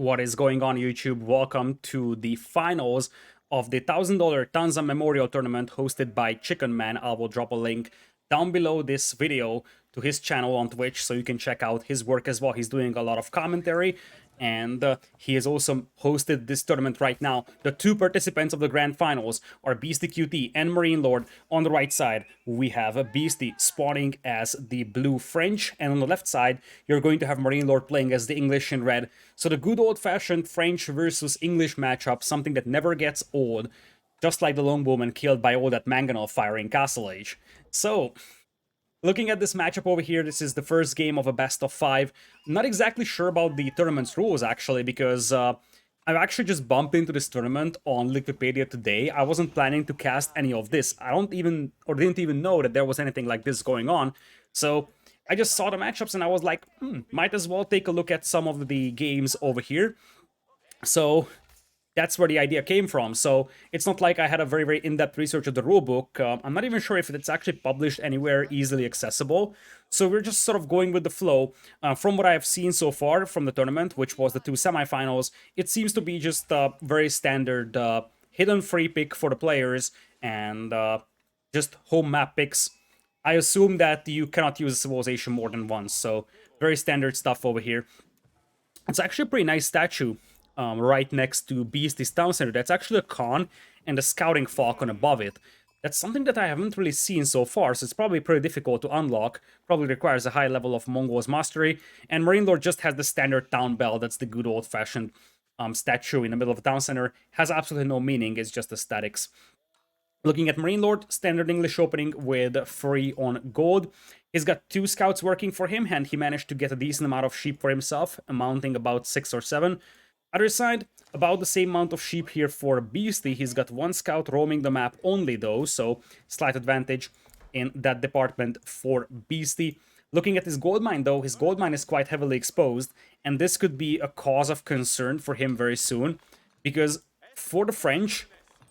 What is going on, YouTube? Welcome to the finals of the $1,000 Tanza Memorial Tournament hosted by Chicken Man. I will drop a link down below this video to his channel on Twitch so you can check out his work as well. He's doing a lot of commentary, and he has also hosted this tournament right now. The two participants of the grand finals are Beastyqt and MarineLord. On the right side, we have a Beasty spawning as the blue French, and on the left side, you're going to have MarineLord playing as the English in red. So the good old-fashioned French versus English matchup, something that never gets old, just like the Longbowman killed by all that mangonel fire in Castle Age. So, looking at this matchup over here, this is the first game of a best of 5. Not exactly sure about the tournament's rules, actually, because I've actually just bumped into this tournament on Wikipedia today. I wasn't planning to cast any of this. I didn't even know that there was anything like this going on. So I just saw the matchups and I was like, might as well take a look at some of the games over here. So that's where the idea came from. So it's not like I had a very in-depth research of the rulebook. I'm not even sure if it's actually published anywhere easily accessible. So we're just sort of going with the flow. From what I have seen so far from the tournament, which was the two semifinals, it seems to be just a very standard hidden free pick for the players and just home map picks. I assume that you cannot use a civilization more than once, so very standard stuff over here. It's actually a pretty nice statue. Right next to Beasty's town center. That's actually a Khan and a scouting falcon above it. That's something that I haven't really seen so far, so it's probably pretty difficult to unlock. Probably requires a high level of Mongol's mastery. And MarineLord just has the standard town bell. That's the good old-fashioned statue in the middle of the town center. Has absolutely no meaning, it's just aesthetics. Looking at MarineLord, standard English opening with free on gold. He's got 2 scouts working for him, and he managed to get a decent amount of sheep for himself, amounting about 6 or 7. Other side, about the same amount of sheep here for Beasty. He's got 1 scout roaming the map only though, so slight advantage in that department for Beasty. Looking at his gold mine though, his gold mine is quite heavily exposed, and this could be a cause of concern for him very soon, because for the French,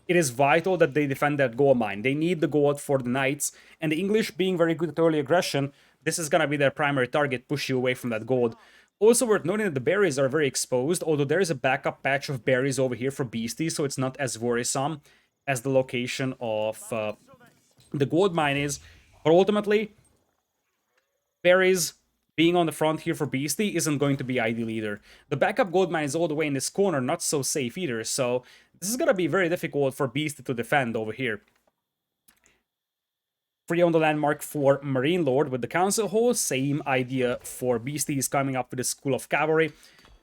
it is vital that they defend that gold mine. They need the gold for the knights, and the English being very good at early aggression, this is gonna be their primary target, push you away from that gold. Also worth noting that the berries are very exposed, although there is a backup patch of berries over here for Beastie, so it's not as worrisome as the location of the gold mine is. But ultimately, berries being on the front here for Beastie isn't going to be ideal either. The backup gold mine is all the way in this corner, not so safe either, so this is going to be very difficult for Beastie to defend over here. Free on the landmark for MarineLord with the Council Hall. Same idea for Beastie. Is coming up with the School of Cavalry.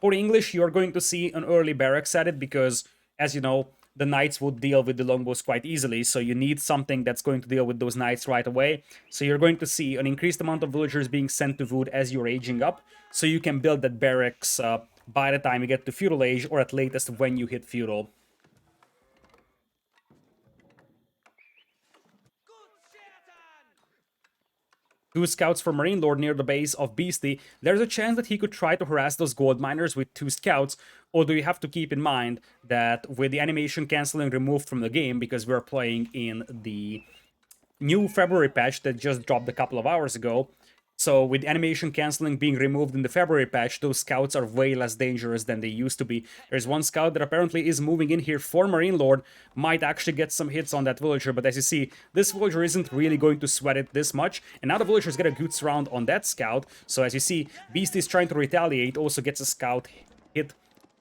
For the English, you're going to see an early barracks at it because, as you know, the knights would deal with the longbows quite easily. So you need something that's going to deal with those knights right away. So you're going to see an increased amount of villagers being sent to Wood as you're aging up. So you can build that barracks by the time you get to Feudal Age or at latest when you hit Feudal. Two scouts for MarineLord near the base of Beastie. There's a chance that he could try to harass those gold miners with 2 scouts, although you have to keep in mind that with the animation cancelling removed from the game, because we're playing in the new February patch that just dropped a couple of hours ago, so with animation cancelling being removed in the February patch, those scouts are way less dangerous than they used to be. There's 1 scout that apparently is moving in here for MarineLord, might actually get some hits on that villager, but as you see, this villager isn't really going to sweat it this much, and now the villagers get a good surround on that scout, so as you see, Beastie is trying to retaliate, also gets a scout hit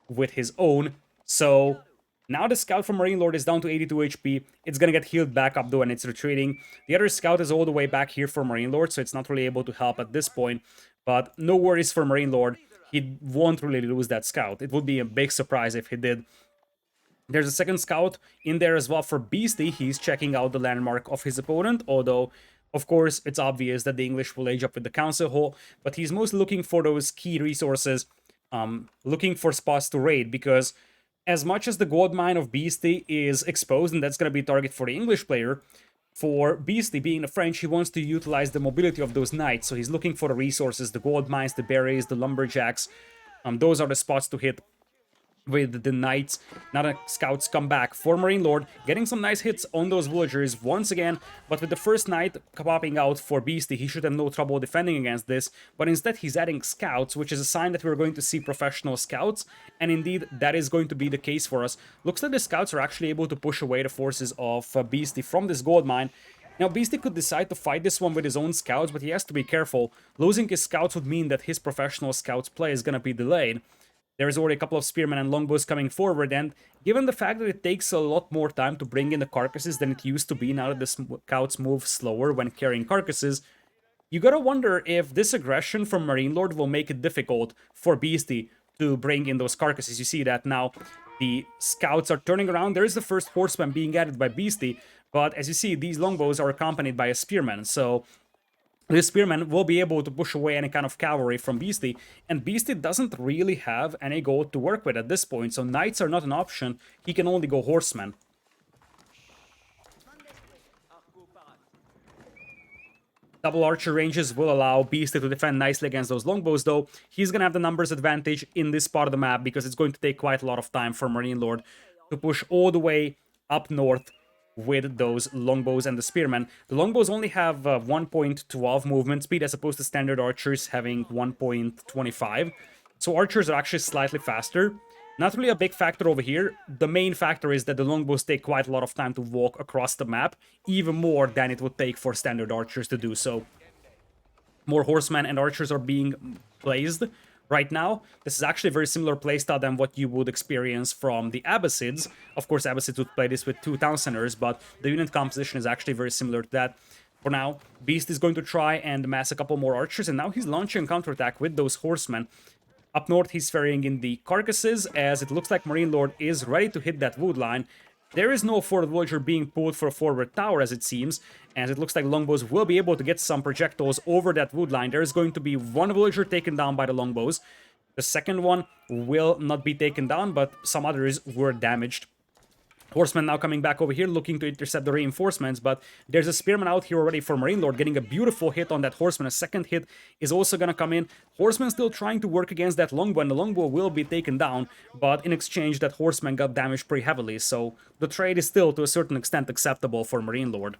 with his own, so now the scout from MarineLord is down to 82 HP. It's gonna get healed back up though and it's retreating. The other scout is all the way back here for MarineLord, so it's not really able to help at this point. But no worries for MarineLord. He won't really lose that scout. It would be a big surprise if he did. There's a second scout in there as well for Beastie. He's checking out the landmark of his opponent, although of course it's obvious that the English will age up with the Council Hall, but he's mostly looking for those key resources, looking for spots to raid, because as much as the gold mine of Beastie is exposed, and that's going to be a target for the English player, for Beastie being a French, he wants to utilize the mobility of those knights, so he's looking for the resources, the gold mines, the berries, the lumberjacks. Those are the spots to hit. with the knights. Now the scouts come back for MarineLord, getting some nice hits on those villagers once again, but with the first knight popping out for Beasty, he should have no trouble defending against this, but instead he's adding scouts, which is a sign that we're going to see professional scouts, and indeed that is going to be the case for us. Looks like the scouts are actually able to push away the forces of Beasty from this gold mine. Now, Beastyqt could decide to fight this one with his own scouts, but he has to be careful. Losing his scouts would mean that his professional scouts play is going to be delayed. There is already a couple of spearmen and longbows coming forward, and given the fact that it takes a lot more time to bring in the carcasses than it used to be now that the scouts move slower when carrying carcasses, you gotta wonder if this aggression from MarineLord will make it difficult for Beasty to bring in those carcasses. You see that now the scouts are turning around. There is the first horseman being added by Beasty, but as you see, these longbows are accompanied by a spearman, so this spearman will be able to push away any kind of cavalry from Beasty, and Beasty doesn't really have any gold to work with at this point, so knights are not an option. He can only go horsemen. Double archer ranges will allow Beasty to defend nicely against those longbows, though he's going to have the numbers advantage in this part of the map because it's going to take quite a lot of time for MarineLord to push all the way up north with those longbows and the spearmen. The longbows only have 1.12 movement speed as opposed to standard archers having 1.25. So archers are actually slightly faster. Not really a big factor over here. The main factor is that the longbows take quite a lot of time to walk across the map, even more than it would take for standard archers to do so. More horsemen and archers are being placed right now. This is actually a very similar playstyle than what you would experience from the Abbasids. Of course, Abbasids would play this with 2 town centers, but the unit composition is actually very similar to that. For now, Beast is going to try and mass a couple more archers, and now he's launching a counterattack with those horsemen. Up north, he's ferrying in the carcasses, as it looks like MarineLord is ready to hit that wood line. There is no forward villager being pulled for a forward tower, as it seems, as it looks like longbows will be able to get some projectiles over that wood line. There is going to be one villager taken down by the longbows. The second one will not be taken down, but some others were damaged. Horsemen now coming back over here, looking to intercept the reinforcements, but there's a spearman out here already for MarineLord, getting a beautiful hit on that horseman. A second hit is also going to come in. Horseman still trying to work against that longbow, and the longbow will be taken down, but in exchange, that horseman got damaged pretty heavily, so the trade is still, to a certain extent, acceptable for MarineLord.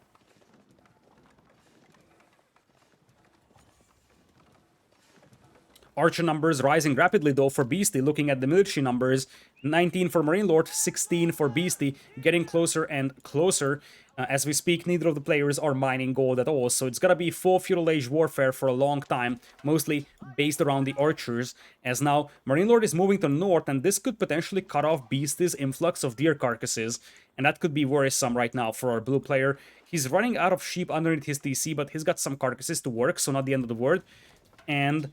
Archer numbers rising rapidly though for Beasty. Looking at the military numbers, 19 for MarineLord, 16 for Beasty, getting closer and closer. As we speak, neither of the players are mining gold at all, so it's gonna be full feudal age warfare for a long time, mostly based around the archers, as now MarineLord is moving to the north, and this could potentially cut off Beasty's influx of deer carcasses, and that could be worrisome right now for our blue player. He's running out of sheep underneath his TC, but he's got some carcasses to work, so not the end of the world, and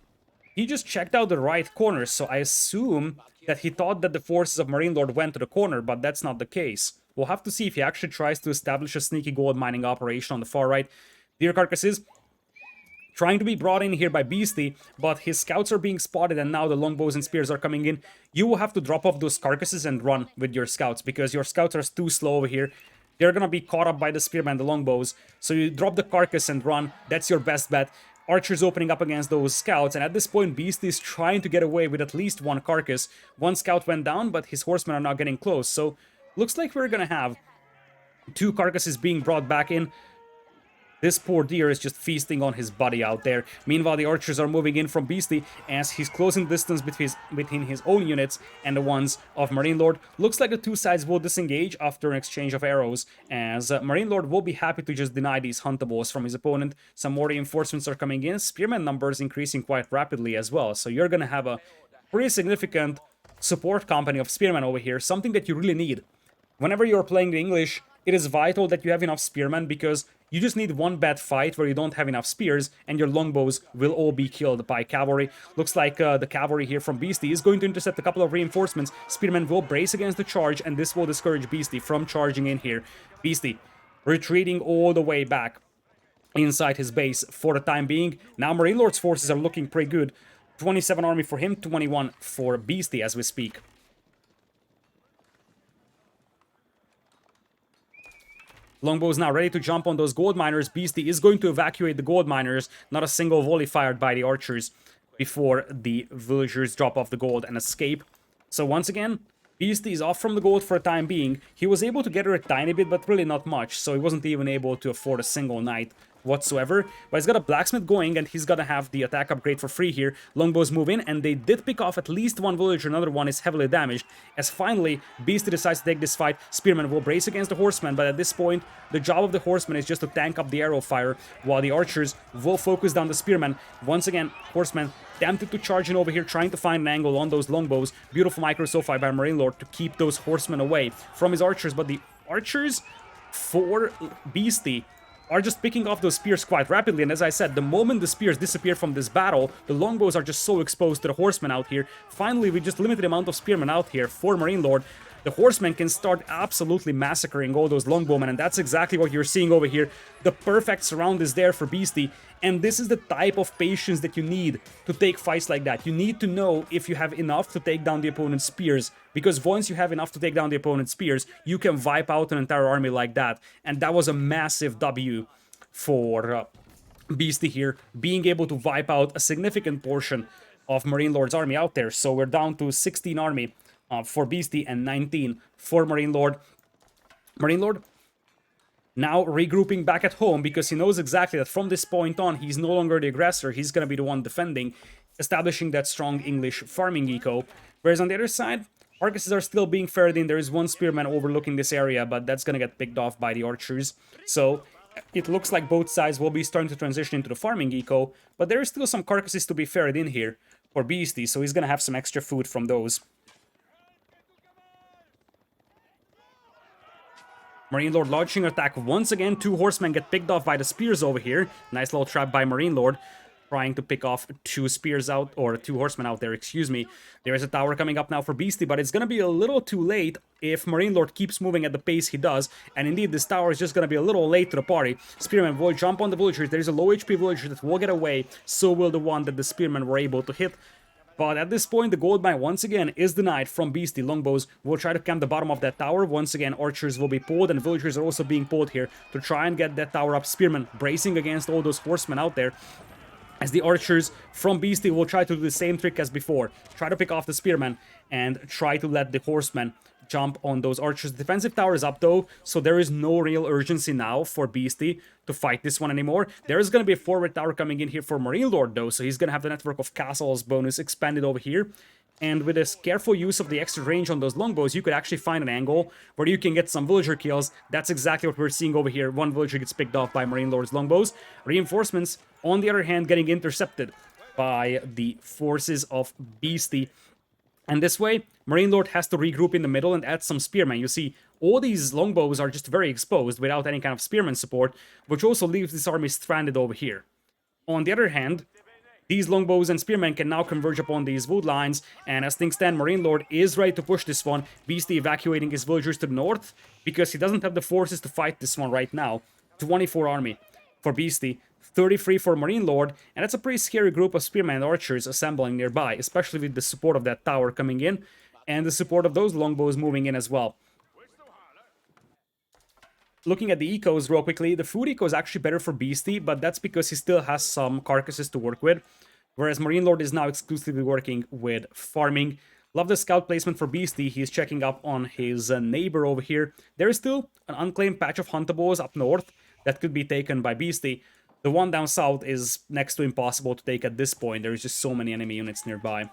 he just checked out the right corner, so I assume that he thought that the forces of MarineLord went to the corner, but that's not the case. We'll have to see if he actually tries to establish a sneaky gold mining operation on the far right. Deer carcasses trying to be brought in here by Beasty, but his scouts are being spotted, and now the longbows and spears are coming in. You will have to drop off those carcasses and run with your scouts, because your scouts are too slow over here. They're gonna be caught up by the spearmen, the longbows, so you drop the carcass and run. That's your best bet. Archers opening up against those scouts, and at this point Beasty is trying to get away with at least one carcass. One scout went down, but his horsemen are not getting close, so looks like we're gonna have 2 carcasses being brought back in. This poor deer is just feasting on his body out there. Meanwhile, the archers are moving in from Beasty as he's closing distance between his own units and the ones of MarineLord. Looks like the 2 sides will disengage after an exchange of arrows, as MarineLord will be happy to just deny these huntables from his opponent. Some more reinforcements are coming in. Spearman numbers increasing quite rapidly as well, so you're gonna have a pretty significant support company of spearmen over here, something that you really need. Whenever you're playing the English, it is vital that you have enough spearmen, because you just need one bad fight where you don't have enough spears, and your longbows will all be killed by cavalry. Looks like the cavalry here from Beasty is going to intercept a couple of reinforcements. Spearmen will brace against the charge, and this will discourage Beasty from charging in here. Beasty retreating all the way back inside his base for the time being. Now MarineLord's forces are looking pretty good. 27 army for him, 21 for Beasty as we speak. Longbows now ready to jump on those gold miners. Beasty is going to evacuate the gold miners. Not a single volley fired by the archers before the villagers drop off the gold and escape. So once again, Beastyqt is off from the gold for a time being. He was able to get her a tiny bit, but really not much, so he wasn't even able to afford a single knight whatsoever. But he's got a blacksmith going, and he's gonna have the attack upgrade for free here. Longbows move in, and they did pick off at least one villager. Another one is heavily damaged, as finally Beastyqt decides to take this fight. Spearman will brace against the horseman, but at this point, the job of the horseman is just to tank up the arrow fire, while the archers will focus down the spearman. Once again, horseman tempted to charge in over here, trying to find an angle on those longbows. Beautiful micro Sophie by MarineLord to keep those horsemen away from his archers, but the archers for Beastyqt are just picking off those spears quite rapidly, and as I said, the moment the spears disappear from this battle, the longbows are just so exposed to the horsemen out here. Finally, with just limited amount of spearmen out here for MarineLord, the horsemen can start absolutely massacring all those longbowmen, and that's exactly what you're seeing over here. The perfect surround is there for Beastyqt, and this is the type of patience that you need to take fights like that. You need to know if you have enough to take down the opponent's spears, because once you have enough to take down the opponent's spears, you can wipe out an entire army like that, and that was a massive W for Beastyqt here, being able to wipe out a significant portion of MarineLord's army out there. So we're down to 16 army for Beastyqt and 19 for MarineLord. MarineLord now regrouping back at home, because he knows exactly that from this point on, he's no longer the aggressor, he's going to be the one defending, establishing that strong English farming eco. Whereas on the other side, Arcuses are still being ferried in. There is one spearman overlooking this area, but that's going to get picked off by the archers. So it looks like both sides will be starting to transition into the farming eco, but there is still some carcasses to be ferried in here for Beastyqt, so he's going to have some extra food from those. MarineLord launching attack once again. Two horsemen get picked off by the spears over here. Nice little trap by MarineLord, trying to pick off two spears out, or two horsemen out there, excuse me. There is a tower coming up now for Beastyqt, but it's going to be a little too late if MarineLord keeps moving at the pace he does. And indeed, this tower is just going to be a little late to the party. Spearmen will jump on the villagers. There is a low HP villager that will get away. So will the one that the spearmen were able to hit. But at this point, the gold mine once again is denied from Beastyqt. Longbows will try to camp the bottom of that tower. Once again, archers will be pulled, and villagers are also being pulled here to try and get that tower up. Spearmen bracing against all those horsemen out there, as the archers from Beastyqt will try to do the same trick as before. Try to pick off the spearmen and try to let the horsemen jump on those archers. The defensive tower is up though, so there is no real urgency now for Beastyqt to fight this one anymore. There is going to be a forward tower coming in here for MarineLord though, so he's going to have the network of castles bonus expanded over here. And with this careful use of the extra range on those longbows, you could actually find an angle where you can get some villager kills. That's exactly what we're seeing over here. One villager gets picked off by MarineLord's longbows. Reinforcements, on the other hand, getting intercepted by the forces of Beastyqt. And this way, MarineLord has to regroup in the middle and add some spearmen. You see, all these longbows are just very exposed without any kind of spearman support, which also leaves this army stranded over here. On the other hand, these longbows and spearmen can now converge upon these wood lines, and as things stand, MarineLord is ready to push this one. Beastyqt evacuating his villagers to the north, because he doesn't have the forces to fight this one right now. 24 army for Beastyqt, 33 for MarineLord, and that's a pretty scary group of spearmen and archers assembling nearby, especially with the support of that tower coming in, and the support of those longbows moving in as well. Looking at the ecos real quickly, the food eco is actually better for Beastyqt, but that's because he still has some carcasses to work with, whereas MarineLord is now exclusively working with farming. Love the scout placement for Beastyqt. He's checking up on his neighbor over here. There is still an unclaimed patch of huntables up north that could be taken by Beastyqt. The one down south is next to impossible to take at this point. There's just so many enemy units nearby.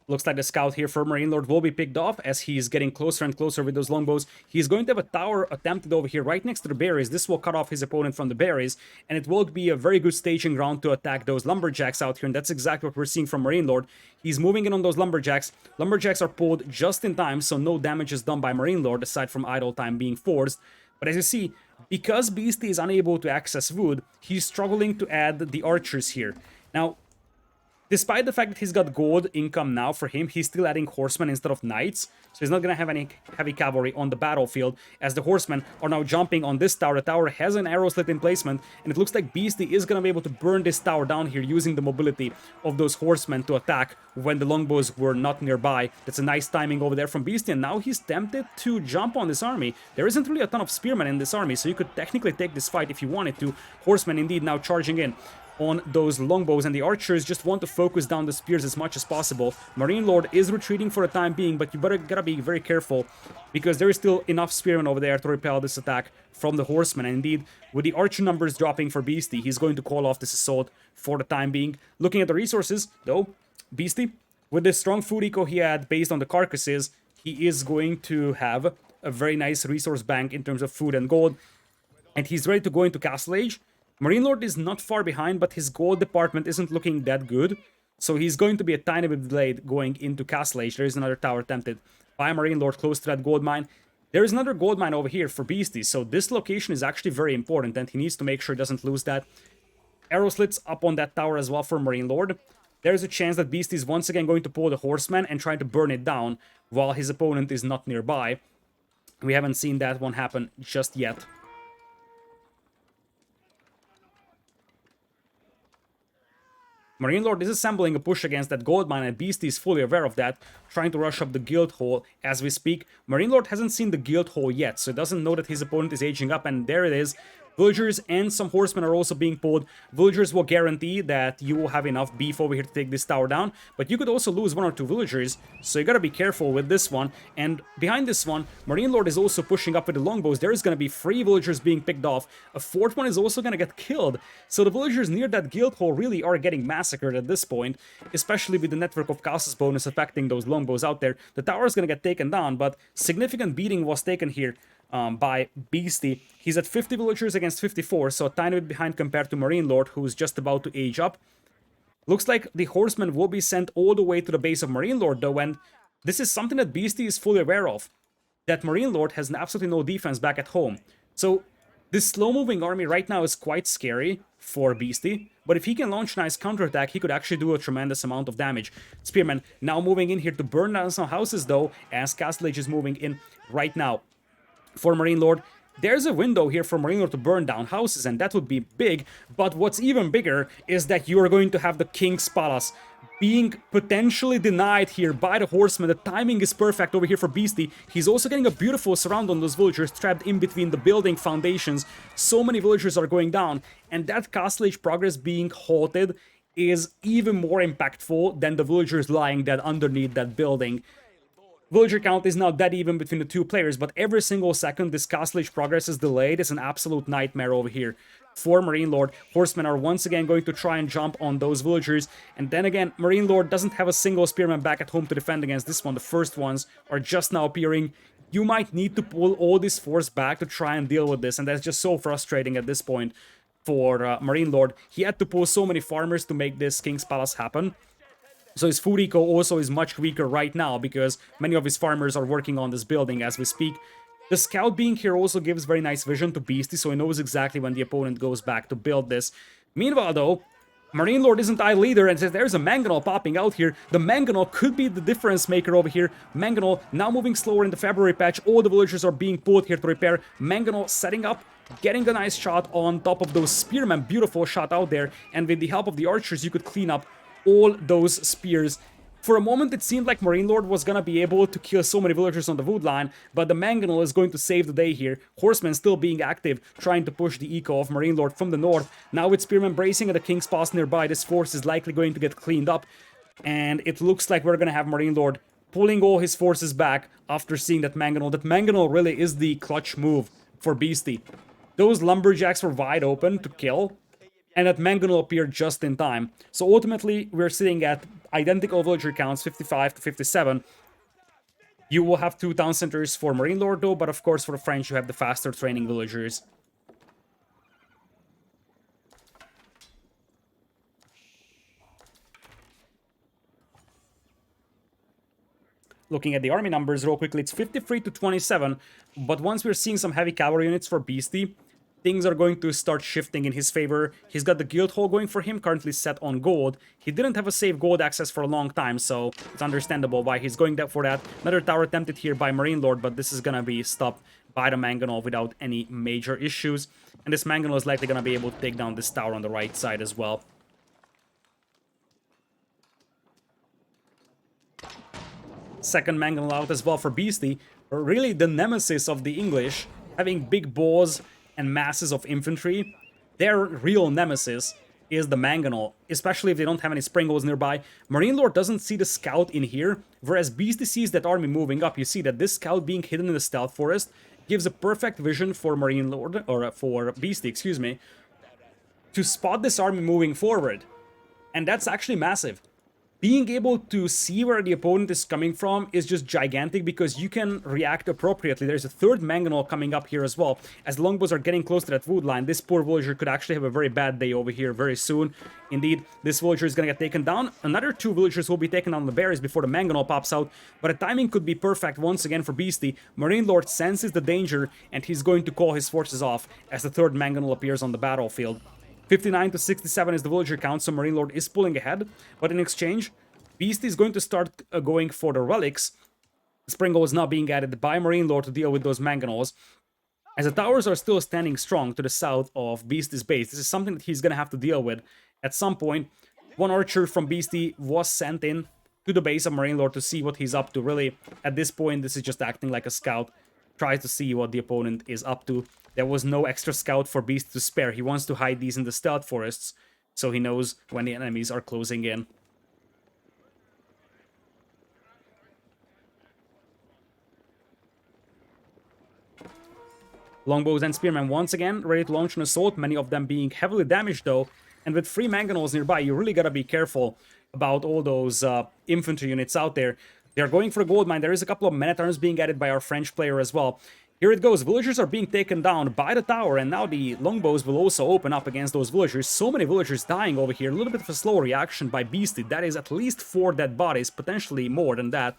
Looks like the scout here for MarineLord will be picked off as he's getting closer and closer with those longbows. He's going to have a tower attempted over here right next to the berries. This will cut off his opponent from the berries, and it will be a very good staging ground to attack those lumberjacks out here, and that's exactly what we're seeing from MarineLord. He's moving in on those lumberjacks. Lumberjacks are pulled just in time, so no damage is done by MarineLord aside from idle time being forced. But as you see, because Beastyqt is unable to access wood, he's struggling to add the archers here. Now, Despite the fact that he's got gold income now for him, he's still adding horsemen instead of knights. So he's not going to have any heavy cavalry on the battlefield, as the horsemen are now jumping on this tower. The tower has an arrow slit in placement, and it looks like Beasty is going to be able to burn this tower down here using the mobility of those horsemen to attack when the longbows were not nearby. That's a nice timing over there from Beasty, and now he's tempted to jump on this army. There isn't really a ton of spearmen in this army, so you could technically take this fight if you wanted to. Horsemen indeed now charging in on those longbows, and the archers just want to focus down the spears as much as possible. MarineLord is retreating for the time being, but you gotta be very careful, because there is still enough spearmen over there to repel this attack from the horsemen. And indeed, with the archer numbers dropping for Beasty, he's going to call off this assault for the time being. Looking at the resources, though, Beasty, with the strong food eco he had based on the carcasses, he is going to have a very nice resource bank in terms of food and gold, and he's ready to go into Castle Age. MarineLord is not far behind, but his gold department isn't looking that good, so he's going to be a tiny bit delayed going into Castle Age. There is another tower attempted by MarineLord close to that gold mine. There is another gold mine over here for Beastie, so this location is actually very important, and he needs to make sure he doesn't lose that. Arrow slits up on that tower as well for MarineLord. There's a chance that Beastie is once again going to pull the horseman and try to burn it down while his opponent is not nearby. We haven't seen that one happen just yet. MarineLord is assembling a push against that gold mine, and Beastie is fully aware of that, trying to rush up the guild hall as we speak. MarineLord hasn't seen the guild hall yet, so doesn't know that his opponent is aging up, and there it is. Villagers and some horsemen are also being pulled. Villagers will guarantee that you will have enough beef over here to take this tower down, but you could also lose 1 or 2 villagers, so you gotta be careful with this one. And behind this one, MarineLord is also pushing up with the longbows. There is gonna be 3 villagers being picked off. A 4th one is also gonna get killed. So the villagers near that guild hall really are getting massacred at this point, especially with the network of castles bonus affecting those longbows out there. The tower is gonna get taken down, but significant beating was taken here by Beastie. He's at 50 villagers against 54, so a tiny bit behind compared to MarineLord, who's just about to age up. Looks like the horsemen will be sent all the way to the base of MarineLord, though, and this is something that Beastie is fully aware of, that MarineLord has absolutely no defense back at home. So this slow-moving army right now is quite scary for Beastie, but if he can launch a nice counterattack, he could actually do a tremendous amount of damage. Spearmen now moving in here to burn down some houses, though, as Castle Age is moving in right now. For MarineLord, there's a window here for MarineLord to burn down houses, and that would be big, but what's even bigger is that you are going to have the King's Palace being potentially denied here by the horsemen. The timing is perfect over here for Beastie. He's also getting a beautiful surround on those villagers trapped in between the building foundations. So many villagers are going down, and that Castle Age progress being halted is even more impactful than the villagers lying dead underneath that building. Villager count is now dead even between the 2 players, but every single second this Castle Age progress is delayed is an absolute nightmare over here for MarineLord. Horsemen are once again going to try and jump on those villagers, and then again, MarineLord doesn't have a single spearman back at home to defend against this one. The first ones are just now appearing. You might need to pull all this force back to try and deal with this, and that's just so frustrating at this point for MarineLord. He had to pull so many farmers to make this King's Palace happen. So his food eco also is much weaker right now because many of his farmers are working on this building as we speak. The scout being here also gives very nice vision to Beastie, so he knows exactly when the opponent goes back to build this. Meanwhile, though, MarineLord isn't idle either, and says there's a Mangonel popping out here. The Mangonel could be the difference maker over here. Mangonel now moving slower in the February patch. All the villagers are being pulled here to repair. Mangonel setting up, getting a nice shot on top of those spearmen. Beautiful shot out there, and with the help of the archers, you could clean up all those spears. For a moment, it seemed like MarineLord was gonna be able to kill so many villagers on the wood line, but the Mangonel is going to save the day here. Horsemen still being active, trying to push the eco of MarineLord from the north. Now with spearmen bracing at the King's Pass nearby, this force is likely going to get cleaned up, and it looks like we're gonna have MarineLord pulling all his forces back after seeing that Mangonel. That Mangonel really is the clutch move for Beastie. Those lumberjacks were wide open to kill, and that Mangonel appeared just in time. So ultimately, we're sitting at identical villager counts, 55 to 57. You will have 2 town centers for MarineLord though, but of course for the French you have the faster training villagers. Looking at the army numbers real quickly, it's 53 to 27, but once we're seeing some heavy cavalry units for Beastie, things are going to start shifting in his favor. He's got the guild hall going for him, currently set on gold. He didn't have a safe gold access for a long time, so it's understandable why he's going for that. Another tower attempted here by MarineLord, but this is gonna be stopped by the Mangonel without any major issues. And this Mangonel is likely gonna be able to take down this tower on the right side as well. Second Mangonel out as well for Beasty. Really the nemesis of the English, having big balls and masses of infantry. Their real nemesis is the Mangonel, especially if they don't have any Springles nearby. MarineLord doesn't see the scout in here, whereas Beasty sees that army moving up. You see that this scout being hidden in the stealth forest gives a perfect vision for MarineLord, or for Beasty, excuse me, to spot this army moving forward. And that's actually massive. Being able to see where the opponent is coming from is just gigantic because you can react appropriately. There's a third Mangonel coming up here as well. As the longbows are getting close to that wood line, this poor villager could actually have a very bad day over here very soon. Indeed, this villager is going to get taken down. Another two villagers will be taken down the berries before the Mangonel pops out. But the timing could be perfect once again for Beasty. MarineLord senses the danger and he's going to call his forces off as the third Mangonel appears on the battlefield. 59 to 67 is the villager count, so MarineLord is pulling ahead, but in exchange, Beasty is going to start going for the relics. Springle is now being added by MarineLord to deal with those Mangonels. As the towers are still standing strong to the south of Beasty's base, this is something that he's going to have to deal with at some point. One archer from Beasty was sent in to the base of MarineLord to see what he's up to. Really, at this point, this is just acting like a scout. Tries to see what the opponent is up to. There was no extra scout for Beast to spare. He wants to hide these in the stealth forests, so he knows when the enemies are closing in. Longbows and spearmen once again ready to launch an assault, many of them being heavily damaged though. And with 3 Mangonels nearby, you really gotta be careful about all those infantry units out there. They're going for a gold mine. There is a couple of men-at-arms being added by our French player as well. Here it goes. Villagers are being taken down by the tower, and now the longbows will also open up against those villagers. So many villagers dying over here. A little bit of a slow reaction by Beasty. That is at least 4 dead bodies, potentially more than that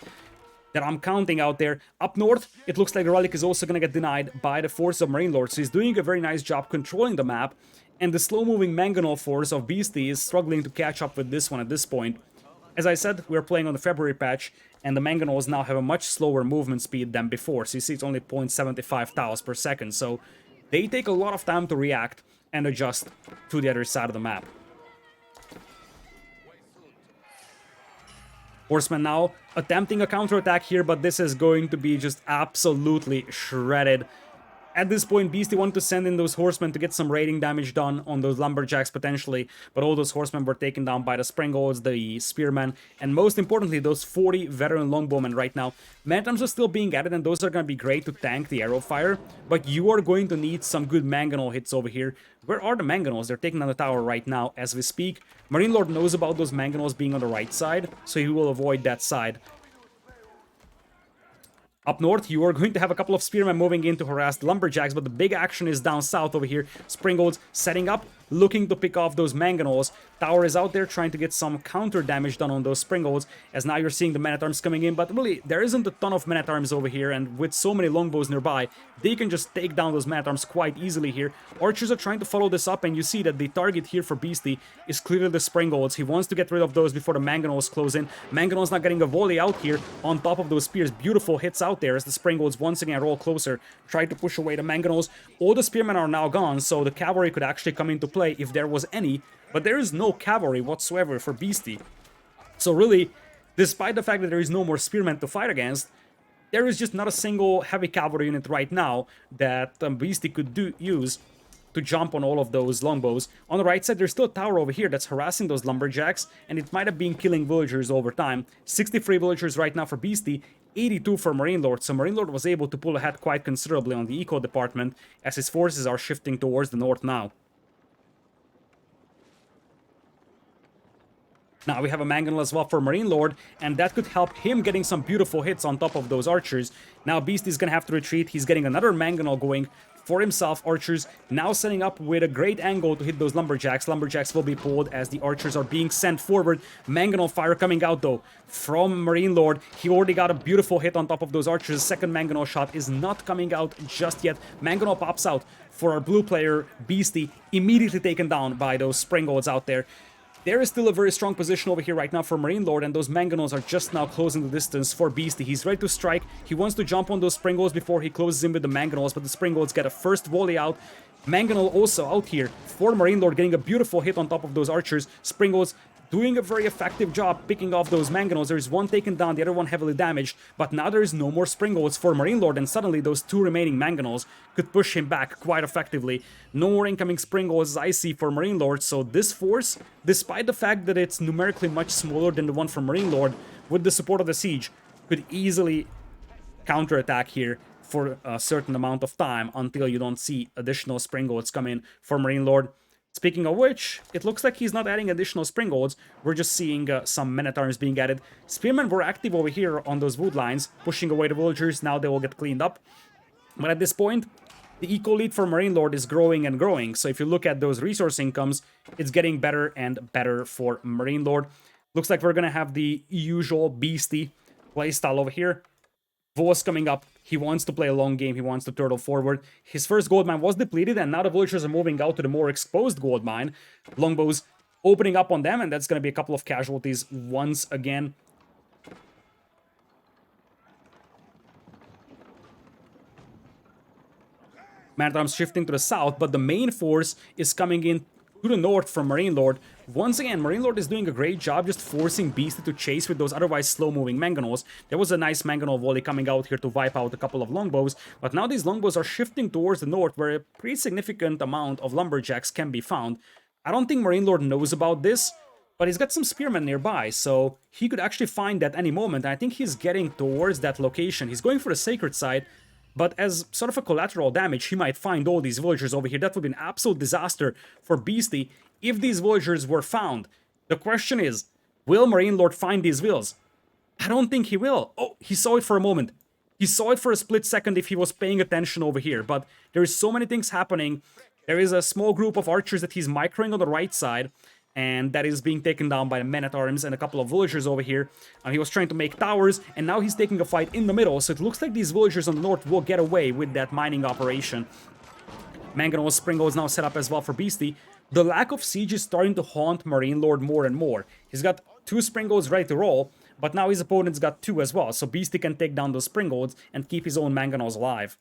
I'm counting out there. Up north, it looks like the relic is also going to get denied by the force of MarineLord, so he's doing a very nice job controlling the map, and the slow-moving Mangonel force of Beasty is struggling to catch up with this one at this point. As I said, we're playing on the February patch, and the Mangonels now have a much slower movement speed than before, so you see it's only 0.75 tiles per second, so they take a lot of time to react and adjust to the other side of the map. Horsemen now attempting a counterattack here, but this is going to be just absolutely shredded. At this point, Beasty wanted to send in those horsemen to get some raiding damage done on those lumberjacks potentially, but all those horsemen were taken down by the Springles, the spearmen, and most importantly, those 40 veteran longbowmen right now. Men-at-arms are still being added, and those are going to be great to tank the arrow fire, but you are going to need some good Mangonel hits over here. Where are the Mangonels? They're taking down the tower right now as we speak. MarineLord knows about those Mangonels being on the right side, so he will avoid that side. Up north, you are going to have a couple of spearmen moving in to harass the lumberjacks, but the big action is down south over here. Springles setting up, looking to pick off those Mangonels. Tower is out there trying to get some counter damage done on those Springles, as now you're seeing the men-at-arms coming in, but really, there isn't a ton of men-at-arms over here, and with so many longbows nearby, they can just take down those men-at-arms quite easily here. Archers are trying to follow this up, and you see that the target here for Beasty is clearly the Springles. He wants to get rid of those before the Mangonels close in. Mangonels not getting a volley out here on top of those spears. Beautiful hits out there as the Springles once again roll closer, try to push away the Mangonels. All the spearmen are now gone, so the cavalry could actually come into play if there was any, but there is no cavalry whatsoever for Beasty. So really, despite the fact that there is no more spearmen to fight against, there is just not a single heavy cavalry unit right now that Beasty could use to jump on all of those longbows. On the right side, there's still a tower over here that's harassing those lumberjacks, and it might have been killing villagers over time. 63 villagers right now for Beasty, 82 for MarineLord, so MarineLord was able to pull ahead quite considerably on the eco department as his forces are shifting towards the north now. Now we have a mangonel as well for MarineLord, and that could help him getting some beautiful hits on top of those archers. Now Beast is going to have to retreat. He's getting another mangonel going for himself. Archers now setting up with a great angle to hit those lumberjacks. Lumberjacks will be pulled as the archers are being sent forward. Mangonel fire coming out though from MarineLord. He already got a beautiful hit on top of those archers. Second mangonel shot is not coming out just yet. Mangonel pops out for our blue player, Beasty, immediately taken down by those springolds out there. There is still a very strong position over here right now for MarineLord, and those mangonels are just now closing the distance for Beasty. He's ready to strike. He wants to jump on those springolds before he closes in with the mangonels, but the springolds get a first volley out. Mangonel also out here for MarineLord, getting a beautiful hit on top of those archers. Springolds doing a very effective job picking off those mangonels. There's one taken down, the other one heavily damaged, but now there is no more springolds for MarineLord, and suddenly those two remaining mangonels could push him back quite effectively. No more incoming springolds as I see for MarineLord, so this force, despite the fact that it's numerically much smaller than the one from MarineLord, with the support of the siege, could easily counterattack here for a certain amount of time until you don't see additional springolds come in for MarineLord. Speaking of which, it looks like he's not adding additional springolds. We're just seeing some men-at-arms being added. Spearmen were active over here on those wood lines, pushing away the villagers. Now they will get cleaned up. But at this point, the eco lead for MarineLord is growing and growing. So if you look at those resource incomes, it's getting better and better for MarineLord. Looks like we're going to have the usual Beasty playstyle over here. Voss coming up. He wants to play a long game. He wants to turtle forward. His first gold mine was depleted, and now the villagers are moving out to the more exposed gold mine. Longbows opening up on them, and that's going to be a couple of casualties once again. Man-at-arms shifting to the south, but the main force is coming in to the north from MarineLord. Once again, MarineLord is doing a great job just forcing Beasty to chase with those otherwise slow-moving mangonels. There was a nice mangonel volley coming out here to wipe out a couple of longbows, but now these longbows are shifting towards the north where a pretty significant amount of lumberjacks can be found. I don't think MarineLord knows about this, but he's got some spearmen nearby, so he could actually find that any moment, and I think he's getting towards that location. He's going for the sacred side, but as sort of a collateral damage, he might find all these villagers over here. That would be an absolute disaster for Beasty if these villagers were found. The question is, will MarineLord find these vills? I don't think he will. Oh, he saw it for a moment. He saw it for a split second if he was paying attention over here, but there's so many things happening. There is a small group of archers that he's microing on the right side, and that is being taken down by the men-at-arms and a couple of villagers over here. He was trying to make towers, and now he's taking a fight in the middle, so it looks like these villagers on the north will get away with that mining operation. Mangonel Springo is now set up as well for Beasty. The lack of siege is starting to haunt MarineLord more and more. He's got 2 Springolds ready to roll, but now his opponent's got 2 as well, so Beasty can take down those Springolds and keep his own Mangonels alive.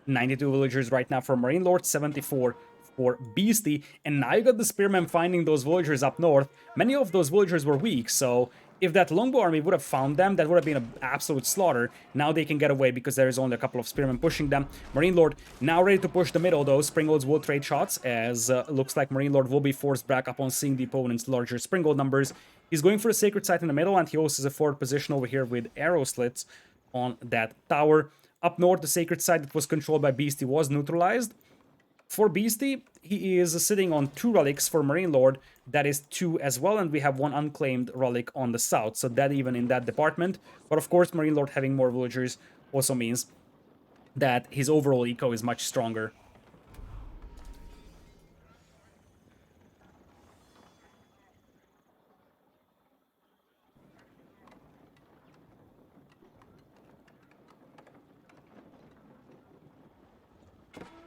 $92 villagers right now for MarineLord, 74 for Beasty, and now you got the Spearmen finding those villagers up north. Many of those villagers were weak, so if that Longbow army would have found them, that would have been an absolute slaughter. Now they can get away because there is only a couple of Spearmen pushing them. MarineLord now ready to push the middle, though. Springolds will trade shots, as looks like MarineLord will be forced back upon seeing the opponent's larger Springold numbers. He's going for a Sacred Site in the middle, and he also has a forward position over here with arrow slits on that tower. Up north, the Sacred Site that was controlled by Beasty was neutralized. For Beasty, he is sitting on 2 relics. For MarineLord, that is 2 as well, and we have 1 unclaimed relic on the south, so that even in that department. But of course, MarineLord having more villagers also means that his overall eco is much stronger.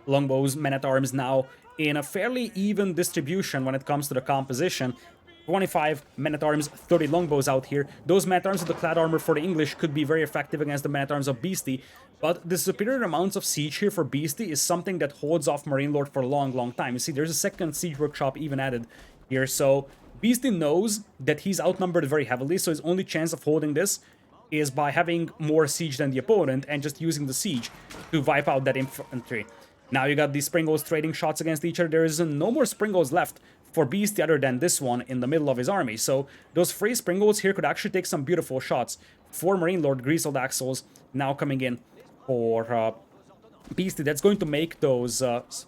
Longbows, men-at-arms now in a fairly even distribution when it comes to the composition. 25 men-at-arms, 30 longbows out here. Those men-at-arms with the clad armor for the English could be very effective against the men-at-arms of Beasty, but the superior amounts of siege here for Beasty is something that holds off MarineLord for a long time. You see, there's a second siege workshop even added here, so Beasty knows that he's outnumbered very heavily, so his only chance of holding this is by having more siege than the opponent and just using the siege to wipe out that infantry. Now you got these Springolds trading shots against each other. There is no more Springolds left for Beasty other than this one in the middle of his army. So those free Springolds here could actually take some beautiful shots for MarineLord. Grizzled Axles now coming in for Beastyqt. That's going to make those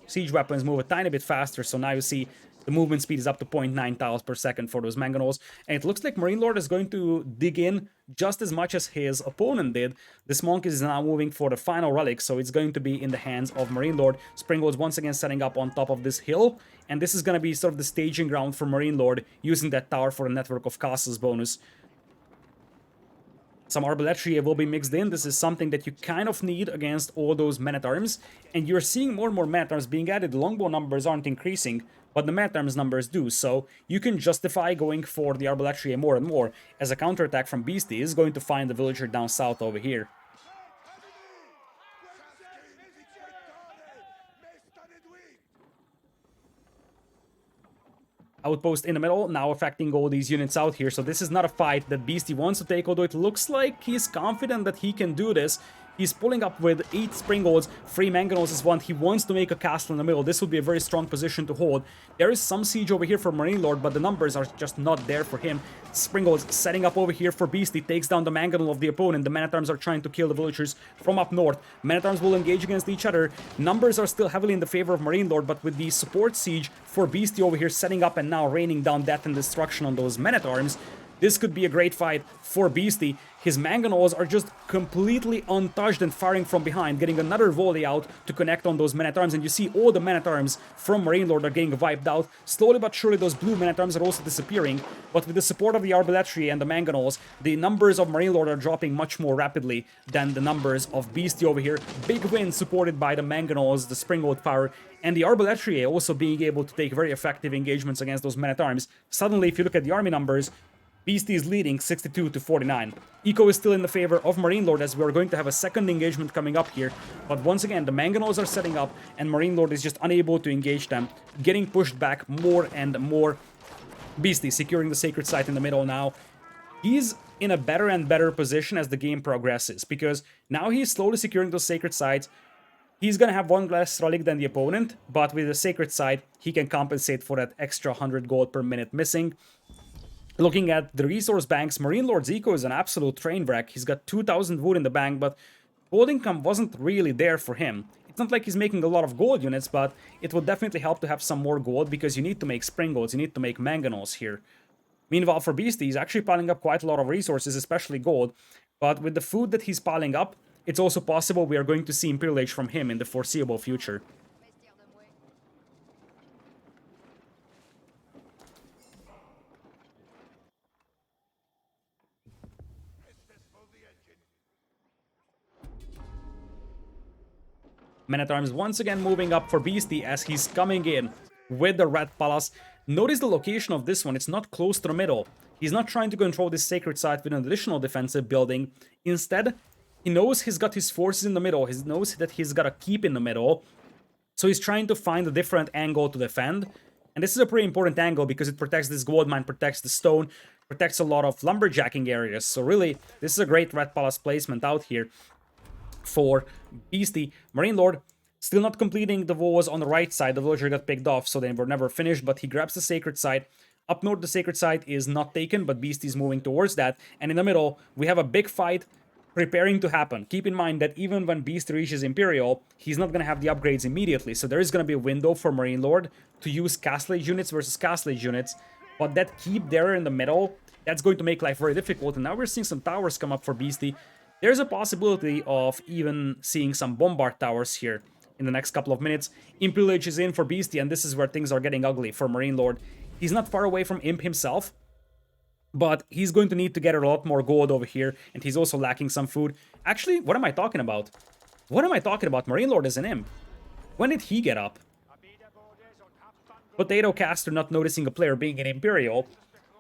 siege weapons move a tiny bit faster. So now you see the movement speed is up to 0.9 tiles per second for those Mangonels. And it looks like MarineLord is going to dig in just as much as his opponent did. This Monk is now moving for the final relic, so it's going to be in the hands of MarineLord. Springolds once again setting up on top of this hill. And this is going to be sort of the staging ground for MarineLord, using that tower for the network of castles bonus. Some Arbaletria will be mixed in. This is something that you kind of need against all those men-at-arms. And you're seeing more and more men-at-arms being added. The longbow numbers aren't increasing, but the men-at-arms numbers do. So you can justify going for the Arbaletria more and more, as a counterattack from Beasty is going to find the villager down south over here. Outpost in the middle, now affecting all these units out here. So this is not a fight that Beasty wants to take, although it looks like he's confident that he can do this. He's pulling up with 8 Springolds, 3 Mangonels is one. He wants to make a castle in the middle. This would be a very strong position to hold. There is some siege over here for MarineLord, but the numbers are just not there for him. Springolds setting up over here for Beasty, takes down the Mangonel of the opponent. The Men-at-Arms are trying to kill the villagers from up north. Men-at-Arms will engage against each other. Numbers are still heavily in the favor of MarineLord, but with the support siege for Beasty over here setting up and now raining down death and destruction on those Men-at-Arms, this could be a great fight for Beasty. His Mangonels are just completely untouched and firing from behind, getting another volley out to connect on those Men-at-Arms. And you see all the Men-at-Arms from MarineLord are getting wiped out. Slowly but surely those blue Men-at-Arms are also disappearing. But with the support of the Arbaletria and the Mangonels, the numbers of MarineLord are dropping much more rapidly than the numbers of Beasty over here. Big win supported by the Mangonels, the Springold power, and the Arbaletria also being able to take very effective engagements against those Men-at-Arms. Suddenly, if you look at the army numbers, Beasty is leading 62 to 49. Eco is still in the favor of MarineLord, as we're going to have a second engagement coming up here. But once again, the Mangonels are setting up, and MarineLord is just unable to engage them, getting pushed back more and more. Beasty securing the sacred site in the middle now. He's in a better and better position as the game progresses, because now he's slowly securing those sacred sites. He's going to have one less relic than the opponent, but with the sacred site, he can compensate for that extra 100 gold per minute missing. Looking at the resource banks, MarineLord's eco is an absolute train wreck. He's got 2,000 wood in the bank, but gold income wasn't really there for him. It's not like he's making a lot of gold units, but it would definitely help to have some more gold, because you need to make Springolds, you need to make Mangonels here. Meanwhile, for Beasty, he's actually piling up quite a lot of resources, especially gold. But with the food that he's piling up, it's also possible we are going to see Imperial Age from him in the foreseeable future. Men-at-Arms once again moving up for Beasty as he's coming in with the Red Palace. Notice the location of this one, it's not close to the middle. He's not trying to control this sacred site with an additional defensive building. Instead, he knows he's got his forces in the middle, he knows that he's got a keep in the middle. So he's trying to find a different angle to defend. And this is a pretty important angle because it protects this gold mine, protects the stone, protects a lot of lumberjacking areas. So really, this is a great Red Palace placement out here for Beasty. MarineLord still not completing the walls on the right side. The villager got picked off, so they were never finished, but he grabs the sacred site. Up north, the sacred site is not taken, but Beasty is moving towards that. And in the middle, we have a big fight preparing to happen. Keep in mind that even when Beasty reaches Imperial, he's not going to have the upgrades immediately, so there is going to be a window for MarineLord to use Castle Age units versus Castle Age units. But that keep there in the middle, that's going to make life very difficult. And now we're seeing some towers come up for Beasty. There's a possibility of even seeing some bombard towers here in the next couple of minutes. Imperial Age is in for Beasty, and this is where things are getting ugly for MarineLord. He's not far away from Imp himself, but he's going to need to get a lot more gold over here, and he's also lacking some food. Actually, what am I talking about? What am I talking about? MarineLord is an Imp. When did he get up? Potato Caster not noticing a player being an Imperial,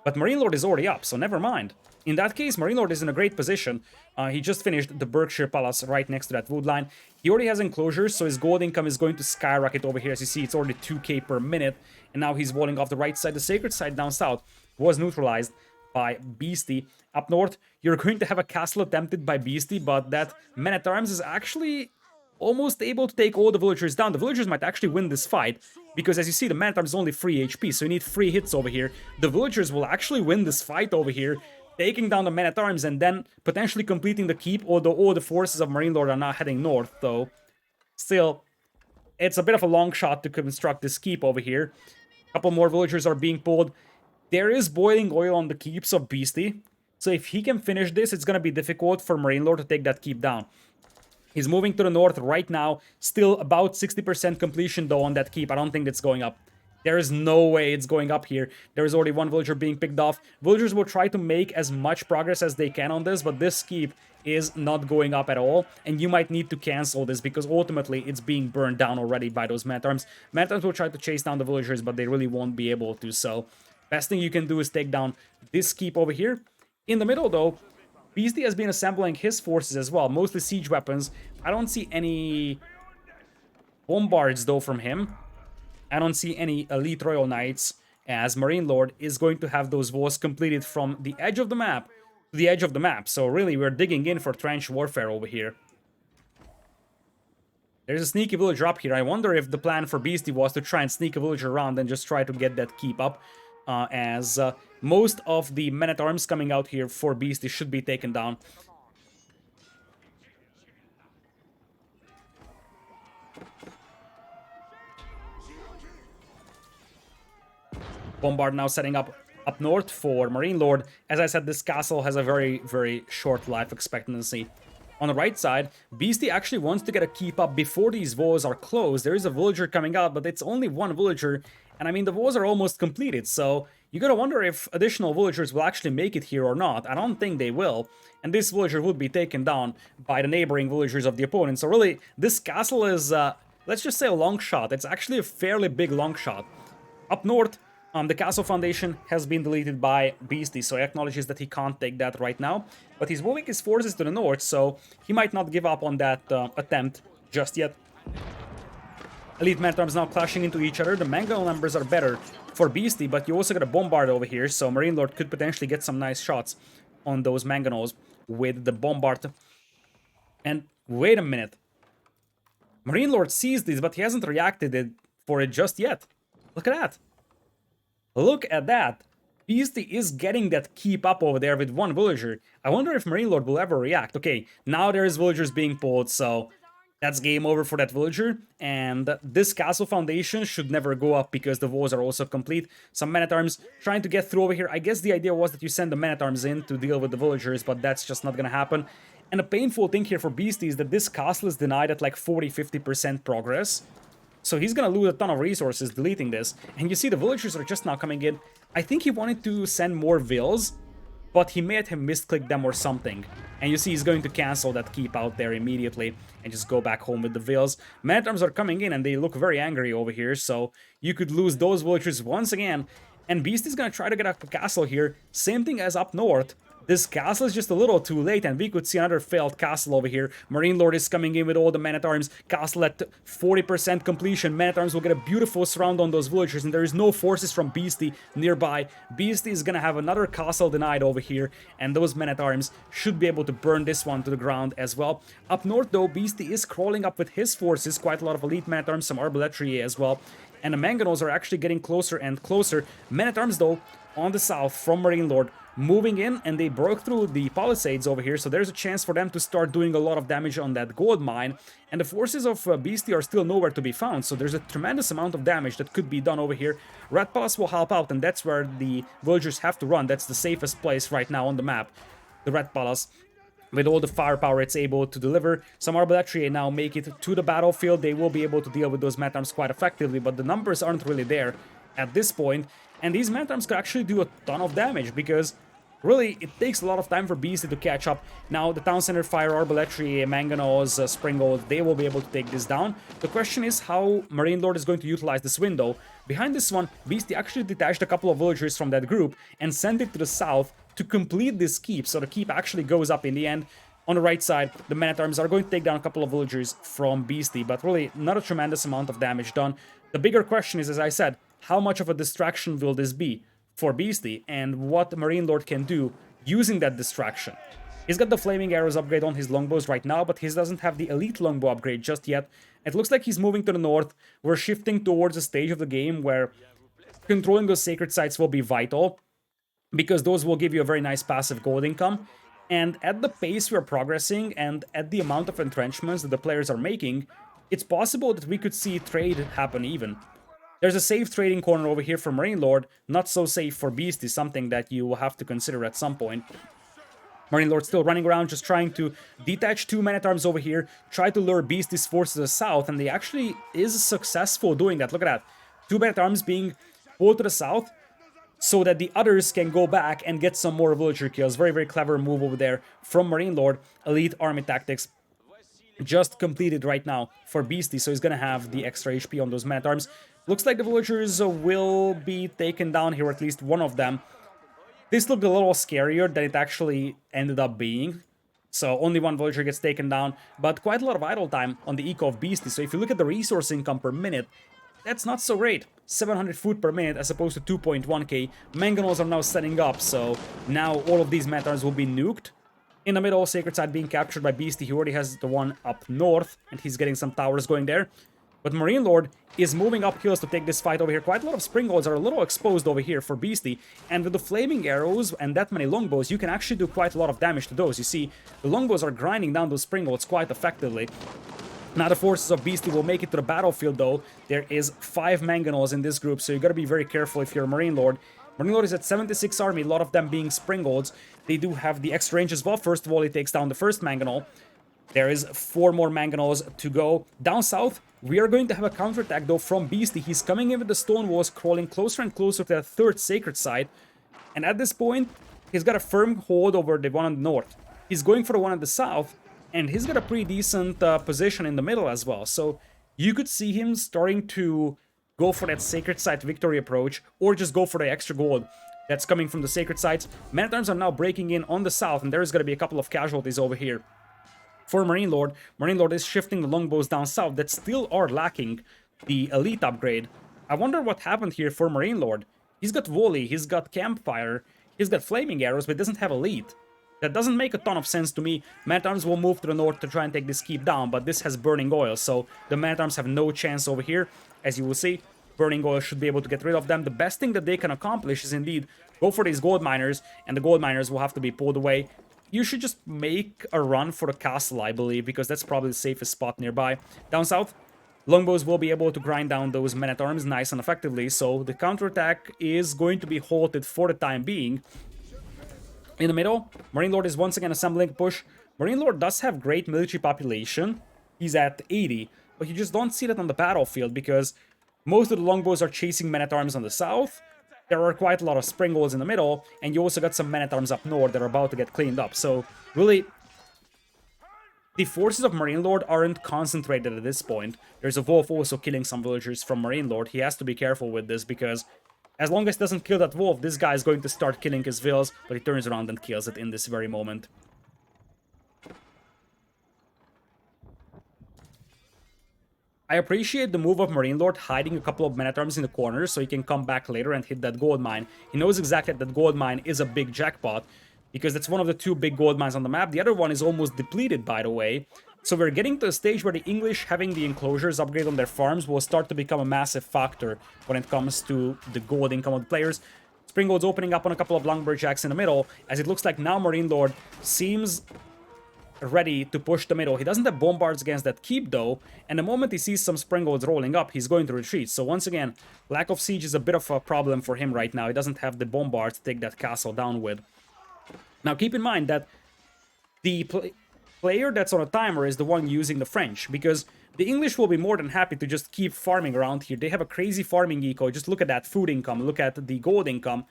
but MarineLord is already up, so never mind. In that case, MarineLord is in a great position. He just finished the Berkshire Palace right next to that wood line. He already has enclosures, so his gold income is going to skyrocket over here. As you see, it's already 2k per minute. And now he's walling off the right side. The sacred side down south was neutralized by Beasty. Up north, you're going to have a castle attempted by Beasty, but that Man-at-Arms is actually almost able to take all the villagers down. The villagers might actually win this fight. because as you see, the Man-at-Arms is only 3 HP, so you need 3 hits over here. The villagers will actually win this fight over here, taking down the Man-at-Arms and then potentially completing the keep, although all the forces of MarineLord are now heading north, though. Still, it's a bit of a long shot to construct this keep over here. A couple more villagers are being pulled. There is boiling oil on the keeps of Beastyqt, so if he can finish this, it's going to be difficult for MarineLord to take that keep down. He's moving to the north right now, still about 60% completion though on that keep. I don't think it's going up. There is no way it's going up here. There is already one villager being picked off. Villagers will try to make as much progress as they can on this, but this keep is not going up at all, and you might need to cancel this because ultimately it's being burned down already by those Man-at-Arms. Man-at-Arms will try to chase down the villagers, but they really won't be able to, so best thing you can do is take down this keep over here. In the middle though, Beastyqt has been assembling his forces as well, mostly siege weapons. I don't see any bombards though from him. I don't see any elite royal knights, as MarineLord is going to have those walls completed from the edge of the map to the edge of the map. So really, we're digging in for trench warfare over here. There's a sneaky villager up here. I wonder if the plan for Beastyqt was to try and sneak a villager around and just try to get that keep up, as most of the men-at-arms coming out here for Beastyqt should be taken down. Bombard now setting up north for MarineLord. As I said, this castle has a very, very short life expectancy. On the right side, Beastyqt actually wants to get a keep up before these walls are closed. There is a villager coming out, but it's only one villager. And I mean, the walls are almost completed, so you gotta wonder if additional villagers will actually make it here or not. I don't think they will. And this villager would be taken down by the neighboring villagers of the opponent. So really, this castle is, let's just say a long shot. It's actually a fairly big long shot. Up north, the castle foundation has been deleted by Beastyqt, so he acknowledges that he can't take that right now. But he's moving his forces to the north, so he might not give up on that attempt just yet. Elite man-at-arms now clashing into each other. The mango numbers are better for Beastyqt, but you also got a bombard over here, so MarineLord could potentially get some nice shots on those mangonels with the bombard. And wait a minute. MarineLord sees this, but he hasn't reacted for it just yet. Look at that. Look at that. Beastyqt is getting that keep up over there with one villager. I wonder if MarineLord will ever react. Okay, now there's villagers being pulled, so that's game over for that villager. And this castle foundation should never go up because the walls are also complete. Some men-at-arms trying to get through over here. I guess the idea was that you send the men-at-arms in to deal with the villagers, but that's just not gonna happen. And the painful thing here for Beastyqt is that this castle is denied at like 40-50% progress. So he's gonna lose a ton of resources deleting this. And you see the villagers are just now coming in. I think he wanted to send more vills, but he may have misclicked them or something. And you see he's going to cancel that keep out there immediately and just go back home with the vills. Men-at-arms are coming in and they look very angry over here, so you could lose those villagers once again. And Beastyqt is gonna try to get a castle here. Same thing as up north. This castle is just a little too late, and we could see another failed castle over here. MarineLord is coming in with all the men-at-arms. Castle at 40% completion. Men-at-arms will get a beautiful surround on those villagers, and there is no forces from Beastyqt nearby. Beastyqt is gonna have another castle denied over here, and those men-at-arms should be able to burn this one to the ground as well. Up north, though, Beastyqt is crawling up with his forces. Quite a lot of elite men-at-arms, some arbaletier as well. And the mangonels are actually getting closer and closer. Men-at-arms, though, on the south from MarineLord, moving in, and they broke through the palisades over here, so there's a chance for them to start doing a lot of damage on that gold mine. And the forces of Beastyqt are still nowhere to be found, so there's a tremendous amount of damage that could be done over here. Red Palace will help out, and that's where the villagers have to run. That's the safest place right now on the map, the Red Palace. With all the firepower it's able to deliver. Some arbaletier now make it to the battlefield. They will be able to deal with those men-at-arms quite effectively, but the numbers aren't really there at this point. And these men-at-arms could actually do a ton of damage, because really, it takes a lot of time for Beastyqt to catch up. Now, the Town Center Fire, Arbaletier, Mangonels, Springald, they will be able to take this down. The question is how MarineLord is going to utilize this window. Behind this one, Beastyqt actually detached a couple of villagers from that group and sent it to the south to complete this keep, so the keep actually goes up in the end. On the right side, the men-at-arms are going to take down a couple of villagers from Beastyqt, but really not a tremendous amount of damage done. The bigger question is, as I said, how much of a distraction will this be for Beastyqt, and what MarineLord can do using that distraction. He's got the Flaming Arrows upgrade on his longbows right now, but he doesn't have the Elite Longbow upgrade just yet. It looks like he's moving to the north. We're shifting towards a stage of the game where controlling those sacred sites will be vital, because those will give you a very nice passive gold income. And at the pace we're progressing and at the amount of entrenchments that the players are making, it's possible that we could see trade happen even. There's a safe trading corner over here for MarineLord, not so safe for Beastyqt, something that you will have to consider at some point. MarineLord still running around, just trying to detach 2 men-at-arms over here, try to lure Beastyqt's forces to the south, and they actually is successful doing that. Look at that. 2 men-at-arms being pulled to the south, so that the others can go back and get some more villager kills. Very, very clever move over there from MarineLord. Elite army tactics just completed right now for Beastyqt, so he's gonna have the extra HP on those men-at-arms. Looks like the villagers will be taken down here, at least one of them. This looked a little scarier than it actually ended up being. So only one villager gets taken down, but quite a lot of idle time on the eco of Beastyqt. So if you look at the resource income per minute, that's not so great. 700 food per minute as opposed to 2.1k. Mangonels are now setting up, so now all of these metars will be nuked. In the middle, Sacred Site being captured by Beastyqt. He already has the one up north, and he's getting some towers going there. But MarineLord is moving up hills to take this fight over here. Quite a lot of Springolds are a little exposed over here for Beastyqt. And with the Flaming Arrows and that many Longbows, you can actually do quite a lot of damage to those. You see, the Longbows are grinding down those Springolds quite effectively. Now the forces of Beastyqt will make it to the battlefield though. There is 5 Mangonels in this group, so you gotta be very careful if you're a MarineLord. MarineLord is at 76 army, a lot of them being Springolds. They do have the extra range as well. First of all, he takes down the first Mangonel. There is 4 more Mangonels to go. Down south, we are going to have a counterattack though from Beastyqt. He's coming in with the stone walls, crawling closer and closer to that third sacred site. And at this point, he's got a firm hold over the one on the north. He's going for the one on the south, and he's got a pretty decent position in the middle as well. So you could see him starting to go for that sacred site victory approach, or just go for the extra gold that's coming from the sacred sites. Men-at-arms are now breaking in on the south, and there's going to be a couple of casualties over here. For MarineLord, MarineLord is shifting the longbows down south that still are lacking the elite upgrade. I wonder what happened here for MarineLord. He's got volley, he's got campfire, he's got flaming arrows, but doesn't have elite. That doesn't make a ton of sense to me. Men-at-arms will move to the north to try and take this keep down, but this has burning oil, so the men-at-arms have no chance over here. As you will see, burning oil should be able to get rid of them. The best thing that they can accomplish is indeed go for these gold miners, and the gold miners will have to be pulled away. You should just make a run for the castle, I believe, because that's probably the safest spot nearby. Down south, longbows will be able to grind down those men-at-arms nice and effectively, so the counterattack is going to be halted for the time being. In the middle, MarineLord is once again assembling push. MarineLord does have great military population. He's at 80, but you just don't see that on the battlefield because most of the longbows are chasing men-at-arms on the south. There are quite a lot of Springolds in the middle, and you also got some men-at-arms up north that are about to get cleaned up. So, really, the forces of MarineLord aren't concentrated at this point. There's a wolf also killing some villagers from MarineLord. He has to be careful with this because as long as he doesn't kill that wolf, this guy is going to start killing his vills, but he turns around and kills it in this very moment. I appreciate the move of MarineLord hiding a couple of men-at-arms in the corners so he can come back later and hit that gold mine. He knows exactly that gold mine is a big jackpot because that's one of the 2 big gold mines on the map. The other one is almost depleted, by the way. So we're getting to a stage where the English having the enclosures upgrade on their farms will start to become a massive factor when it comes to the gold income of the players. Springolds opening up on a couple of lumberjacks in the middle, as it looks like now MarineLord seems ready to push the middle. He doesn't have bombards against that keep though, and the moment he sees some Springolds rolling up, he's going to retreat. So once again, lack of siege is a bit of a problem for him right now. He doesn't have the bombards to take that castle down with. Now keep in mind that the player that's on a timer is the one using the French, because the English will be more than happy to just keep farming around here. They have a crazy farming eco. Just look at that food income, look at the gold income.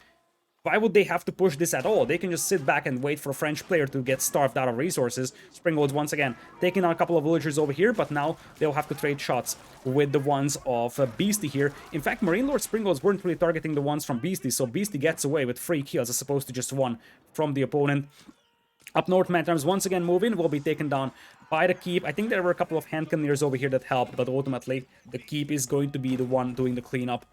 Why would they have to push this at all? They can just sit back and wait for a French player to get starved out of resources. Springolds once again taking on a couple of villagers over here, but now they'll have to trade shots with the ones of Beastyqt here. In fact, MarineLord Springolds weren't really targeting the ones from Beastyqt, so Beastyqt gets away with 3 kills as opposed to just 1 from the opponent. Up north, men-at-arms once again move in, will be taken down by the keep. I think there were a couple of hand cannoneers over here that helped, but ultimately the keep is going to be the one doing the cleanup.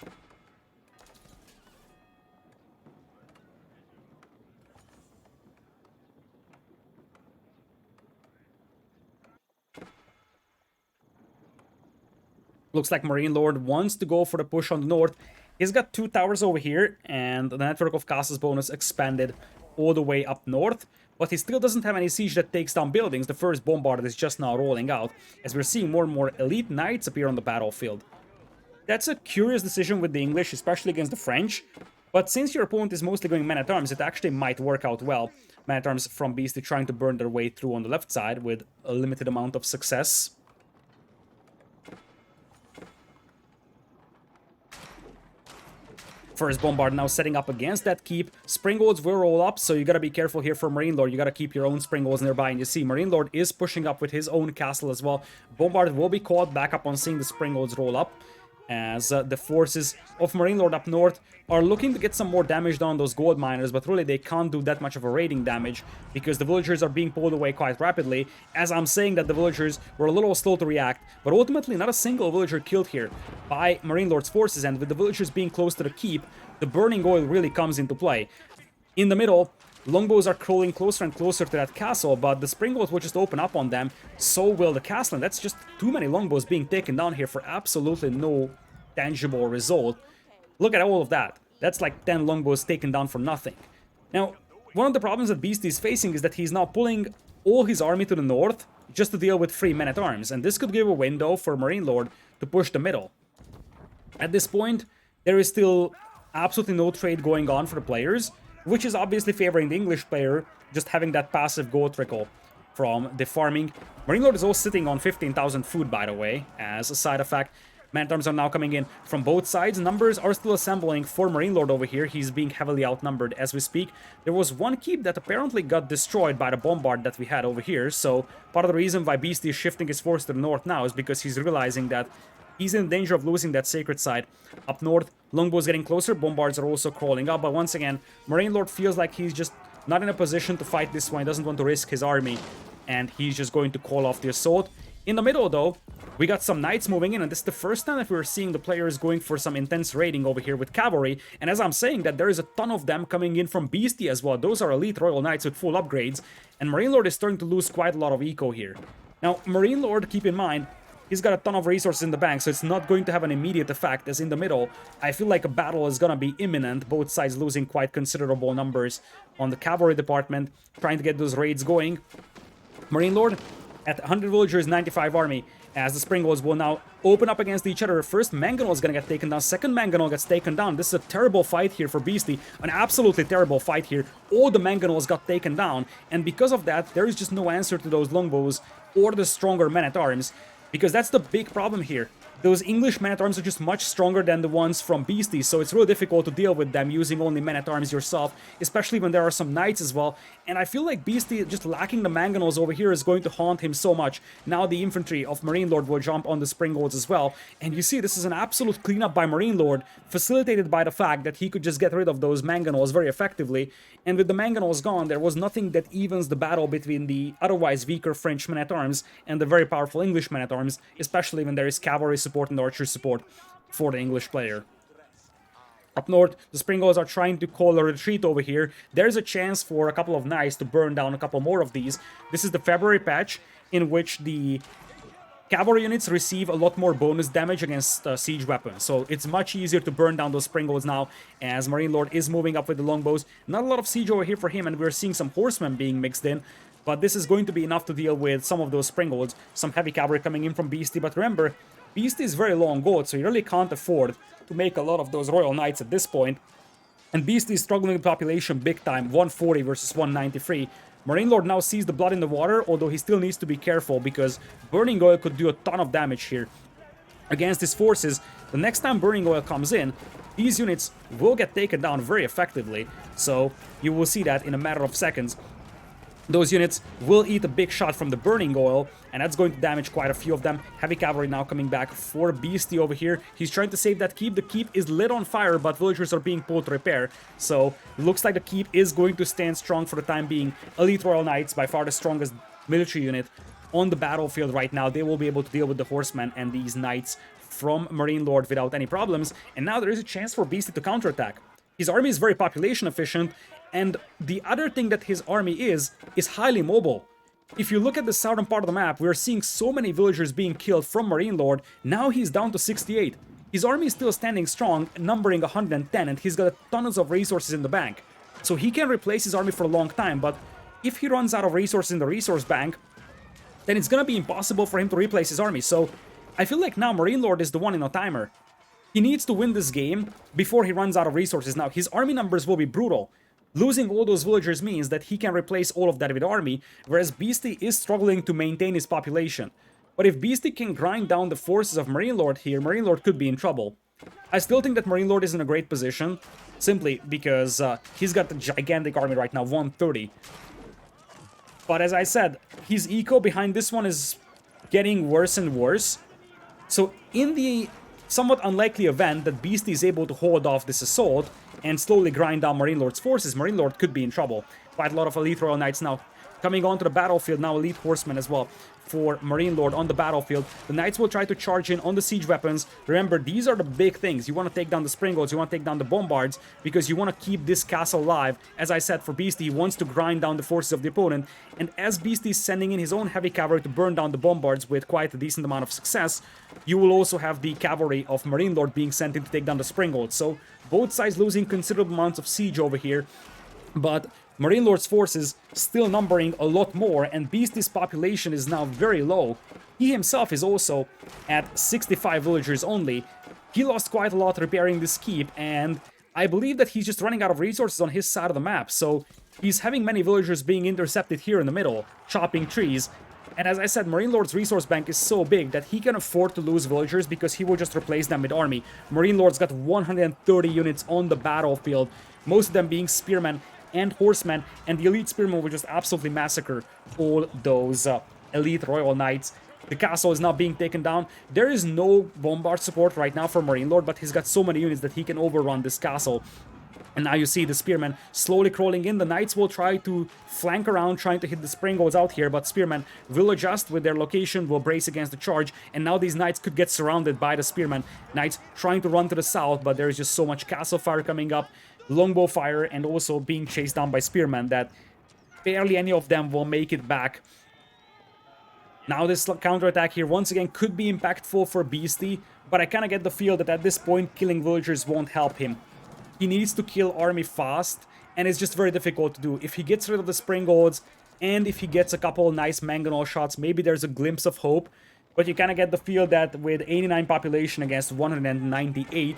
Looks like MarineLord wants to go for the push on the north. He's got 2 towers over here, and the network of castles bonus expanded all the way up north. But he still doesn't have any siege that takes down buildings. The first bombard is just now rolling out, as we're seeing more and more elite knights appear on the battlefield. That's a curious decision with the English, especially against the French. But since your opponent is mostly going men-at-arms, it actually might work out well. Men-at-arms from Beastyqt trying to burn their way through on the left side with a limited amount of success. First bombard now setting up against that keep. Springolds will roll up, so you gotta be careful here for MarineLord. You gotta keep your own Springolds nearby, and you see MarineLord is pushing up with his own castle as well. Bombard will be caught back up on seeing the Springolds roll up, as the forces of MarineLord up north are looking to get some more damage done on those gold miners, but really they can't do that much of a raiding damage because the villagers are being pulled away quite rapidly. As I'm saying that the villagers were a little slow to react, but ultimately not a single villager killed here by MarineLord's forces, and with the villagers being close to the keep, the burning oil really comes into play. In the middle, longbows are crawling closer and closer to that castle, but the springbows will just open up on them, so will the castle, and that's just too many longbows being taken down here for absolutely no tangible result. Look at all of that. That's like 10 longbows taken down for nothing. Now, one of the problems that Beastyqt is facing is that he's now pulling all his army to the north just to deal with free men-at-arms, and this could give a window for MarineLord to push the middle. At this point, there is still absolutely no trade going on for the players, which is obviously favoring the English player, just having that passive gold trickle from the farming. MarineLord is also sitting on 15,000 food, by the way, as a side effect. Man-at-arms are now coming in from both sides. Numbers are still assembling for MarineLord over here. He's being heavily outnumbered as we speak. There was one keep that apparently got destroyed by the bombard that we had over here, so part of the reason why Beastyqt is shifting his force to the north now is because he's realizing that he's in danger of losing that sacred site up north. Longbows getting closer, bombards are also crawling up, but once again, MarineLord feels like he's just not in a position to fight this one. He doesn't want to risk his army, and he's just going to call off the assault. In the middle, though, we got some knights moving in, and this is the first time that we're seeing the players going for some intense raiding over here with cavalry. And as I'm saying that, there is a ton of them coming in from Beastyqt as well. Those are elite royal knights with full upgrades, and MarineLord is starting to lose quite a lot of eco here. Now, MarineLord, keep in mind, he's got a ton of resources in the bank, so it's not going to have an immediate effect, as in the middle, I feel like a battle is gonna be imminent, both sides losing quite considerable numbers on the cavalry department, trying to get those raids going. MarineLord at 100 villagers, 95 army, as the Springolds will now open up against each other. First Mangonel is gonna get taken down, second Mangonel gets taken down. This is a terrible fight here for Beastyqt, an absolutely terrible fight here. All the Mangonels got taken down, and because of that, there is just no answer to those longbows or the stronger men-at-arms. Because that's the big problem here. Those English men-at-arms are just much stronger than the ones from Beastyqt, so it's really difficult to deal with them using only men-at-arms yourself, especially when there are some knights as well. And I feel like Beastyqt just lacking the Mangonels over here is going to haunt him so much. Now the infantry of MarineLord will jump on the Springolds as well, and you see this is an absolute cleanup by MarineLord, facilitated by the fact that he could just get rid of those Mangonels very effectively. And with the Mangonels gone, there was nothing that evens the battle between the otherwise weaker French men-at-arms and the very powerful English men-at-arms, especially when there is cavalry support and archer support for the English player. Up north, the Springolds are trying to call a retreat over here. There's a chance for a couple of knights to burn down a couple more of these. This is the February patch, in which the cavalry units receive a lot more bonus damage against siege weapons, so it's much easier to burn down those Springolds now, as MarineLord is moving up with the longbows. Not a lot of siege over here for him, and we're seeing some horsemen being mixed in, but this is going to be enough to deal with some of those Springolds. Some heavy cavalry coming in from Beastyqt, but remember, Beastyqt is very low on gold, so you really can't afford to make a lot of those royal knights at this point. And Beastyqt is struggling with population big time, 140 versus 193. MarineLord now sees the blood in the water, although he still needs to be careful because Burning Oil could do a ton of damage here against his forces. The next time Burning Oil comes in, these units will get taken down very effectively, so you will see that in a matter of seconds. Those units will eat a big shot from the Burning Oil, and that's going to damage quite a few of them. Heavy cavalry now coming back for Beastyqt over here. He's trying to save that keep. The keep is lit on fire, but villagers are being pulled to repair. So, looks like the keep is going to stand strong for the time being. Elite Royal Knights, by far the strongest military unit on the battlefield right now. They will be able to deal with the horsemen and these knights from MarineLord without any problems. And now there is a chance for Beastyqt to counterattack. His army is very population efficient, and the other thing that his army is highly mobile. if you look at the southern part of the map, we're seeing so many villagers being killed from MarineLord. Now he's down to 68. His army is still standing strong, numbering 110, and he's got tons of resources in the bank. So he can replace his army for a long time, but if he runs out of resources in the resource bank, then it's gonna be impossible for him to replace his army. So I feel like now MarineLord is the one in a timer. He needs to win this game before he runs out of resources. Now, his army numbers will be brutal. Losing all those villagers means that he can replace all of that with army, whereas Beastyqt is struggling to maintain his population. But if Beastyqt can grind down the forces of MarineLord here, MarineLord could be in trouble. I still think that MarineLord is in a great position, simply because he's got a gigantic army right now, 130. But as I said, his eco behind this one is getting worse and worse. So in the somewhat unlikely event that Beastyqt is able to hold off this assault and slowly grind down MarineLord's forces, MarineLord could be in trouble. Quite a lot of Elite Royal Knights now coming onto the battlefield, now Elite Horsemen as well for MarineLord on the battlefield. The Knights will try to charge in on the siege weapons. Remember, these are the big things. You want to take down the Springolds, you want to take down the Bombards, because you want to keep this castle alive. As I said, for Beastyqt, he wants to grind down the forces of the opponent, and as Beastyqt is sending in his own heavy cavalry to burn down the Bombards with quite a decent amount of success, you will also have the cavalry of MarineLord being sent in to take down the Springolds. So both sides losing considerable amounts of siege over here, but MarineLord's forces still numbering a lot more, and Beastyqt's population is now very low. He himself is also at 65 villagers only. He lost quite a lot repairing this keep, and I believe that he's just running out of resources on his side of the map, so he's having many villagers being intercepted here in the middle, chopping trees. And as I said, MarineLord's resource bank is so big that he can afford to lose villagers because he will just replace them with army. MarineLord's got 130 units on the battlefield, most of them being spearmen and horsemen, and the elite spearmen will just absolutely massacre all those elite royal knights. The castle is now being taken down. There is no bombard support right now for MarineLord, but he's got so many units that he can overrun this castle. And now you see the spearmen slowly crawling in. The knights will try to flank around, trying to hit the Springolds out here, but spearmen will adjust with their location, will brace against the charge, and now these knights could get surrounded by the spearmen. Knights trying to run to the south, but there is just so much castle fire coming up, longbow fire, and also being chased down by spearmen that barely any of them will make it back. Now this counterattack here once again could be impactful for Beastyqt, but I kind of get the feel that at this point killing villagers won't help him. He needs to kill army fast, and it's just very difficult to do. If he gets rid of the Springolds, and if he gets a couple nice mangonel shots, maybe there's a glimpse of hope, but you kind of get the feel that with 89 population against 198,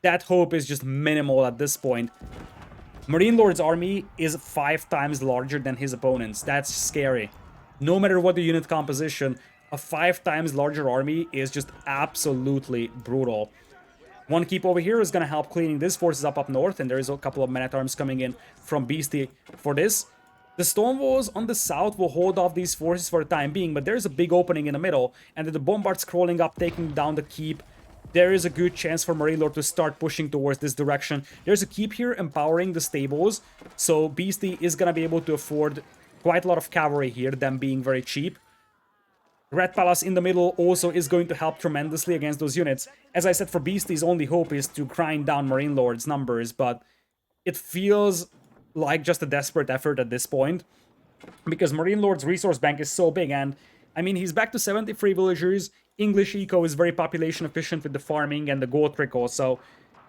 that hope is just minimal at this point. MarineLord's army is 5 times larger than his opponent's. That's scary. No matter what the unit composition, a 5 times larger army is just absolutely brutal. One keep over here is going to help cleaning these forces up north, and there is a couple of men-at-arms coming in from Beastyqt for this. The stone walls on the south will hold off these forces for the time being, but there's a big opening in the middle, and with the bombards crawling up, taking down the keep, there is a good chance for MarineLord to start pushing towards this direction. There's a keep here empowering the stables, so Beastyqt is going to be able to afford quite a lot of cavalry here, them being very cheap. Red Palace in the middle also is going to help tremendously against those units. As I said, for Beastyqt's only hope is to grind down MarineLord's numbers, but it feels like just a desperate effort at this point, because MarineLord's resource bank is so big, and I mean, he's back to 73 villagers. English eco is very population efficient with the farming and the gold trickle, so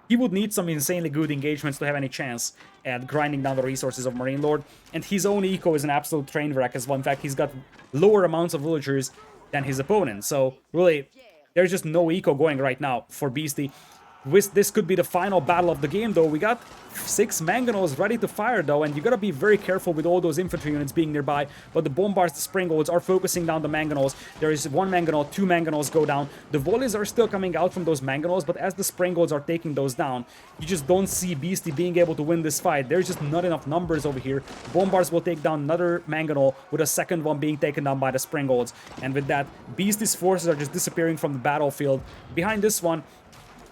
he would need some insanely good engagements to have any chance at grinding down the resources of MarineLord. And his own eco is an absolute train wreck as well. In fact, he's got lower amounts of villagers than his opponent. So really, there's just no eco going right now for Beastyqt. This could be the final battle of the game, though. We got 6 mangonels ready to fire, though, and you gotta be very careful with all those infantry units being nearby. But the bombards, the Springolds, are focusing down the mangonels. There is 1 mangonel, 2 mangonels go down. The volleys are still coming out from those mangonels, but as the Springolds are taking those down, you just don't see Beastyqt being able to win this fight. There's just not enough numbers over here. Bombards will take down another mangonel, with a second one being taken down by the Springolds. And with that, Beastyqt's forces are just disappearing from the battlefield. Behind this one,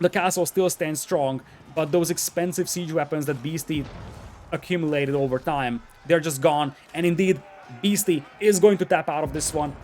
the castle still stands strong, but those expensive siege weapons that Beastyqt accumulated over time, they're just gone. And indeed, Beastyqt is going to tap out of this one.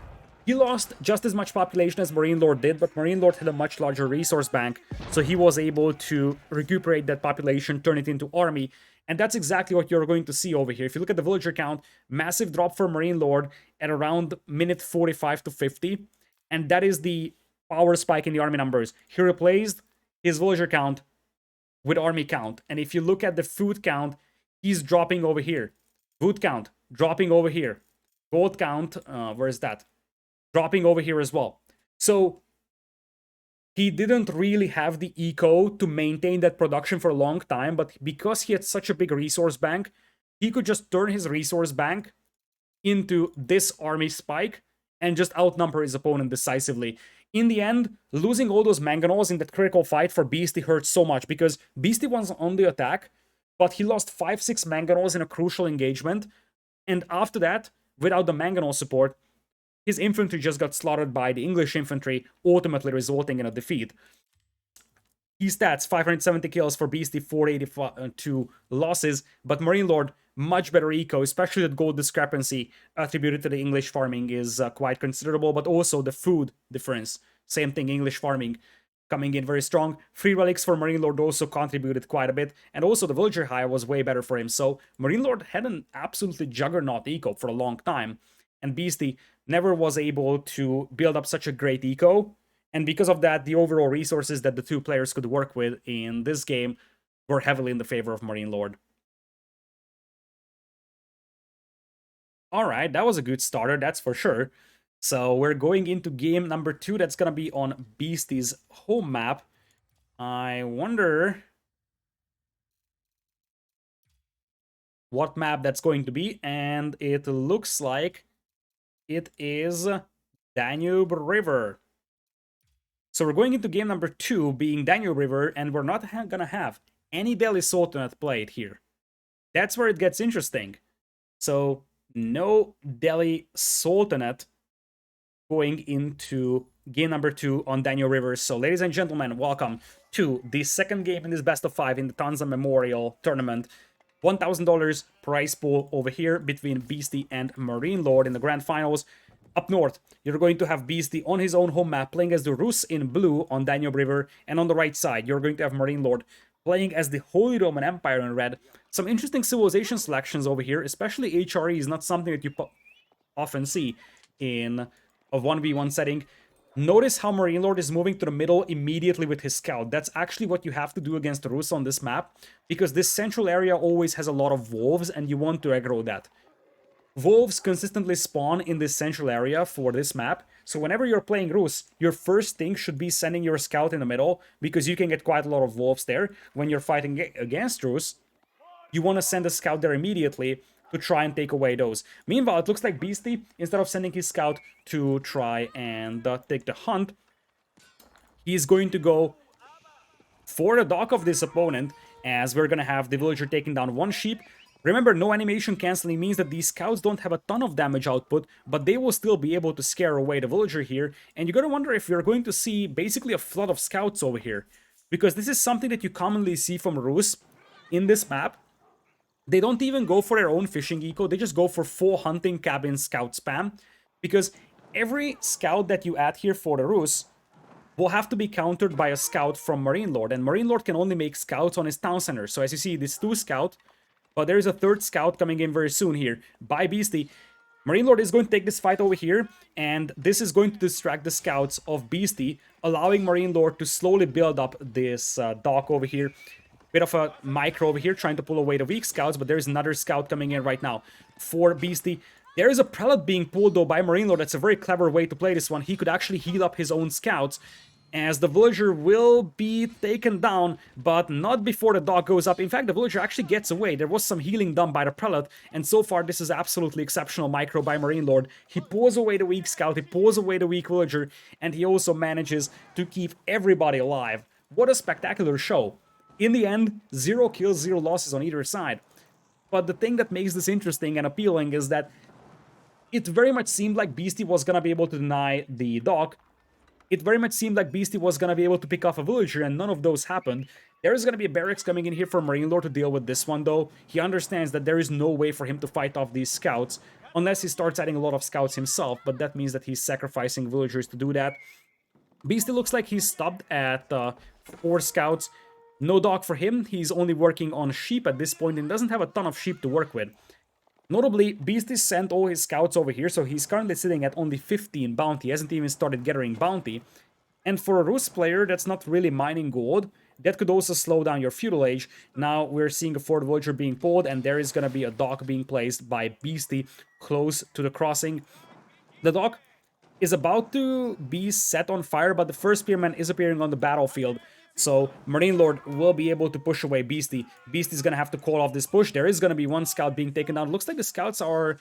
He lost just as much population as MarineLord did, but MarineLord had a much larger resource bank, so he was able to recuperate that population, turn it into army, And that's exactly what you're going to see over here. If you look at the villager count, massive drop for MarineLord at around minute 45 to 50. And that is the power spike in the army numbers. He replaced his villager count with army count. And if you look at the food count, he's dropping over here. Food count, dropping over here. Gold count, where is that? Dropping over here as well. So he didn't really have the eco to maintain that production for a long time, but because he had such a big resource bank, he could just turn his resource bank into this army spike and just outnumber his opponent decisively. In the end, losing all those mangonels in that critical fight for Beasty hurt so much because Beasty was on the attack, but he lost 5-6 mangonels in a crucial engagement, and after that, without the mangonel support, his infantry just got slaughtered by the English infantry, ultimately resulting in a defeat. His stats, 570 kills for Beasty, 482 losses, but MarineLord, much better eco, especially that gold discrepancy attributed to the English farming is quite considerable, but also the food difference. Same thing, English farming coming in very strong. Free relics for MarineLord also contributed quite a bit, and also the villager hire was way better for him, so MarineLord had an absolutely juggernaut eco for a long time, and Beasty never was able to build up such a great eco, and because of that, the overall resources that the two players could work with in this game were heavily in the favor of MarineLord. Alright, that was a good starter, that's for sure. So we're going into game number 2, that's gonna be on Beasty's home map. I wonder what map that's going to be, and it looks like it is Danube River. So we're going into game number 2, being Danube River, and we're not gonna have any Delhi Sultanate played here. That's where it gets interesting. So no Delhi Sultanate going into game number 2 on Danube River. So ladies and gentlemen, welcome to the second game in this best of 5 in the Tanza Memorial Tournament. $1,000 prize pool over here between Beasty and MarineLord in the grand finals. Up north, you're going to have Beasty on his own home map playing as the Rus in blue on Danube River, and on the right side, you're going to have MarineLord playing as the Holy Roman Empire in red. Some interesting civilization selections over here, especially HRE is not something that you often see in a 1v1 setting. Notice how MarineLord is moving to the middle immediately with his scout. That's actually what you have to do against the Rus on this map, because this central area always has a lot of wolves, and you want to aggro that. Wolves consistently spawn in this central area for this map, so whenever you're playing Rus, your first thing should be sending your scout in the middle, because you can get quite a lot of wolves there. When you're fighting against Rus, you want to send a scout there immediately to try and take away those. Meanwhile, it looks like Beasty, instead of sending his scout to try and take the hunt, he's going to go for the dock of this opponent, as we're going to have the villager taking down one sheep. Remember, no animation cancelling means that these scouts don't have a ton of damage output, but they will still be able to scare away the villager here, and you're gonna wonder if you're going to see basically a flood of scouts over here, because this is something that you commonly see from Rus in this map. They don't even go for their own fishing eco, they just go for full hunting cabin scout spam, because every scout that you add here for the Rus will have to be countered by a scout from MarineLord, and MarineLord can only make scouts on his town center. So as you see, this 2 scout, but there's a 3rd scout coming in very soon here by Beasty. MarineLord is going to take this fight over here, and this is going to distract the scouts of Beasty, allowing MarineLord to slowly build up this dock over here. Bit of a micro over here, trying to pull away the weak scouts, but there's another scout coming in right now for Beasty. There is a prelate being pulled, though, by MarineLord. That's a very clever way to play this one. He could actually heal up his own scouts, as the villager will be taken down, but not before the dog goes up. In fact, the villager actually gets away. There was some healing done by the prelate, and so far this is absolutely exceptional micro by MarineLord. He pulls away the weak scout, he pulls away the weak villager, and he also manages to keep everybody alive. What a spectacular show. In the end, 0 kills, 0 losses on either side. But the thing that makes this interesting and appealing is that it very much seemed like Beasty was gonna be able to deny the dog. It very much seemed like Beasty was gonna be able to pick off a villager, and none of those happened. There is gonna be a barracks coming in here for MarineLord to deal with this one, though. He understands that there is no way for him to fight off these scouts, unless he starts adding a lot of scouts himself, but that means that he's sacrificing villagers to do that. Beasty looks like he's stopped at 4 scouts. No dog for him. He's only working on sheep at this point and doesn't have a ton of sheep to work with. Notably, Beasty sent all his scouts over here, so he's currently sitting at only 15 bounty. He hasn't even started gathering bounty. And for a Rus player that's not really mining gold, that could also slow down your feudal age. Now we're seeing a fort villager being pulled, and there is going to be a dock being placed by Beasty close to the crossing. The dock is about to be set on fire, but the first spearman is appearing on the battlefield. So MarineLord will be able to push away Beasty. Beasty's gonna have to call off this push. There is gonna be one scout being taken down. Looks like the scouts are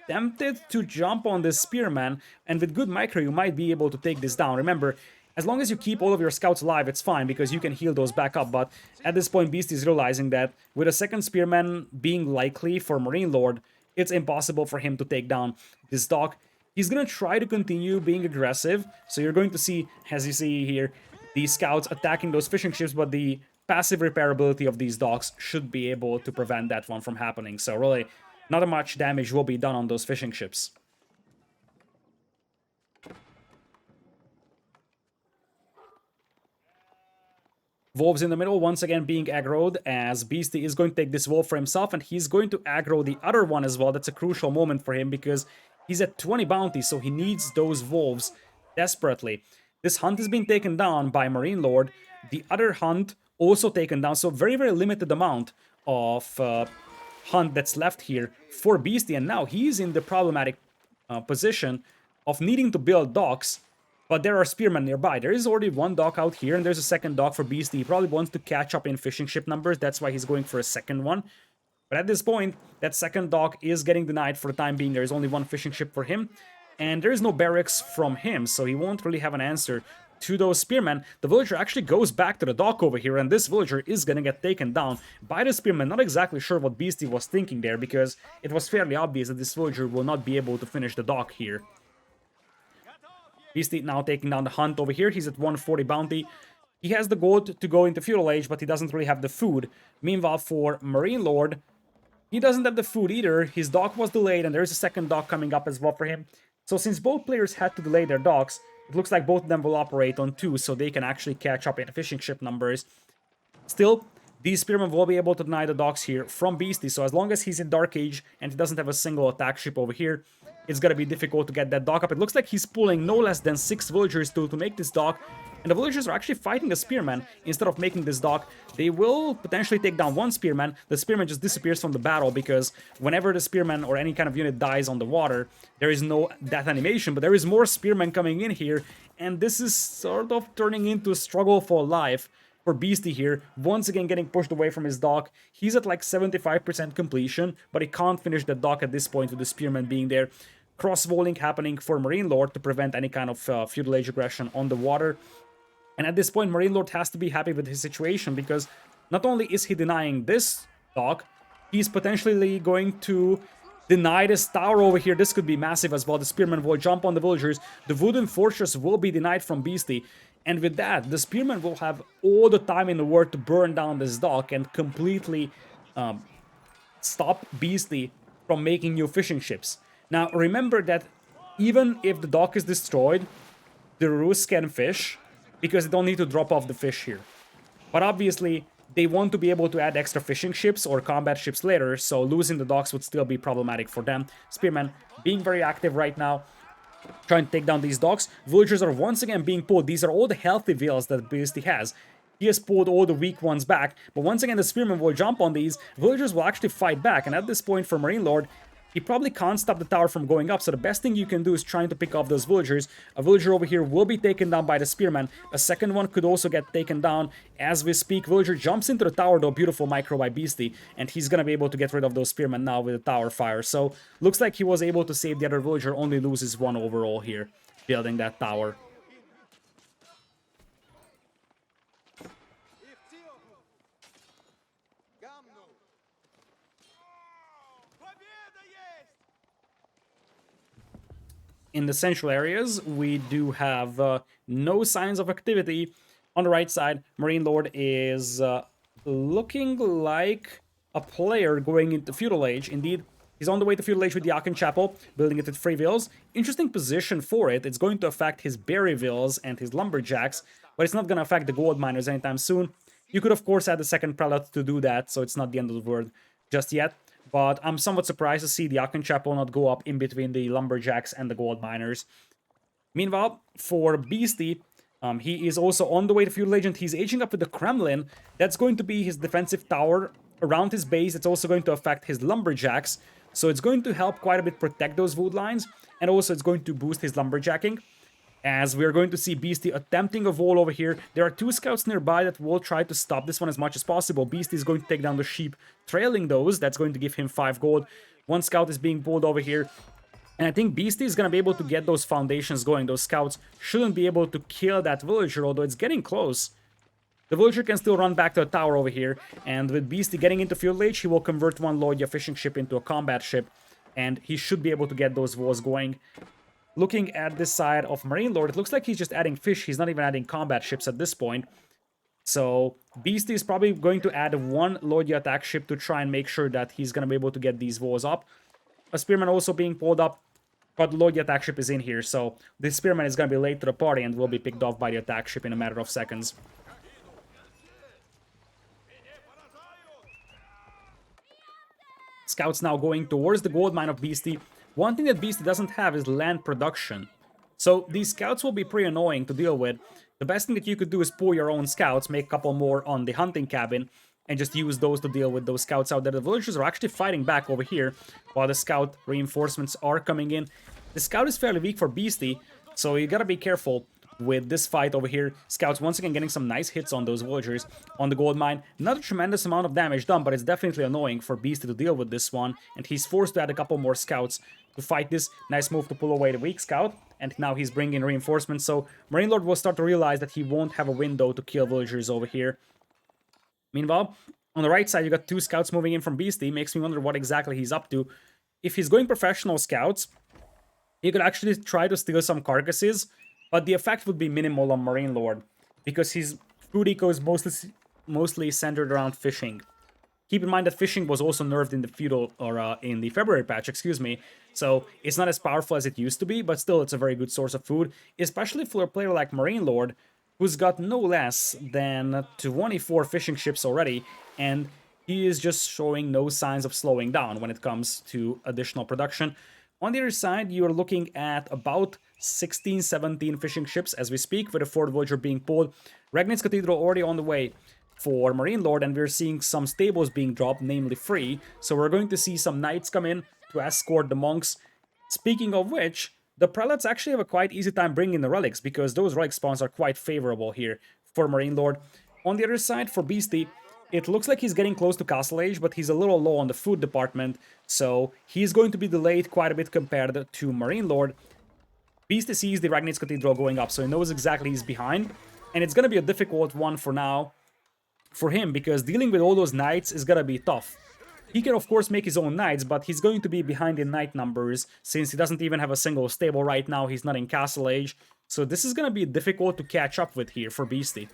tempted to jump on this spearman, and with good micro you might be able to take this down. Remember, as long as you keep all of your scouts alive, it's fine, because you can heal those back up, but at this point Beasty is realizing that with a second spearman being likely for MarineLord, it's impossible for him to take down this dock. He's gonna try to continue being aggressive, so you're going to see, as you see here, these scouts attacking those fishing ships, but the passive repairability of these docks should be able to prevent that one from happening. So really, not much damage will be done on those fishing ships. Wolves in the middle, once again being aggroed, as Beasty is going to take this wolf for himself, and he's going to aggro the other one as well. That's a crucial moment for him, because he's at 20 bounty, so he needs those wolves desperately. This hunt has been taken down by MarineLord. The other hunt also taken down, so very, very limited amount of hunt that's left here for Beasty, and now he's in the problematic position of needing to build docks, but there are spearmen nearby. There is already one dock out here, and there's a second dock for Beasty. He probably wants to catch up in fishing ship numbers, that's why he's going for a second one. But at this point, that second dock is getting denied for the time being. There is only one fishing ship for him, and there is no barracks from him, so he won't really have an answer to those spearmen. The villager actually goes back to the dock over here, and this villager is gonna get taken down by the spearmen. Not exactly sure what Beasty was thinking there, because it was fairly obvious that this villager will not be able to finish the dock here. Beasty now taking down the hunt over here. He's at 140 bounty. He has the gold to go into feudal age, but he doesn't really have the food. Meanwhile, for MarineLord, he doesn't have the food either. His dock was delayed, and there's a second dock coming up as well for him. So since both players had to delay their docks, it looks like both of them will operate on 2, so they can actually catch up in fishing ship numbers. Still, these spearmen will be able to deny the docks here from Beasty, so as long as he's in Dark Age and he doesn't have a single attack ship over here, it's gonna be difficult to get that dock up. It looks like he's pulling no less than 6 villagers to make this dock, and the villagers are actually fighting a spearman instead of making this dock. They will potentially take down one spearman. The spearman just disappears from the battle, because whenever the spearman or any kind of unit dies on the water, there is no death animation, but there is more spearmen coming in here, and this is sort of turning into a struggle for life for Beasty here, once again getting pushed away from his dock. He's at like 75% completion, but he can't finish the dock at this point with the spearman being there. Cross-walling happening for MarineLord to prevent any kind of feudal age aggression on the water. And at this point, MarineLord has to be happy with his situation, because not only is he denying this dock, he's potentially going to deny this tower over here. This could be massive as well. The spearmen will jump on the villagers. The wooden fortress will be denied from Beasty. And with that, the spearmen will have all the time in the world to burn down this dock and completely stop Beasty from making new fishing ships. Now, remember that even if the dock is destroyed, the Rus can fish, because they don't need to drop off the fish here. But obviously, they want to be able to add extra fishing ships or combat ships later, so losing the docks would still be problematic for them. Spearmen being very active right now, trying to take down these docks. Villagers are once again being pulled. These are all the healthy villas that Beasty has. He has pulled all the weak ones back, but once again the spearmen will jump on these. Villagers will actually fight back, and at this point for MarineLord, he probably can't stop the tower from going up, so the best thing you can do is trying to pick off those villagers. A villager over here will be taken down by the spearman. A second one could also get taken down as we speak. Villager jumps into the tower, though. Beautiful micro by Beasty, and he's gonna be able to get rid of those spearmen now with the tower fire. So looks like he was able to save the other villager, only loses one overall here, building that tower. In the central areas, we do have no signs of activity. On the right side, MarineLord is looking like a player going into feudal age. Indeed, he's on the way to feudal age with the Aachen Chapel, building it with 3 villas. Interesting position for it. It's going to affect his berry villas and his lumberjacks, but it's not going to affect the gold miners anytime soon. You could, of course, add a second prelate to do that, so it's not the end of the world just yet. But I'm somewhat surprised to see the Akin Chapel not go up in between the Lumberjacks and the Gold Miners. Meanwhile, for Beasty, he is also on the way to Feudal Agent. He's aging up with the Kremlin. That's going to be his defensive tower around his base. It's also going to affect his Lumberjacks. So it's going to help quite a bit protect those wood lines. And also it's going to boost his Lumberjacking. As we're going to see Beasty attempting a wall over here. There are 2 scouts nearby that will try to stop this one as much as possible. Beasty is going to take down the sheep, trailing those. That's going to give him 5 gold. 1 scout is being pulled over here. And I think Beasty is going to be able to get those foundations going. Those scouts shouldn't be able to kill that villager, although it's getting close. The villager can still run back to a tower over here. And with Beasty getting into Feudal Age, he will convert 1 Lordia fishing ship into a combat ship. And he should be able to get those walls going. Looking at this side of MarineLord, it looks like he's just adding fish. He's not even adding combat ships at this point. So Beasty is probably going to add 1 Lordia attack ship to try and make sure that he's going to be able to get these walls up. A spearman also being pulled up, but the Lordia attack ship is in here, so the spearman is going to be late to the party and will be picked off by the attack ship in a matter of seconds. Scouts now going towards the gold mine of Beasty. One thing that Beasty doesn't have is land production. So these scouts will be pretty annoying to deal with. The best thing that you could do is pull your own scouts, make a couple more on the hunting cabin, and just use those to deal with those scouts out there. The villagers are actually fighting back over here, while the scout reinforcements are coming in. The scout is fairly weak for Beasty, so you gotta be careful with this fight over here. Scouts once again getting some nice hits on those villagers on the gold mine. Not a tremendous amount of damage done, but it's definitely annoying for Beasty to deal with this one, and he's forced to add a couple more scouts to fight this. Nice move to pull away the weak scout, and now he's bringing reinforcements, so MarineLord will start to realize that he won't have a window to kill villagers over here. Meanwhile, on the right side, you got 2 scouts moving in from Beasty. Makes me wonder what exactly he's up to. If he's going professional scouts, he could actually try to steal some carcasses, but the effect would be minimal on MarineLord, because his food eco is mostly centered around fishing. Keep in mind that fishing was also nerfed in the feudal, or in the February patch, excuse me, so it's not as powerful as it used to be, but still it's a very good source of food, especially for a player like MarineLord, who's got no less than 24 fishing ships already, and he is just showing no signs of slowing down when it comes to additional production. On the other side, you're looking at about 16, 17 fishing ships as we speak, with a 4th villager being pulled. Ragnitz Cathedral already on the way for MarineLord, and we're seeing some stables being dropped, namely 3, so we're going to see some knights come in to escort the monks. Speaking of which, the prelates actually have a quite easy time bringing the relics, because those relic spawns are quite favorable here for MarineLord. On the other side, for Beasty, it looks like he's getting close to Castle Age, but he's a little low on the food department, so he's going to be delayed quite a bit compared to MarineLord. Beasty sees the Ragnitz Cathedral going up, so he knows exactly he's behind, and it's going to be a difficult one for now for him, because dealing with all those knights is going to be tough. He can of course make his own knights, but he's going to be behind in knight numbers, since he doesn't even have a single stable right now. He's not in Castle Age, so this is going to be difficult to catch up with here for Beasty.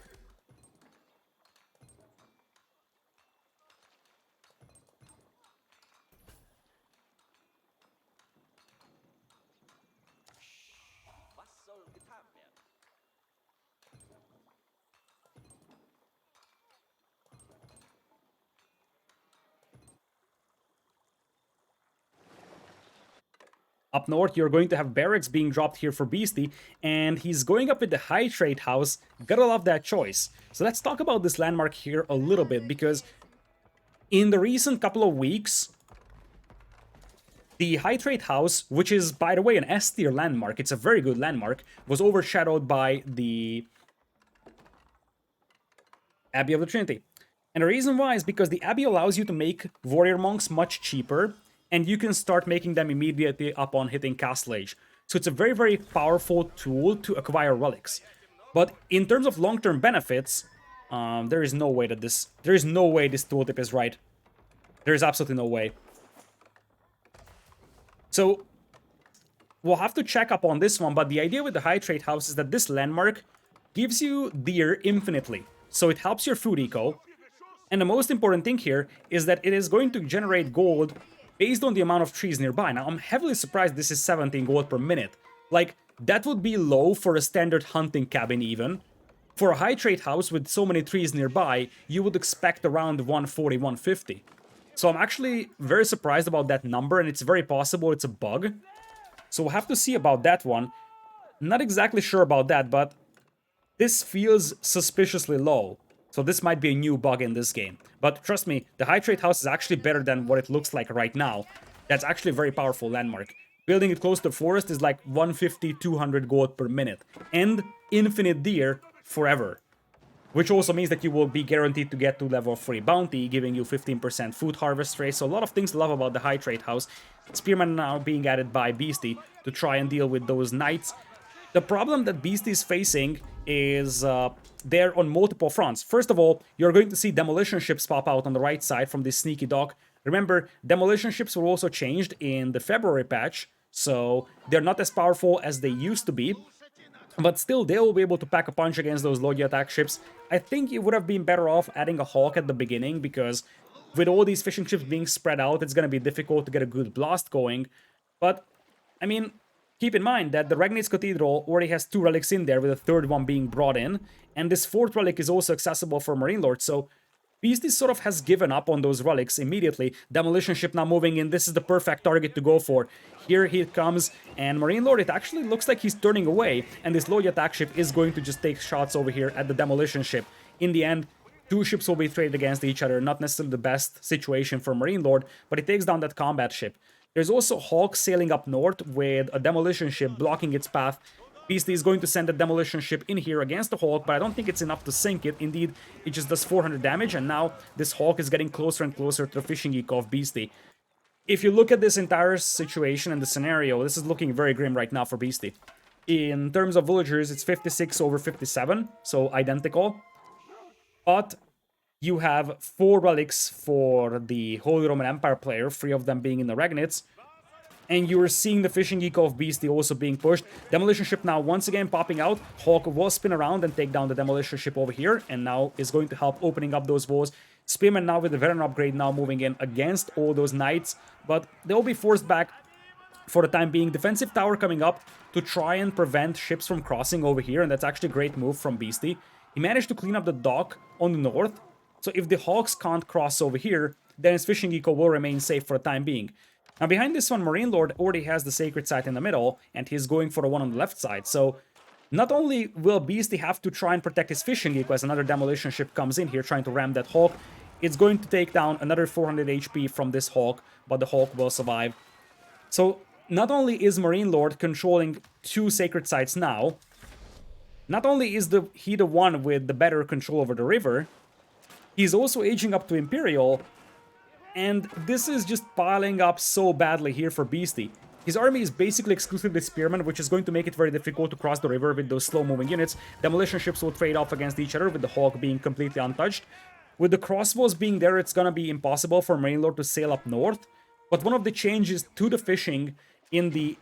Up north, you're going to have barracks being dropped here for Beasty, and he's going up with the High Trade House. Gotta love that choice. So let's talk about this landmark here a little bit, because in the recent couple of weeks, the High Trade House, which is, by the way, an S tier landmark, it's a very good landmark, was overshadowed by the Abbey of the Trinity. And the reason why is because the Abbey allows you to make warrior monks much cheaper, and you can start making them immediately upon hitting Castle Age. So it's a very, very powerful tool to acquire relics. But in terms of long-term benefits, there is no way this tooltip is right. There is absolutely no way. So we'll have to check up on this one, but the idea with the High Trade House is that this landmark gives you deer infinitely. So it helps your food eco. And the most important thing here is that it is going to generate gold based on the amount of trees nearby. Now, I'm heavily surprised this is 17 gold per minute. Like, that would be low for a standard hunting cabin even. For a high trade house with so many trees nearby, you would expect around 140, 150. So I'm actually very surprised about that number, and it's very possible it's a bug. So we'll have to see about that one. Not exactly sure about that, but this feels suspiciously low. So this might be a new bug in this game. But trust me, the high trade house is actually better than what it looks like right now. That's actually a very powerful landmark. Building it close to the forest is like 150, 200 gold per minute. And infinite deer forever. Which also means that you will be guaranteed to get to level 3 bounty, giving you 15% food harvest rate. So a lot of things to love about the high trade house. Spearmen now being added by Beastyqt to try and deal with those knights. The problem that Beastyqt is facing is there on multiple fronts. First of all, you're going to see demolition ships pop out on the right side from this sneaky dock. Remember, demolition ships were also changed in the February patch, so they're not as powerful as they used to be. But still, they will be able to pack a punch against those low attack ships. I think it would have been better off adding a hawk at the beginning, because with all these fishing ships being spread out, it's going to be difficult to get a good blast going. But, I mean, keep in mind that the Regnitz Cathedral already has 2 relics in there, with a third one being brought in. And this 4th relic is also accessible for MarineLord, so Beastyqt sort of has given up on those relics immediately. Demolition ship now moving in. This is the perfect target to go for. Here he comes, and MarineLord, it actually looks like he's turning away, and this low attack ship is going to just take shots over here at the demolition ship. In the end, 2 ships will be traded against each other. Not necessarily the best situation for MarineLord, but it takes down that combat ship. There's also Hawk sailing up north with a demolition ship blocking its path. Beastyqt is going to send a demolition ship in here against the Hawk, but I don't think it's enough to sink it. Indeed, it just does 400 damage, and now this Hawk is getting closer and closer to the fishing geek of Beastyqt. If you look at this entire situation and the scenario, this is looking very grim right now for Beastyqt. In terms of villagers, it's 56 over 57, so identical. But you have 4 relics for the Holy Roman Empire player, 3 of them being in the Regnitz. And you are seeing the fishing geek of Beastyqt also being pushed. Demolition ship now once again popping out. Hawk will spin around and take down the demolition ship over here, and now is going to help opening up those walls. Spearman now with the veteran upgrade now moving in against all those knights, but they'll be forced back for the time being. Defensive tower coming up to try and prevent ships from crossing over here, and that's actually a great move from Beastyqt. He managed to clean up the dock on the north, so if the Hawks can't cross over here, then his fishing eco will remain safe for the time being. Now behind this one, MarineLord already has the sacred site in the middle, and he's going for the one on the left side, so not only will Beastyqt have to try and protect his fishing eco as another demolition ship comes in here trying to ram that Hawk, it's going to take down another 400 HP from this Hawk, but the Hawk will survive. So not only is MarineLord controlling 2 sacred sites now, not only is he the one with the better control over the river, he's also aging up to Imperial, and this is just piling up so badly here for Beastyqt. His army is basically exclusively spearmen, which is going to make it very difficult to cross the river with those slow-moving units. Demolition ships will trade off against each other, with the Hawk being completely untouched. With the crossbows being there, it's gonna be impossible for MarineLord to sail up north. But one of the changes to the fishing in the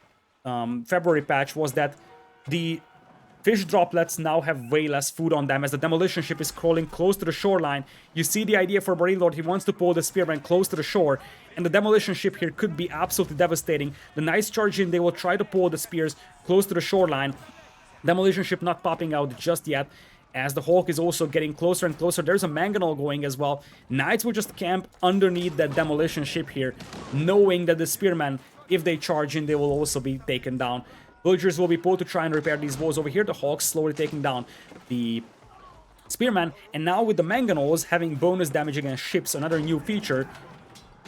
February patch was that the fish droplets now have way less food on them as the demolition ship is crawling close to the shoreline. You see the idea for MarineLord, he wants to pull the spearman close to the shore, and the demolition ship here could be absolutely devastating. The knights charge in, they will try to pull the spears close to the shoreline. Demolition ship not popping out just yet, as the Hawk is also getting closer and closer. There's a mangonel going as well. Knights will just camp underneath that demolition ship here, knowing that the spearmen, if they charge in, they will also be taken down. Villagers will be pulled to try and repair these walls over here. The Hawks slowly taking down the spearman. And now with the mangonels having bonus damage against ships, another new feature,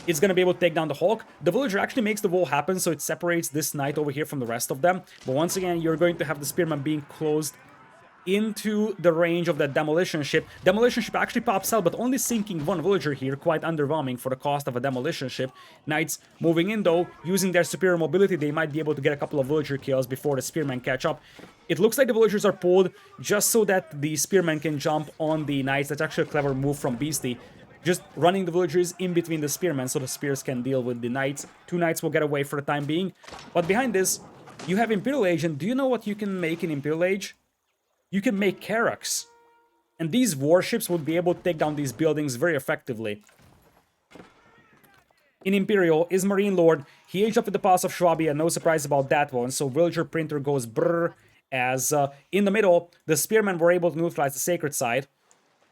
it's going to be able to take down the Hawk. The villager actually makes the wall happen, so it separates this knight over here from the rest of them. But once again, you're going to have the spearman being closed into the range of that demolition ship. Demolition ship actually pops out, but only sinking 1 villager here, quite underwhelming for the cost of a demolition ship. Knights moving in though, using their superior mobility, they might be able to get a couple of villager kills before the spearmen catch up. It looks like the villagers are pulled just so that the spearmen can jump on the knights. That's actually a clever move from Beastyqt. Just running the villagers in between the spearmen so the spears can deal with the knights. 2 knights will get away for the time being. But behind this, you have Imperial Age, and do you know what you can make in Imperial Age? You can make Carracks. And these warships would be able to take down these buildings very effectively. In Imperial is MarineLord. He aged up with the Palace of Schwabia, no surprise about that one. So Villager Printer goes brrr. as in the middle, the spearmen were able to neutralize the sacred side.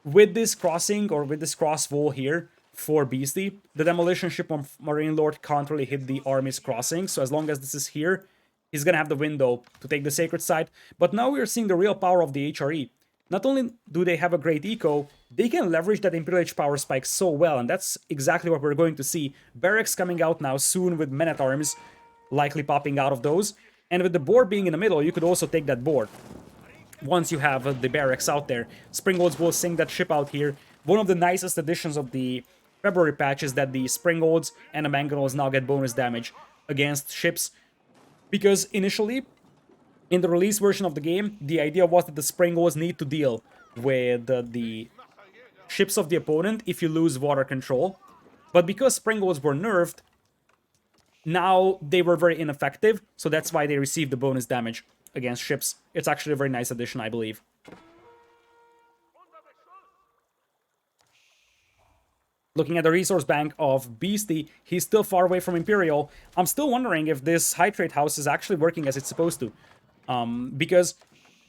With this crossing, or with this cross wall here for Beasty, the demolition ship on MarineLord can't really hit the army's crossing, so as long as this is here, he's gonna have the window to take the sacred side. But now we're seeing the real power of the HRE. Not only do they have a great eco, they can leverage that Imperial Age power spike so well, and that's exactly what we're going to see. Barracks coming out now soon with men-at-arms likely popping out of those. And with the board being in the middle, you could also take that board. Once you have the barracks out there, Springolds will sink that ship out here. One of the nicest additions of the February patch is that the Springolds and the Mangonels now get bonus damage against ships. Because initially, in the release version of the game, the idea was that the Springolds need to deal with the ships of the opponent if you lose water control. But because Springolds were nerfed, now they were very ineffective, so that's why they received the bonus damage against ships. It's actually a very nice addition, I believe. Looking at the resource bank of Beasty, he's still far away from Imperial. I'm still wondering if this high trade house is actually working as it's supposed to. Because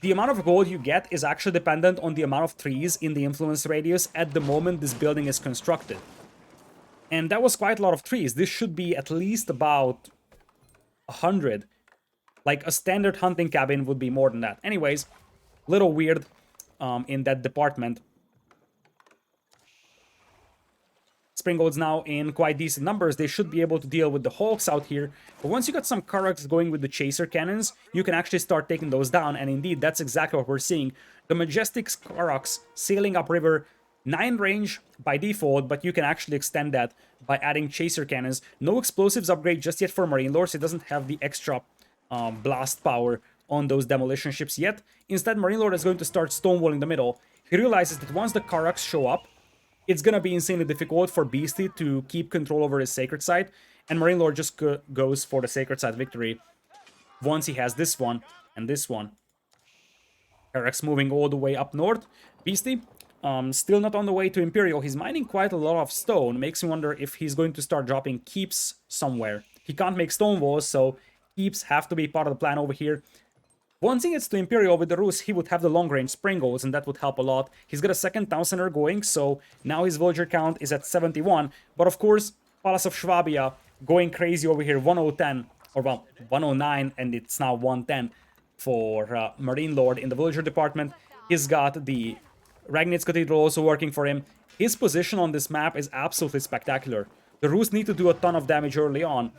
the amount of gold you get is actually dependent on the amount of trees in the influence radius at the moment this building is constructed. And that was quite a lot of trees. This should be at least about 100. Like, a standard hunting cabin would be more than that. Anyways, little weird in that department. Springolds now in quite decent numbers. They should be able to deal with the Hawks out here. But once you got some Karaks going with the Chaser Cannons, you can actually start taking those down. And indeed, that's exactly what we're seeing. The Majestic Karaks sailing upriver, 9 range by default, but you can actually extend that by adding Chaser Cannons. No explosives upgrade just yet for MarineLord, so it doesn't have the extra blast power on those demolition ships yet. Instead, MarineLord is going to start stonewalling the middle. He realizes that once the Karaks show up, it's gonna be insanely difficult for Beasty to keep control over his sacred site, and MarineLord just goes for the sacred site victory once he has this one and this one. Karaks moving all the way up north. Beasty, still not on the way to Imperial. He's mining quite a lot of stone. Makes me wonder if he's going to start dropping keeps somewhere. He can't make stone walls, so keeps have to be part of the plan over here. Once he gets to Imperial with the Rus, he would have the long-range Springolds, and that would help a lot. He's got a second Town Center going, so now his villager count is at 71. But of course, Palace of Swabia going crazy over here, 1010, or well, 109, and it's now 110 for MarineLord in the villager department. He's got the Ragnitz Cathedral also working for him. His position on this map is absolutely spectacular. The Rus need to do a ton of damage early on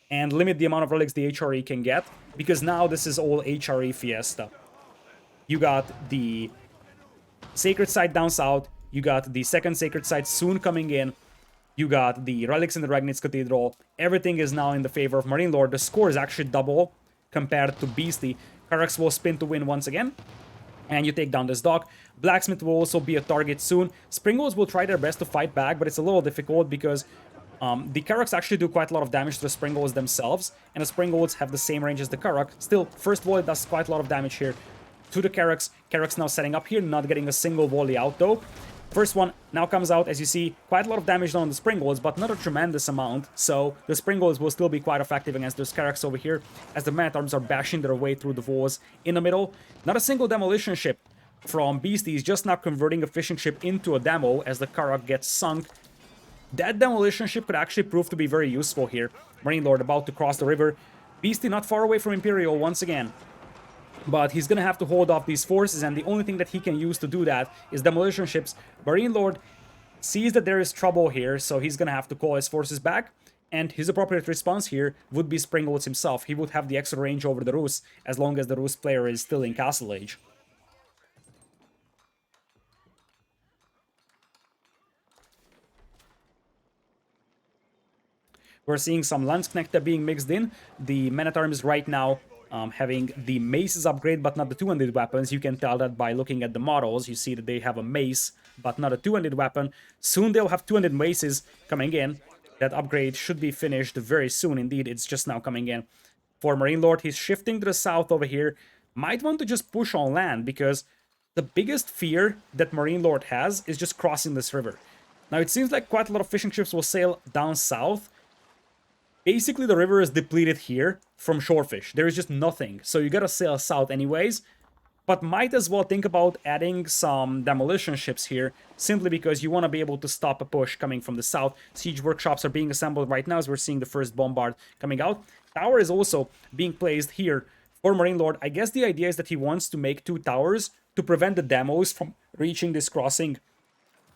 and limit the amount of relics the HRE can get, because now this is all HRE fiesta. You got the sacred site down south, you got the second sacred site soon coming in, you got the relics in the Ragnitz Cathedral. Everything is now in the favor of MarineLord. The score is actually double compared to Beasty. Karaks will spin to win once again, and you take down this dock. Blacksmith will also be a target soon. Springolds will try their best to fight back, but it's a little difficult because the Karaks actually do quite a lot of damage to the Springolds themselves, and the Springolds have the same range as the Karak. Still, first volley does quite a lot of damage here to the Karaks. Karaks now setting up here, not getting a single volley out though. First one now comes out, as you see, quite a lot of damage done on the Springolds, but not a tremendous amount, so the Springolds will still be quite effective against those Karaks over here, as the man-at-arms are bashing their way through the walls in the middle. Not a single demolition ship from Beasty. He's just now converting a fishing ship into a demo as the Karak gets sunk. That demolition ship could actually prove to be very useful here. MarineLord about to cross the river. Beasty not far away from Imperial once again. But he's gonna have to hold off these forces, and the only thing that he can use to do that is demolition ships. MarineLord sees that there is trouble here, so he's gonna have to call his forces back. And his appropriate response here would be Springolds himself. He would have the extra range over the Rus, as long as the Rus player is still in Castle Age. We're seeing some Landsknechte being mixed in. The men-at-arms right now having the maces upgrade, but not the two-handed weapons. You can tell that by looking at the models. You see that they have a mace, but not a two-handed weapon. Soon they'll have two-handed maces coming in. That upgrade should be finished very soon. Indeed, it's just now coming in. For MarineLord, he's shifting to the south over here. Might want to just push on land, because the biggest fear that MarineLord has is just crossing this river. Now, it seems like quite a lot of fishing ships will sail down south. basically the river is depleted here from shorefish. There is just nothing. So you gotta sail south anyways. But might as well think about adding some demolition ships here, simply because you want to be able to stop a push coming from the south. Siege workshops are being assembled right now as we're seeing the first bombard coming out. Tower is also being placed here for MarineLord. I guess the idea is that he wants to make 2 towers to prevent the demos from reaching this crossing.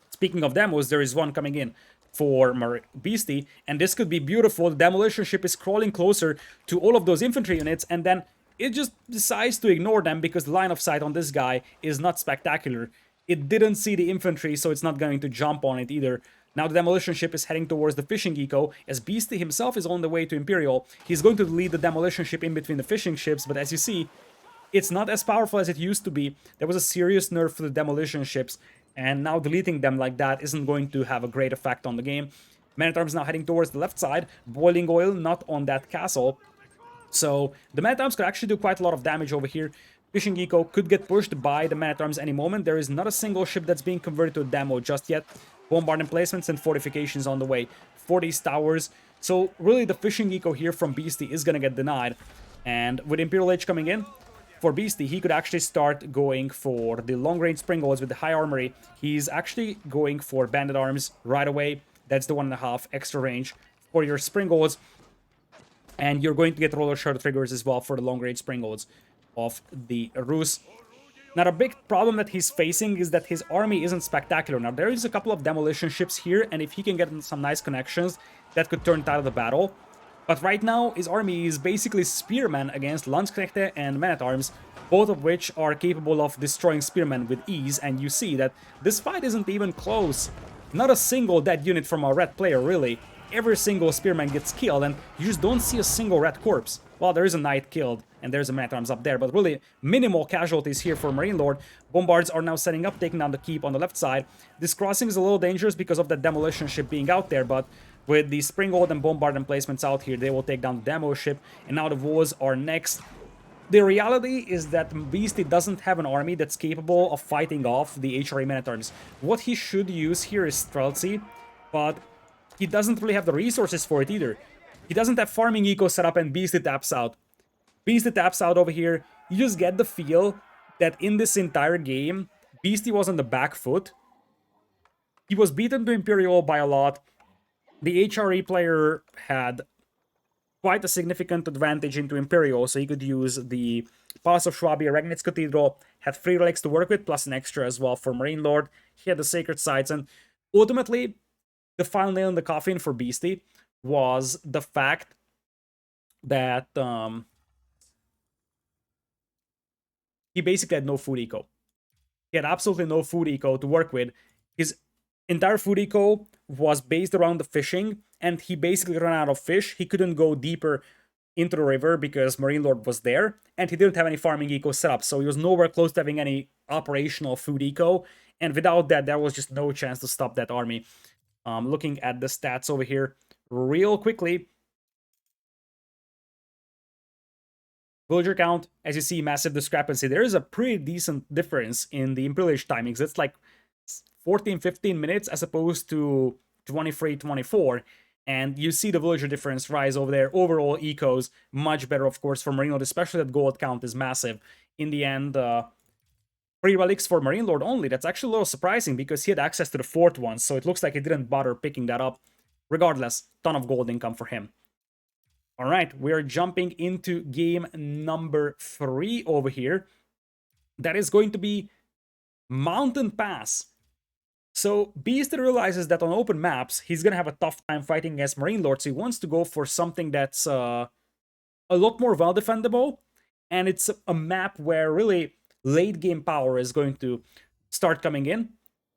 Speaking of demos, there is one coming in for Beastyqt, and this could be beautiful. The demolition ship is crawling closer to all of those infantry units, and then it just decides to ignore them because the line of sight on this guy is not spectacular. It didn't see the infantry, so it's not going to jump on it either. Now the demolition ship is heading towards the fishing eco, as Beastyqt himself is on the way to Imperial. He's going to lead the demolition ship in between the fishing ships, but as you see, it's not as powerful as it used to be. There was a serious nerf for the demolition ships, and now deleting them like that isn't going to have a great effect on the game. Man-at-Arms now heading towards the left side. Boiling oil not on that castle. So the Man-at-Arms could actually do quite a lot of damage over here. Fishing Eco could get pushed by the Man-at-Arms any moment. There is not a single ship that's being converted to a demo just yet. Bombard emplacements and fortifications on the way for these towers. So really the Fishing Eco here from Beastyqt is going to get denied. And with Imperial Age coming in, for Beastyqt, he could actually start going for the long-range springboards with the high armory. He's actually going for Bandit Arms right away. That's the 1.5 extra range for your springboards. And you're going to get roller shutter triggers as well for the long-range springboards of the Rus. Now, the big problem that he's facing is that his army isn't spectacular. Now, there is a couple of demolition ships here, and if he can get some nice connections, that could turn tide of the battle. But right now, his army is basically spearmen against Landsknechte and Man-at-Arms, both of which are capable of destroying spearmen with ease, and you see that this fight isn't even close. Not a single dead unit from a red player, really. Every single spearman gets killed, and you just don't see a single red corpse. Well, there is a knight killed, and there's a Man-at-Arms up there, but really minimal casualties here for MarineLord. Bombards are now setting up, taking down the keep on the left side. This crossing is a little dangerous because of the demolition ship being out there, but with the Springald and Bombard emplacements out here, they will take down the demo ship, and now the wars are next. The reality is that Beastyqt doesn't have an army that's capable of fighting off the HRE Man-at-Arms. What he should use here is Streltsy, but he doesn't really have the resources for it either. He doesn't have farming eco set up, and Beastyqt taps out. Beastyqt taps out over here. You just get the feel that in this entire game, Beastyqt was on the back foot. He was beaten to Imperial by a lot. The HRE player had quite a significant advantage into Imperial, so he could use the Palace of Schwabia, Regnitz Cathedral, had 3 relics to work with, plus an extra as well for MarineLord. He had the Sacred Sites, and ultimately, the final nail in the coffin for Beastyqt was the fact that he basically had no food eco. He had absolutely no food eco to work with. His entire food eco was based around the fishing, and he basically ran out of fish. He couldn't go deeper into the river because MarineLord was there, and he didn't have any farming eco set up, so he was nowhere close to having any operational food eco, and without that, there was just no chance to stop that army. Looking at the stats over here real quickly. Villager count, as you see, massive discrepancy. There is a pretty decent difference in the Imperial Age timings. It's like 14-15 minutes as opposed to 23-24. And you see the villager difference rise over there. Overall ecos, much better, of course, for MarineLord, especially that gold count is massive. In the end, 3 relics for MarineLord only. That's actually a little surprising because he had access to the 4th one, so it looks like he didn't bother picking that up. Regardless, ton of gold income for him. Alright, we are jumping into game number 3 over here. That is going to be Mountain Pass. So Beastyqt realizes that on open maps, he's going to have a tough time fighting against MarineLord, so he wants to go for something that's a lot more well-defendable, and it's a map where really late game power is going to start coming in,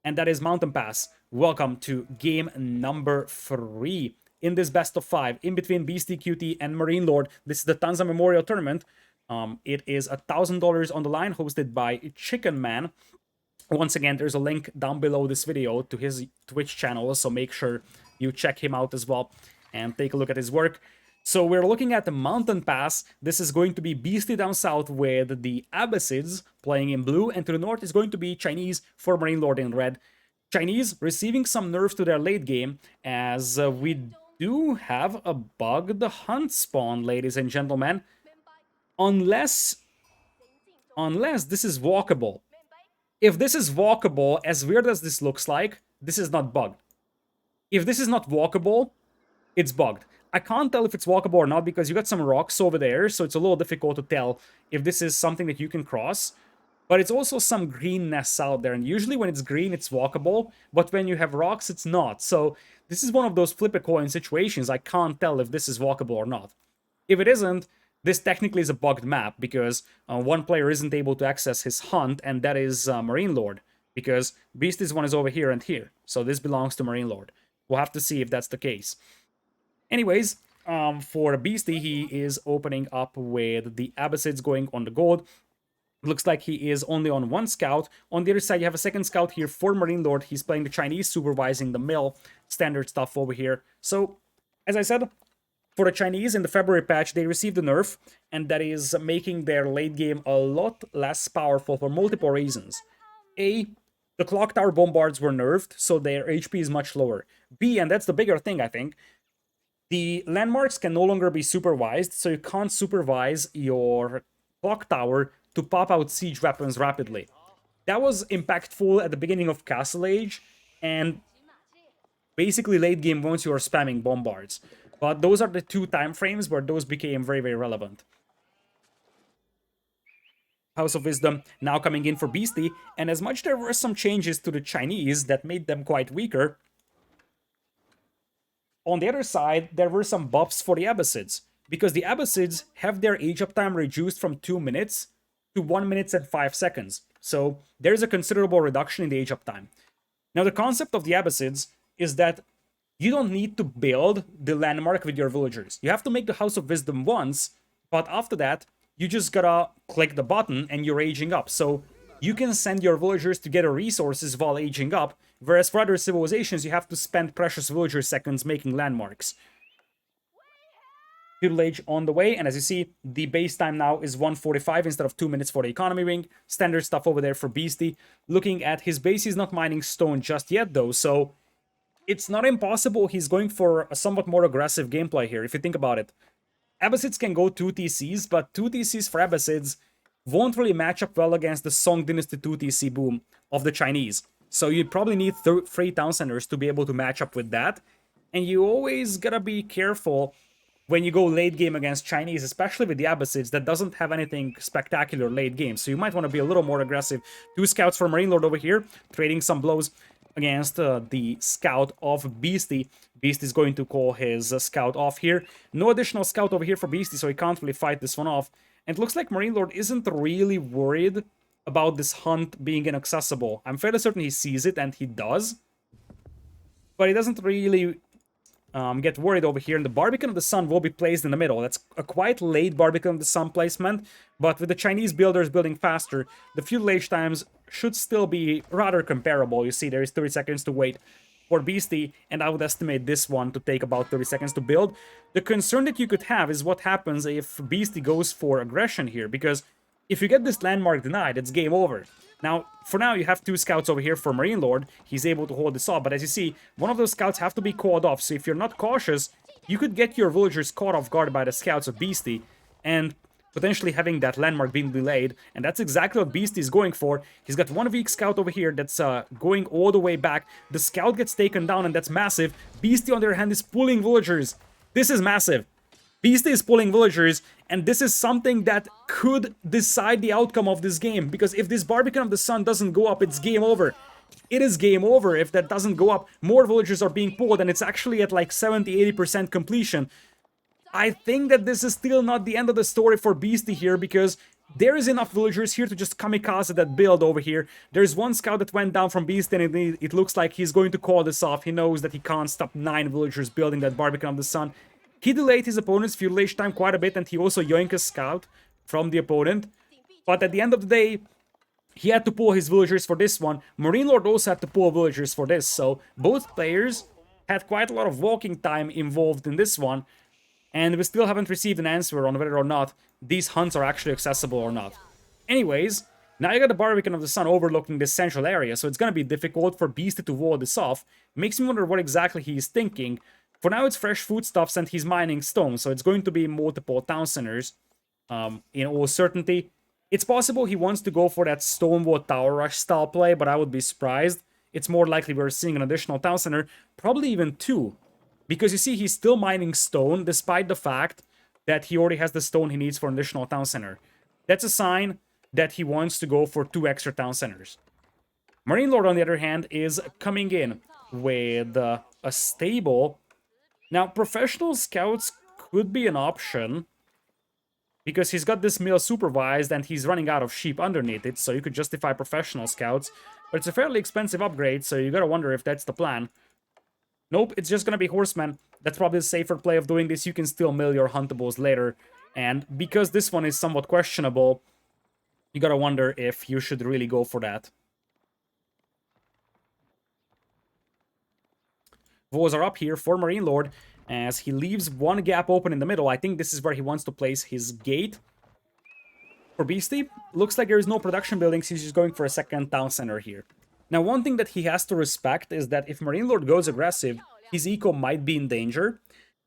and that is Mountain Pass. Welcome to game number 3 in this best of 5 in between Beastyqt and MarineLord. This is the Tanza Memorial Tournament. It is $1,000 on the line, hosted by Chicken Man. Once again, there's a link down below this video to his Twitch channel, so make sure you check him out as well and take a look at his work. So we're looking at the Mountain Pass. This is going to be Beastyqt down south with the Abbasids playing in blue, and to the north is going to be Chinese for MarineLord in red. Chinese receiving some nerfs to their late game, as we do have a bugged hunt spawn, ladies and gentlemen. Unless this is walkable. If this is walkable, as weird as this looks like, this is not bugged. If this is not walkable, it's bugged. I can't tell if it's walkable or not because you got some rocks over there, so it's a little difficult to tell if this is something that you can cross. But it's also some greenness out there, and usually when it's green, it's walkable, but when you have rocks, it's not. So this is one of those flip-a-coin situations. I can't tell if this is walkable or not. If it isn't, this technically is a bugged map because one player isn't able to access his hunt, and that is MarineLord, because Beasty's one is over here and here. So this belongs to MarineLord. We'll have to see if that's the case. Anyways, for Beasty, he is opening up with the Abyssids going on the gold. Looks like he is only on one scout. On the other side, you have a second scout here for MarineLord. He's playing the Chinese, supervising the mill. Standard stuff over here. So, as I said, for the Chinese in the February patch, they received a nerf, and that is making their late game a lot less powerful for multiple reasons. A, the clock tower bombards were nerfed, so their HP is much lower. B, and that's the bigger thing, I think, the landmarks can no longer be supervised, so you can't supervise your clock tower to pop out siege weapons rapidly. That was impactful at the beginning of Castle Age, and basically late game once you are spamming bombards. But those are the two time frames where those became very, very relevant. House of Wisdom now coming in for Beasty, and as much there were some changes to the Chinese that made them quite weaker, on the other side, there were some buffs for the Abyssids, because the Abyssids have their age up time reduced from 2 minutes to 1 minute and 5 seconds. So there's a considerable reduction in the age up time. Now the concept of the Abyssids is that you don't need to build the landmark with your villagers. You have to make the House of Wisdom once, but after that, you just gotta click the button and you're aging up. So you can send your villagers to gather resources while aging up, whereas for other civilizations, you have to spend precious villager seconds making landmarks. Feudal Age on the way, and as you see, the base time now is 1:45 instead of 2 minutes for the economy ring. Standard stuff over there for Beasty. Looking at his base, he's not mining stone just yet though, so it's not impossible he's going for a somewhat more aggressive gameplay here, if you think about it. Abyssids can go 2 TCs, but 2 TCs for Abyssids won't really match up well against the Song Dynasty 2 TC boom of the Chinese. So you'd probably need 3 town centers to be able to match up with that. And you always gotta be careful when you go late game against Chinese, especially with the Abyssids, that doesn't have anything spectacular late game. So you might want to be a little more aggressive. 2 scouts for MarineLord over here, trading some blows against the scout of Beasty. Beasty is going to call his scout off here. No additional scout over here for Beasty, so he can't really fight this one off. And it looks like MarineLord isn't really worried about this hunt being inaccessible. I'm fairly certain he sees it, and he does. But he doesn't really get worried over here. And the Barbican of the Sun will be placed in the middle. That's a quite late Barbican of the Sun placement. But with the Chinese builders building faster, the feudal age times should still be rather comparable. You see, there is 30 seconds to wait for Beasty, and I would estimate this one to take about 30 seconds to build. The concern that you could have is what happens if Beasty goes for aggression here, because if you get this landmark denied, it's game over. Now, for now, you have 2 scouts over here for MarineLord. He's able to hold this off, but as you see, one of those scouts have to be called off, so if you're not cautious, you could get your villagers caught off guard by the scouts of Beasty, and potentially having that landmark being delayed, and that's exactly what Beasty is going for. He's got one weak scout over here that's going all the way back. The scout gets taken down, and that's massive. Beasty, on the other hand, is pulling villagers. This is massive. Beasty is pulling villagers, and this is something that could decide the outcome of this game, because if this Barbican of the Sun doesn't go up, it's game over. It is game over if that doesn't go up. More villagers are being pulled, and it's actually at like 70-80% completion. I think that this is still not the end of the story for Beasty here, because there is enough villagers here to just kamikaze that build over here. There's one scout that went down from Beasty, and it looks like he's going to call this off. He knows that he can't stop 9 villagers building that Barbican of the Sun. He delayed his opponent's feudal age time quite a bit, and he also yoinked a scout from the opponent. But at the end of the day, he had to pull his villagers for this one. MarineLord also had to pull villagers for this, so both players had quite a lot of walking time involved in this one. And we still haven't received an answer on whether or not these hunts are actually accessible or not. Anyways, now you got the Barbican of the Sun overlooking this central area, so it's gonna be difficult for Beasty to wall this off. Makes me wonder what exactly he is thinking. For now, it's fresh foodstuffs and he's mining stone, so it's going to be multiple town centers. In all certainty, it's possible he wants to go for that Stonewall Tower Rush style play, but I would be surprised. It's more likely we're seeing an additional town center, probably even two. Because you see, he's still mining stone, despite the fact that he already has the stone he needs for an additional town center. That's a sign that he wants to go for 2 extra town centers. MarineLord, on the other hand, is coming in with a stable. Now, professional scouts could be an option, because he's got this mill supervised and he's running out of sheep underneath it, so you could justify professional scouts. But it's a fairly expensive upgrade, so you gotta wonder if that's the plan. Nope, it's just gonna be horsemen. That's probably the safer play of doing this. You can still mill your huntables later. And because this one is somewhat questionable, you gotta wonder if you should really go for that. Vows are up here for MarineLord as he leaves one gap open in the middle. I think this is where he wants to place his gate. For Beastyqt, looks like there is no production buildings. He's just going for a second town center here. Now, one thing that he has to respect is that if MarineLord goes aggressive, his eco might be in danger.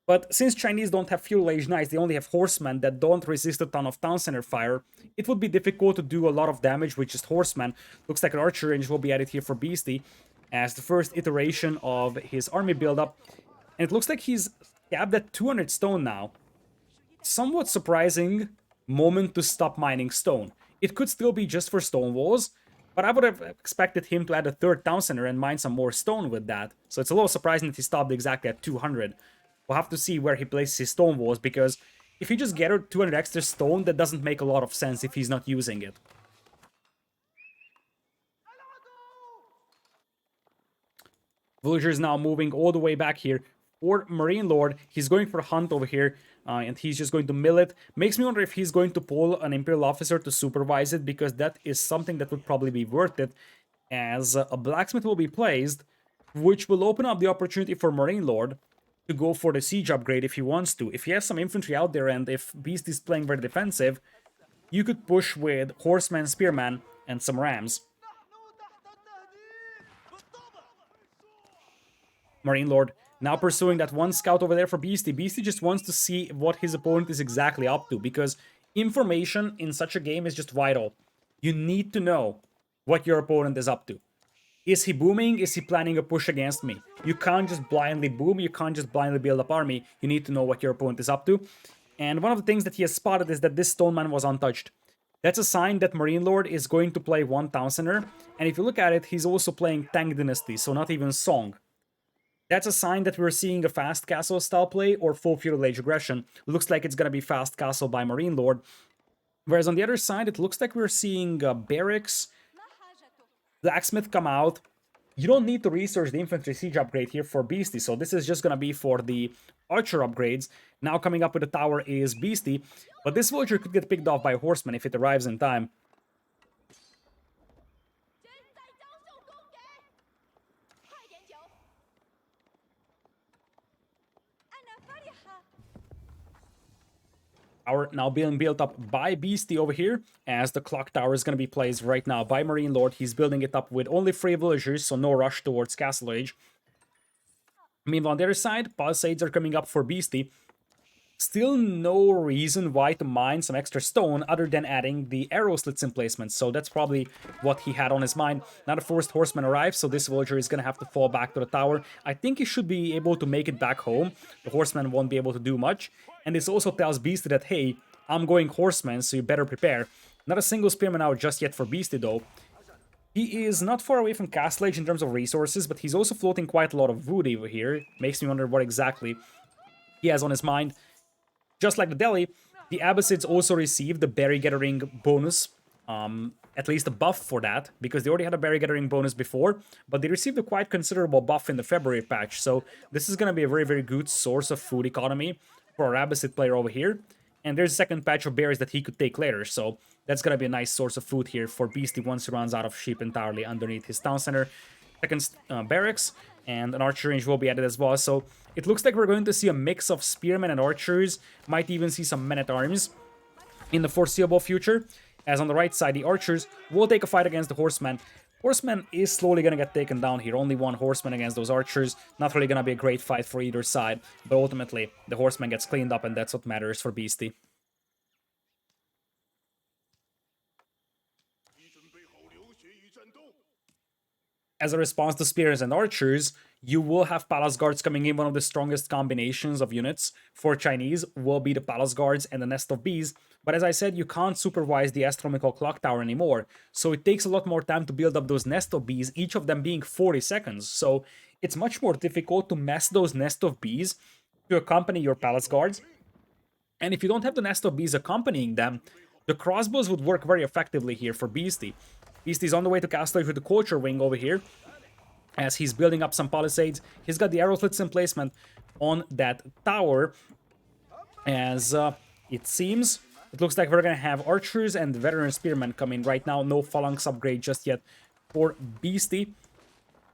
But since Chinese don't have fuel age knights, they only have horsemen that don't resist a ton of town center fire, it would be difficult to do a lot of damage with just horsemen. Looks like an archer range will be added here for Beastyqt as the first iteration of his army buildup. And it looks like he's capped at 200 stone now. Somewhat surprising moment to stop mining stone. It could still be just for stone walls, but I would have expected him to add a third town center and mine some more stone with that. So it's a little surprising that he stopped exactly at 200. We'll have to see where he places his stone walls, because if he just gathered 200 extra stone, that doesn't make a lot of sense if he's not using it. Villagers now moving all the way back here for MarineLord. He's going for a hunt over here, and he's just going to mill it. Makes me wonder if he's going to pull an Imperial officer to supervise it, because that is something that would probably be worth it, as a blacksmith will be placed, which will open up the opportunity for MarineLord to go for the siege upgrade if he wants to. If he has some infantry out there and if Beast is playing very defensive, you could push with horsemen, spearmen, and some rams. MarineLord now pursuing that one scout over there for Beastyqt. Beastyqt just wants to see what his opponent is exactly up to, because information in such a game is just vital. You need to know what your opponent is up to. Is he booming? Is he planning a push against me? You can't just blindly boom, you can't just blindly build up army. You need to know what your opponent is up to. And one of the things that he has spotted is that this stone man was untouched. That's a sign that MarineLord is going to play one town center. And if you look at it, he's also playing Tang Dynasty, so not even Song. That's a sign that we're seeing a fast castle style play or full feudal age aggression. Looks like it's gonna be fast castle by MarineLord. Whereas on the other side, it looks like we're seeing barracks, blacksmith come out. You don't need to research the infantry siege upgrade here for Beastyqt, so this is just gonna be for the archer upgrades. Now coming up with the tower is Beastyqt, but this villager could get picked off by a horseman if it arrives in time. Tower now being built up by Beastyqt over here, as the clock tower is going to be placed right now by MarineLord. He's building it up with only 3 villagers, so no rush towards Castle Age. Meanwhile, on the other side, palisades are coming up for Beastyqt. Still no reason why to mine some extra stone other than adding the arrow slits in placement, so that's probably what he had on his mind. Now the first horseman arrives, so this villager is going to have to fall back to the tower. I think he should be able to make it back home. The horseman won't be able to do much, and this also tells Beastyqt that, hey, I'm going horseman, so you better prepare. Not a single spearman out just yet for Beastyqt though. He is not far away from Castle Age in terms of resources, but he's also floating quite a lot of wood over here. Makes me wonder what exactly he has on his mind. Just like the Delhi, the Abbasids also received the berry gathering bonus, at least a buff for that, because they already had a berry gathering bonus before, but they received a quite considerable buff in the February patch, so this is going to be a very, very good source of food economy for our Abbasid player over here. And there's a second patch of berries that he could take later, so that's going to be a nice source of food here for Beastyqt once he runs out of sheep entirely underneath his town center. Second barracks, and an archer range will be added as well, so it looks like we're going to see a mix of spearmen and archers, might even see some men-at-arms in the foreseeable future, as on the right side, the archers will take a fight against the horsemen. Horseman is slowly gonna get taken down here. Only one horseman against those archers. Not really gonna be a great fight for either side, but ultimately the horseman gets cleaned up, and that's what matters for Beasty. As a response to spears and archers, you will have palace guards coming in. One of the strongest combinations of units for Chinese will be the palace guards and the nest of bees. But as I said, you can't supervise the astronomical clock tower anymore, so it takes a lot more time to build up those nest of bees, each of them being 40 seconds. So it's much more difficult to mass those nest of bees to accompany your palace guards. And if you don't have the nest of bees accompanying them, the crossbows would work very effectively here for Beasty. Beasty's on the way to castle with the culture wing over here, as he's building up some palisades. He's got the arrow slits in placement on that tower, as it seems. It looks like we're gonna have archers and veteran spearmen coming right now. No phalanx upgrade just yet for Beasty.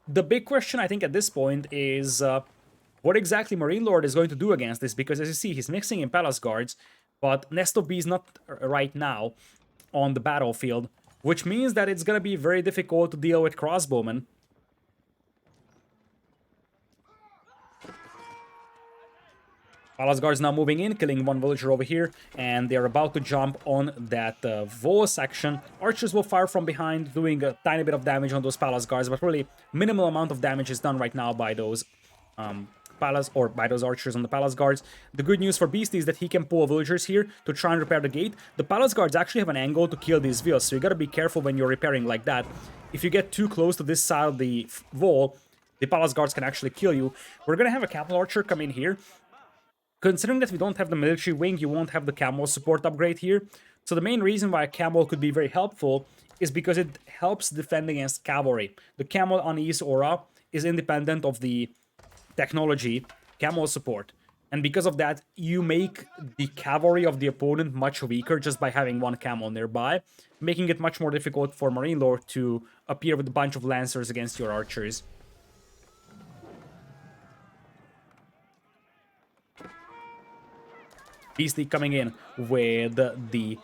The big question, I think, at this point is what exactly MarineLord is going to do against this, because as you see, he's mixing in palace guards, but nest of bees not right now on the battlefield, which means that it's gonna be very difficult to deal with crossbowmen. Palace guards now moving in, killing one villager over here, and they're about to jump on that wall section. Archers will fire from behind, doing a tiny bit of damage on those palace guards, but really minimal amount of damage is done right now by those by those archers on the palace guards. The good news for Beasty is that he can pull villagers here to try and repair the gate. The palace guards actually have an angle to kill these vills, so you gotta be careful when you're repairing like that. If you get too close to this side of the wall, the palace guards can actually kill you. We're gonna have a camel archer come in here. Considering that we don't have the military wing, you won't have the camel support upgrade here. So the main reason why a camel could be very helpful is because it helps defend against cavalry. The camel unease aura is independent of the technology camel support, and because of that you make the cavalry of the opponent much weaker just by having one camel nearby, making it much more difficult for MarineLord to appear with a bunch of lancers against your archers. Beastyqt coming in with the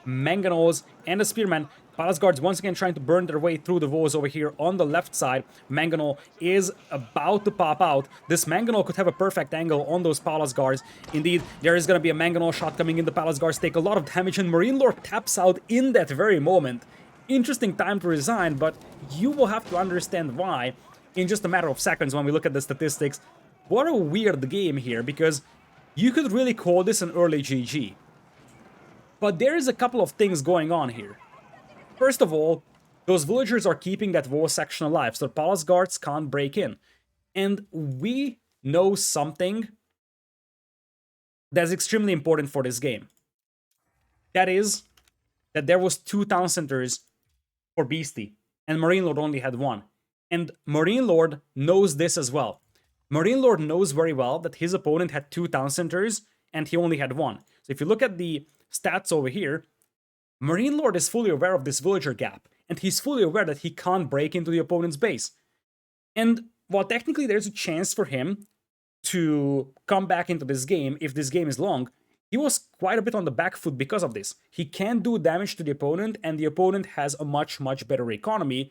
mangonels and the spearmen. Palace guards once again trying to burn their way through the walls over here on the left side. Mangonel is about to pop out. This mangonel could have a perfect angle on those palace guards. Indeed, there is going to be a mangonel shot coming in. The palace guards take a lot of damage, and MarineLord taps out in that very moment. Interesting time to resign, but you will have to understand why in just a matter of seconds when we look at the statistics. What a weird game here, because you could really call this an early GG. But there is a couple of things going on here. First of all, those villagers are keeping that wall section alive, so the palace guards can't break in. And we know something that's extremely important for this game. That is, that there was 2 town centers for Beasty, and MarineLord only had 1. And MarineLord knows this as well. MarineLord knows very well that his opponent had 2 town centers, and he only had 1. So if you look at the stats over here, MarineLord is fully aware of this villager gap, and he's fully aware that he can't break into the opponent's base. And while technically there's a chance for him to come back into this game if this game is long, he was quite a bit on the back foot because of this. He can't do damage to the opponent, and the opponent has a much better economy.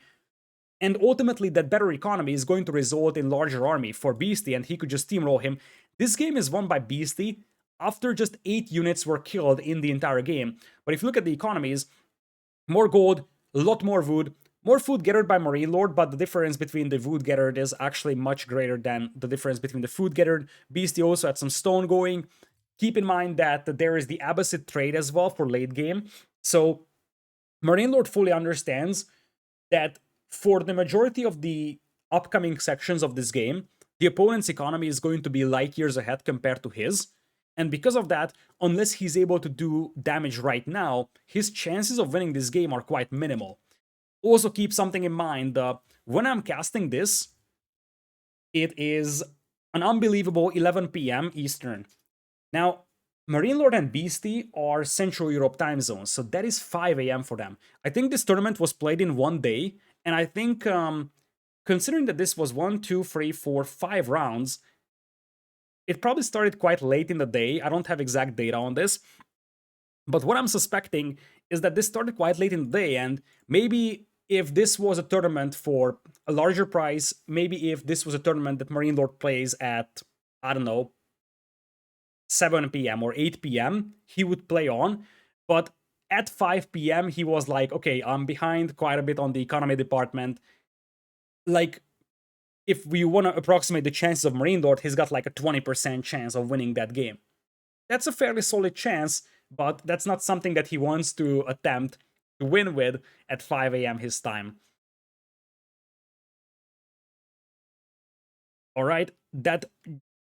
And ultimately, that better economy is going to result in larger army for Beasty, and he could just steamroll him. This game is won by Beasty after just 8 units were killed in the entire game. But if you look at the economies, more gold, a lot more wood, more food gathered by MarineLord, but the difference between the wood gathered is actually much greater than the difference between the food gathered. Beasty also had some stone going. Keep in mind that there is the Abbasid trade as well for late game. So MarineLord fully understands that for the majority of the upcoming sections of this game, the opponent's economy is going to be light years ahead compared to his. And because of that, unless he's able to do damage right now, his chances of winning this game are quite minimal. Also keep something in mind, when I'm casting this, it is an unbelievable 11 p.m. Eastern. Now, MarineLord and Beasty are Central Europe time zones, so that is 5 a.m. for them. I think this tournament was played in one day, and I think, considering that this was 1, 2, 3, 4, 5 rounds, it probably started quite late in the day. I don't have exact data on this. But what I'm suspecting is that this started quite late in the day, and maybe if this was a tournament for a larger prize, maybe if this was a tournament that MarineLord plays at, I don't know, 7 p.m. or 8 p.m., he would play on. But at 5 p.m., he was like, okay, I'm behind quite a bit on the economy department. Like, if we want to approximate the chances of MarineLord, he's got like a 20% chance of winning that game. That's a fairly solid chance, but that's not something that he wants to attempt to win with at 5 a.m. his time. All right, that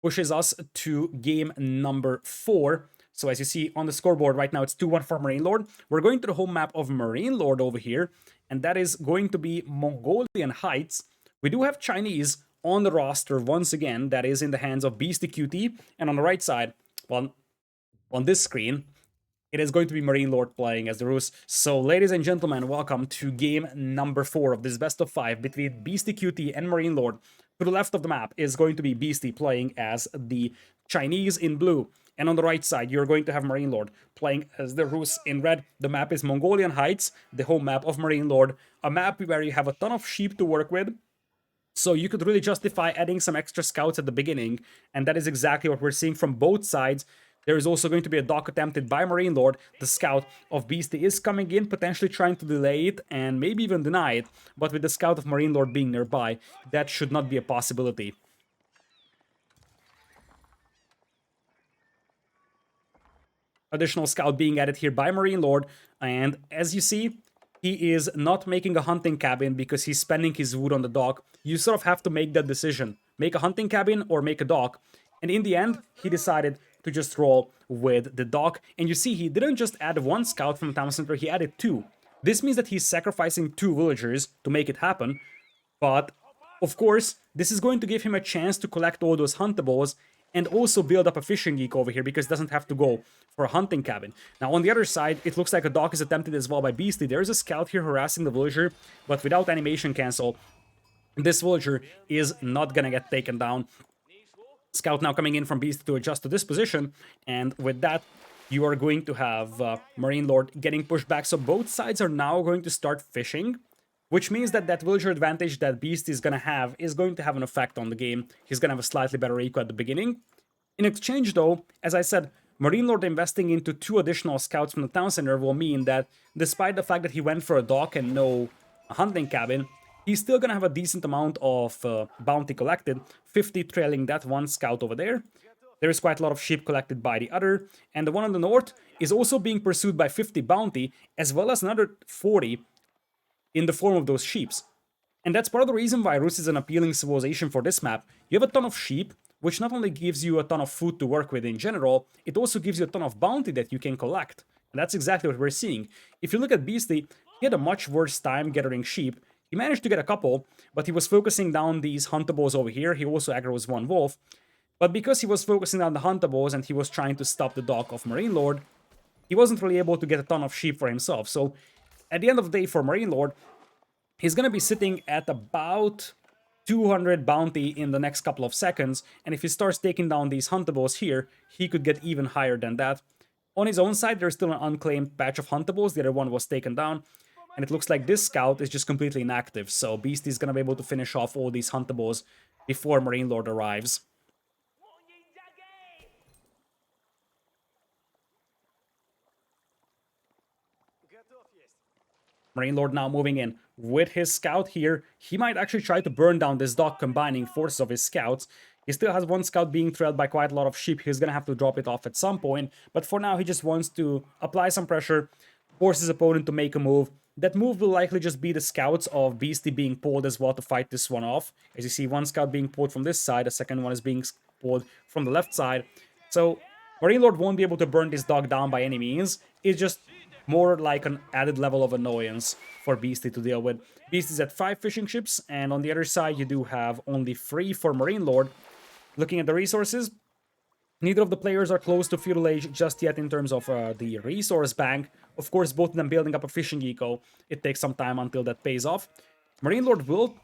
pushes us to game number 4. So as you see on the scoreboard right now, it's 2-1 for MarineLord. We're going to the home map of MarineLord over here, and that is going to be Mongolian Heights. We do have Chinese on the roster once again. That is in the hands of Beastyqt, and on the right side, well, on this screen, it is going to be MarineLord playing as the Rus. So, ladies and gentlemen, welcome to game number 4 of this best of 5 between Beastyqt and MarineLord. To the left of the map is going to be Beasty playing as the Chinese in blue. And on the right side, you're going to have MarineLord playing as the Rus in red. The map is Mongolian Heights, the home map of MarineLord. A map where you have a ton of sheep to work with. So you could really justify adding some extra scouts at the beginning. And that is exactly what we're seeing from both sides. There is also going to be a dock attempted by MarineLord. The scout of Beasty is coming in, potentially trying to delay it and maybe even deny it. But with the scout of MarineLord being nearby, that should not be a possibility. Additional scout being added here by MarineLord. And as you see, he is not making a hunting cabin because he's spending his wood on the dock. You sort of have to make that decision. Make a hunting cabin or make a dock. And in the end, he decided to just roll with the dock. And you see, he didn't just add 1 scout from the town center, he added 2. This means that he's sacrificing 2 villagers to make it happen. But, of course, this is going to give him a chance to collect all those huntables and also build up a fishing geek over here because it doesn't have to go for a hunting cabin. Now, on the other side, it looks like a dock is attempted as well by Beasty. There is a scout here harassing the villager, but without animation cancel, this villager is not gonna get taken down. Scout now coming in from Beasty to adjust to this position, and with that, you are going to have MarineLord getting pushed back. So both sides are now going to start fishing, which means that that villager advantage that Beast is going to have an effect on the game. He's going to have a slightly better eco at the beginning. In exchange, though, as I said, MarineLord investing into 2 additional scouts from the town center will mean that despite the fact that he went for a dock and no hunting cabin, he's still going to have a decent amount of bounty collected, 50 trailing that 1 scout over there. There is quite a lot of sheep collected by the other, and the one on the north is also being pursued by 50 bounty, as well as another 40 in the form of those sheeps. And that's part of the reason why Rus is an appealing civilization for this map. You have a ton of sheep, which not only gives you a ton of food to work with in general, it also gives you a ton of bounty that you can collect. And that's exactly what we're seeing. If you look at Beasty, he had a much worse time gathering sheep. He managed to get a couple, but he was focusing down these huntables over here. He also aggroes 1 wolf. But because he was focusing on the huntables and he was trying to stop the dock of MarineLord, he wasn't really able to get a ton of sheep for himself. So at the end of the day for MarineLord, he's going to be sitting at about 200 bounty in the next couple of seconds. And if he starts taking down these huntables here, he could get even higher than that. On his own side, there's still an unclaimed patch of huntables. The other one was taken down. And it looks like this scout is just completely inactive. So Beast is going to be able to finish off all these huntables before MarineLord arrives. MarineLord now moving in with his scout here. He might actually try to burn down this dock, combining forces of his scouts. He still has 1 scout being trailed by quite a lot of sheep. He's going to have to drop it off at some point. But for now, he just wants to apply some pressure, force his opponent to make a move. That move will likely just be the scouts of Beasty being pulled as well to fight this one off. As you see, 1 scout being pulled from this side, the second one is being pulled from the left side. So MarineLord won't be able to burn this dog down by any means. It's just more like an added level of annoyance for Beasty to deal with. Beast is at 5 fishing ships, and on the other side you do have only 3 for MarineLord. Looking at the resources, neither of the players are close to feudal age just yet in terms of the resource bank. Of course, both of them building up a fishing eco. It takes some time until that pays off. MarineLord will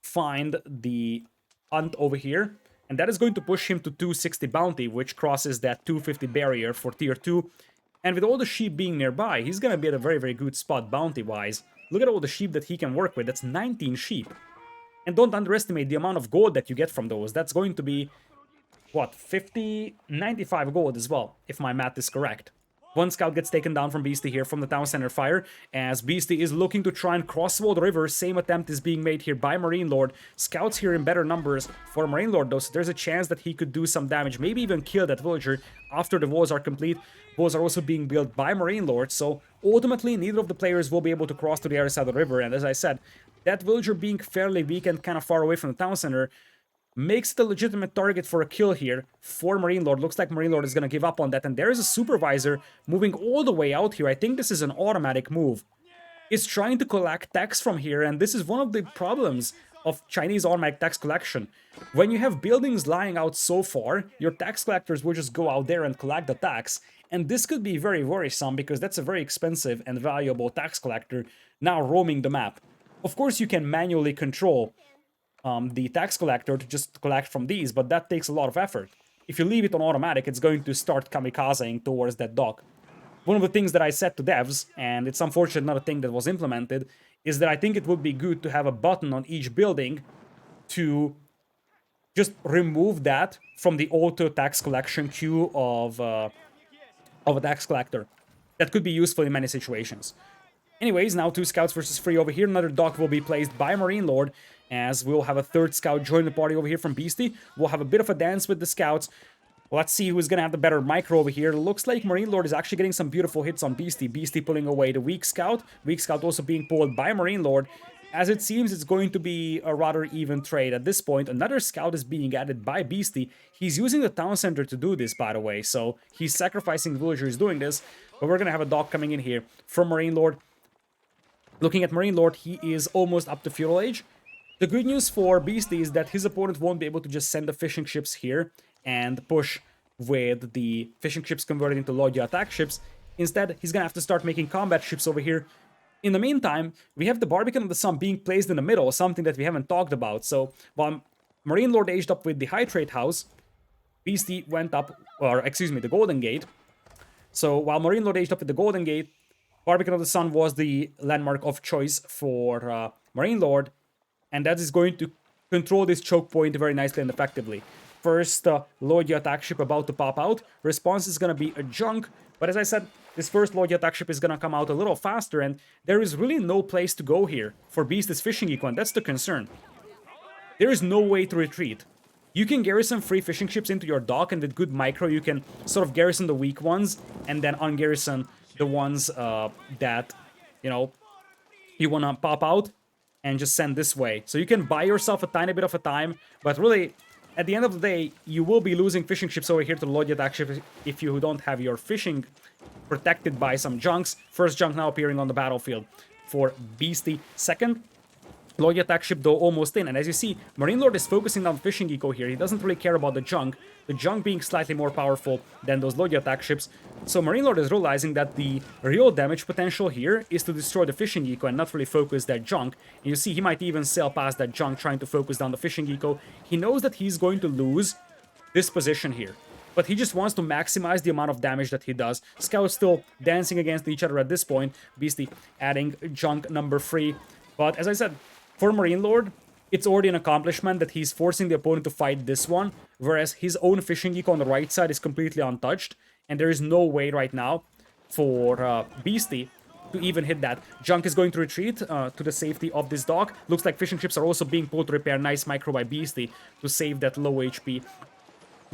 find the hunt over here, and that is going to push him to 260 bounty, which crosses that 250 barrier for tier 2. And with all the sheep being nearby, he's going to be at a very, very good spot bounty-wise. look at all the sheep that he can work with. That's 19 sheep. And don't underestimate the amount of gold that you get from those. That's going to be, what, 50, 95 gold as well, if my math is correct. One scout gets taken down from Beastyqt here from the town center fire, as Beastyqt is looking to try and crosswall the river. Same attempt is being made here by MarineLord. Scouts here in better numbers for MarineLord, though, so there's a chance that he could do some damage, maybe even kill that villager after the walls are complete. Walls are also being built by MarineLord, so ultimately neither of the players will be able to cross to the other side of the river, and as I said, that villager being fairly weak and kind of far away from the town center makes it a legitimate target for a kill here for MarineLord. Looks like MarineLord is going to give up on that, and there is a supervisor moving all the way out here. I think this is an automatic move. It's trying to collect tax from here, and this is one of the problems of Chinese automatic tax collection. When you have buildings lying out so far, your tax collectors will just go out there and collect the tax, and this could be very worrisome because that's a very expensive and valuable tax collector now roaming the map. Of course, you can manually control the tax collector to just collect from these, but that takes a lot of effort. If you leave it on automatic, it's going to start kamikazing towards that dock. One of the things that I said to devs, and it's unfortunately not a thing that was implemented, is that I think it would be good to have a button on each building to just remove that from the auto tax collection queue of a tax collector. That could be useful in many situations. Anyways, now 2 scouts versus 3 over here. Another dock will be placed by MarineLord, as we'll have a 3rd scout join the party over here from Beastyqt. We'll have a bit of a dance with the scouts. Let's see who's going to have the better micro over here. Looks like MarineLord is actually getting some beautiful hits on Beastyqt. Beastyqt pulling away the weak scout. Weak scout also being pulled by MarineLord. As it seems, it's going to be a rather even trade at this point. Another scout is being added by Beastyqt. He's using the town center to do this, by the way. So he's sacrificing villagers doing this. But we're going to have a dock coming in here from MarineLord. Looking at MarineLord, he is almost up to feudal age. The good news for Beastyqt is that his opponent won't be able to just send the fishing ships here and push with the fishing ships converted into Lodya attack ships. Instead, he's gonna have to start making combat ships over here. In the meantime, we have the Barbican of the Sun being placed in the middle, something that we haven't talked about. So, while MarineLord aged up with the High Trade House, Beastyqt went up, or excuse me, the Golden Gate. So, while MarineLord aged up with the Golden Gate, Barbican of the Sun was the landmark of choice for MarineLord, and that is going to control this choke point very nicely and effectively. First, Lodya attack ship about to pop out. Response is going to be a junk, but as I said, this first Lodya attack ship is going to come out a little faster, and there is really no place to go here for Beast's fishing eco, and that's the concern. There is no way to retreat. You can garrison 3 fishing ships into your dock, and with good micro, you can sort of garrison the weak ones, and then ungarrison the ones that, you know, you want to pop out and just send this way. So you can buy yourself a tiny bit of a time, but really, at the end of the day, you will be losing fishing ships over here to the Lodya attack ship if you don't have your fishing protected by some junks. First junk now appearing on the battlefield for Beastyqt. Second, Lodya attack ship though almost in, and as you see, MarineLord is focusing on fishing eco here. He doesn't really care about the junk being slightly more powerful than those Lodya attack ships. So MarineLord is realizing that the real damage potential here is to destroy the fishing eco and not really focus that junk. And you see, he might even sail past that junk trying to focus down the fishing eco. He knows that he's going to lose this position here, but he just wants to maximize the amount of damage that he does. Scouts still dancing against each other at this point. Beastyqt adding junk number 3. But as I said, for MarineLord, it's already an accomplishment that he's forcing the opponent to fight this one, whereas his own fishing eco on the right side is completely untouched, and there is no way right now for Beastyqt to even hit that. Junk is going to retreat to the safety of this dock. Looks like fishing ships are also being pulled to repair. Nice micro by Beastyqt to save that low HP.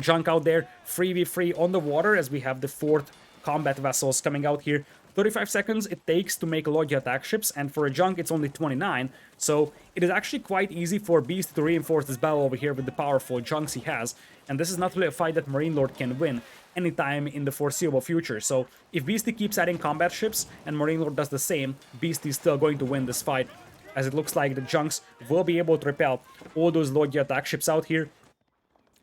Junk out there, 3v3 on the water as we have the 4th combat vessels coming out here. 35 seconds it takes to make Lodya attack ships, and for a junk it's only 29, so it is actually quite easy for Beastyqt to reinforce this battle over here with the powerful junks he has, and this is not really a fight that MarineLord can win anytime in the foreseeable future. So if Beastyqt keeps adding combat ships and MarineLord does the same, Beastyqt is still going to win this fight, as it looks like the junks will be able to repel all those Lodya attack ships out here.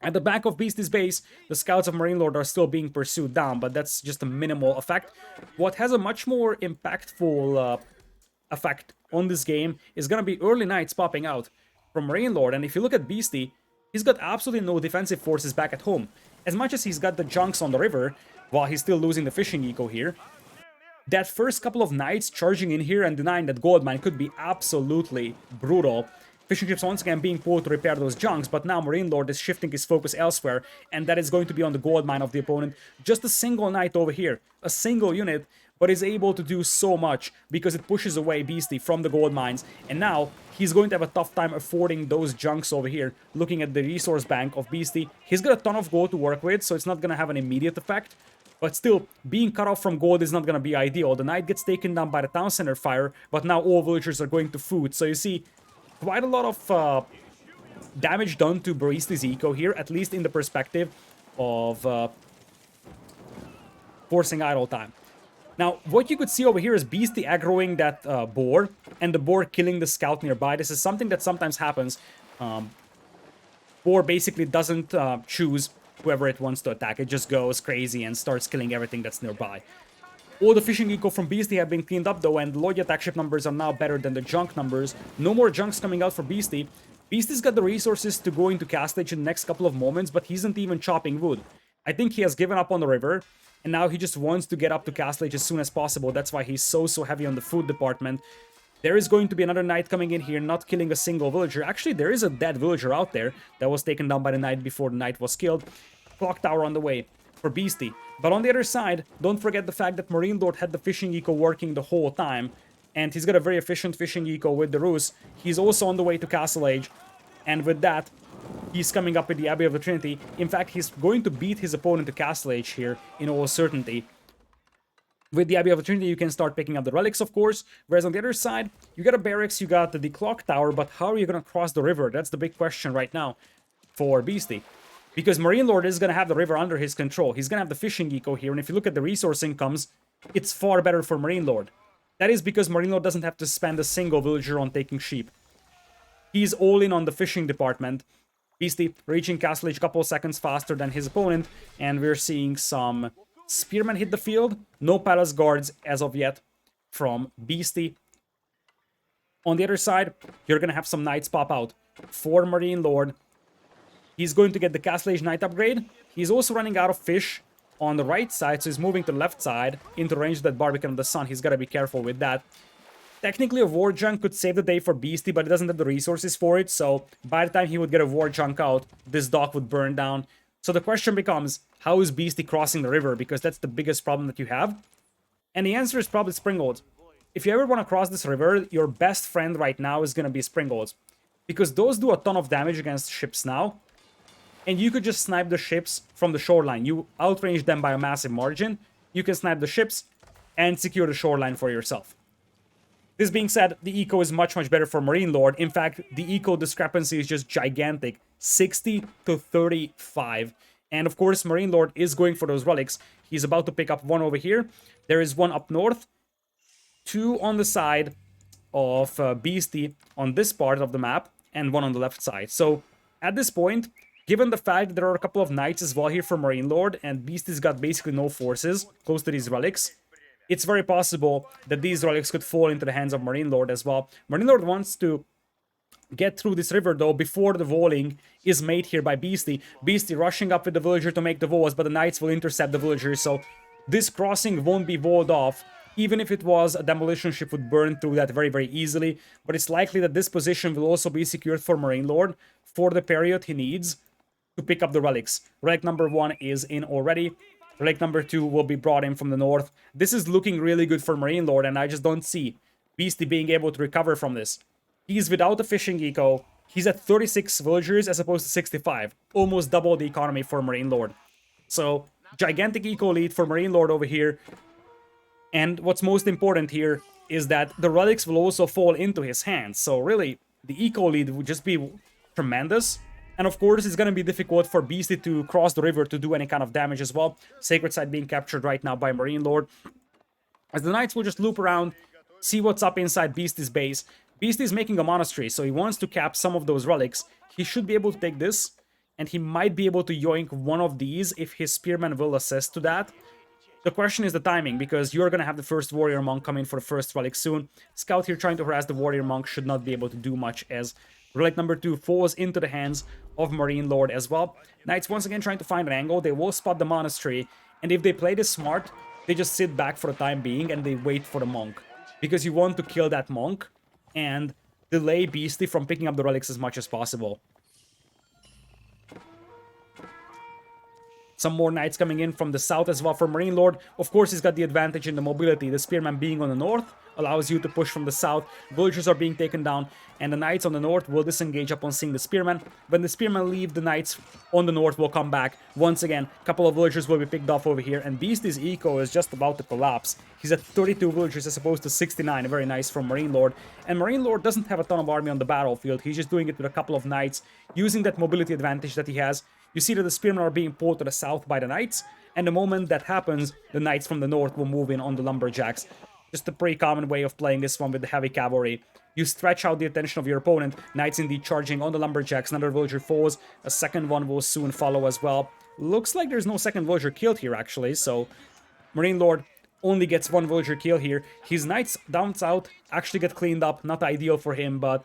At the back of Beastyqt's base, the scouts of MarineLord are still being pursued down, but that's just a minimal effect. What has a much more impactful effect on this game is going to be early knights popping out from MarineLord, and if you look at Beastyqt, he's got absolutely no defensive forces back at home. As much as he's got the junks on the river, while he's still losing the fishing eco here, That first couple of knights charging in here and denying that gold mine could be absolutely brutal. Fishing ships once again being pulled to repair those junks, but now MarineLord is shifting his focus elsewhere, and that is going to be on the gold mine of the opponent. Just a single knight over here, a single unit, but is able to do so much because it pushes away Beasty from the gold mines, and now he's going to have a tough time affording those junks over here. Looking at the resource bank of Beasty, he's got a ton of gold to work with, so it's not going to have an immediate effect. But still, being cut off from gold is not going to be ideal. The knight gets taken down by the town center fire, but now all villagers are going to food. So you see, quite a lot of damage done to Beasty's eco here, at least in the perspective of forcing idle time. Now, what you could see over here is Beasty aggroing that boar, and the boar killing the scout nearby. This is something that sometimes happens. Boar basically doesn't choose whoever it wants to attack. It just goes crazy and starts killing everything that's nearby. All the fishing eco from Beasty have been cleaned up though, and the Lloyd attack ship numbers are now better than the junk numbers. No more junks coming out for Beasty. Beasty's got the resources to go into Castlage in the next couple of moments, but he isn't even chopping wood. I think he has given up on the river, and now he just wants to get up to Castlage as soon as possible. That's why he's so heavy on the food department. There is going to be another knight coming in here, not killing a single villager. Actually, there is a dead villager out there that was taken down by the knight before the knight was killed. Clock tower on the way for Beasty. But on the other side, don't forget the fact that MarineLord had the fishing eco working the whole time, and he's got a very efficient fishing eco with the Ruse. He's also on the way to Castle Age, and with that, he's coming up with the Abbey of the Trinity. In fact, he's going to beat his opponent to Castle Age here, in all certainty. With the Abbey of the Trinity, you can start picking up the relics, of course. Whereas on the other side, you got a barracks, you got the clock tower, but how are you going to cross the river? That's the big question right now for Beasty. Because MarineLord is going to have the river under his control. He's going to have the fishing eco here, and if you look at the resource incomes, it's far better for MarineLord. That is because MarineLord doesn't have to spend a single villager on taking sheep. He's all in on the fishing department. Beasty reaching Castle Age a couple of seconds faster than his opponent, and we're seeing some spearmen hit the field. No palace guards as of yet from Beasty. On the other side, you're going to have some knights pop out for MarineLord. He's going to get the Castle Age Knight upgrade. He's also running out of fish on the right side, so he's moving to the left side into range of that Barbican of the Sun. He's got to be careful with that. Technically, a War Junk could save the day for Beasty, but he doesn't have the resources for it, so by the time he would get a War Junk out, this dock would burn down. So the question becomes, how is Beasty crossing the river? Because that's the biggest problem that you have. And the answer is probably Springolds. If you ever want to cross this river, your best friend right now is going to be Springolds. Because those do a ton of damage against ships now. And you could just snipe the ships from the shoreline. You outrange them by a massive margin. You can snipe the ships and secure the shoreline for yourself. This being said, the eco is much better for MarineLord. In fact, the eco discrepancy is just gigantic. 60 to 35. And of course, MarineLord is going for those relics. He's about to pick up one over here. There is one up north. Two on the side of Beasty on this part of the map. And one on the left side. So, at this point, given the fact that there are a couple of knights as well here for MarineLord, and Beasty's got basically no forces close to these relics, it's very possible that these relics could fall into the hands of MarineLord as well. MarineLord wants to get through this river, though, before the walling is made here by Beasty. Beasty rushing up with the villager to make the walls, but the knights will intercept the villagers, so this crossing won't be walled off. Even if it was, a demolition ship would burn through that very easily, but it's likely that this position will also be secured for MarineLord for the period he needs to pick up the relics. Relic number 1 is in already. Relic number 2 will be brought in from the north. This is looking really good for MarineLord, and I just don't see Beasty being able to recover from this. He's without a fishing eco. He's at 36 villagers as opposed to 65. Almost double the economy for MarineLord. So, gigantic eco lead for MarineLord over here. And what's most important here is that the relics will also fall into his hands. So really, the eco lead would just be tremendous. And of course, it's going to be difficult for Beasty to cross the river to do any kind of damage as well. Sacred Site being captured right now by MarineLord. As the knights will just loop around, see what's up inside Beasty's base. Beasty's making a monastery, so he wants to cap some of those relics. He should be able to take this, and he might be able to yoink one of these if his spearmen will assist to that. The question is the timing, because you're going to have the first warrior monk come in for the first relic soon. Scout here trying to harass the warrior monk should not be able to do much, as relic number 2 falls into the hands of MarineLord as well. Knights once again trying to find an angle. They will spot the monastery, and if they play this smart, they just sit back for the time being and they wait for the monk. Because you want to kill that monk and delay Beasty from picking up the relics as much as possible. Some more knights coming in from the south as well for MarineLord. Of course, he's got the advantage in the mobility. The spearman being on the north allows you to push from the south. Villagers are being taken down, and the knights on the north will disengage upon seeing the spearman. When the spearmen leave, the knights on the north will come back. Once again, a couple of villagers will be picked off over here, and Beasty's eco is just about to collapse. He's at 32 villagers as opposed to 69. Very nice from MarineLord. And MarineLord doesn't have a ton of army on the battlefield. He's just doing it with a couple of knights, using that mobility advantage that he has. You see that the spearmen are being pulled to the south by the knights, and the moment that happens, the knights from the north will move in on the lumberjacks. Just a pretty common way of playing this one with the heavy cavalry. You stretch out the attention of your opponent, knights indeed charging on the lumberjacks, another villager falls, a second one will soon follow as well. Looks like there's no second villager killed here actually, so MarineLord only gets one villager kill here. His knights down south actually get cleaned up, not ideal for him, but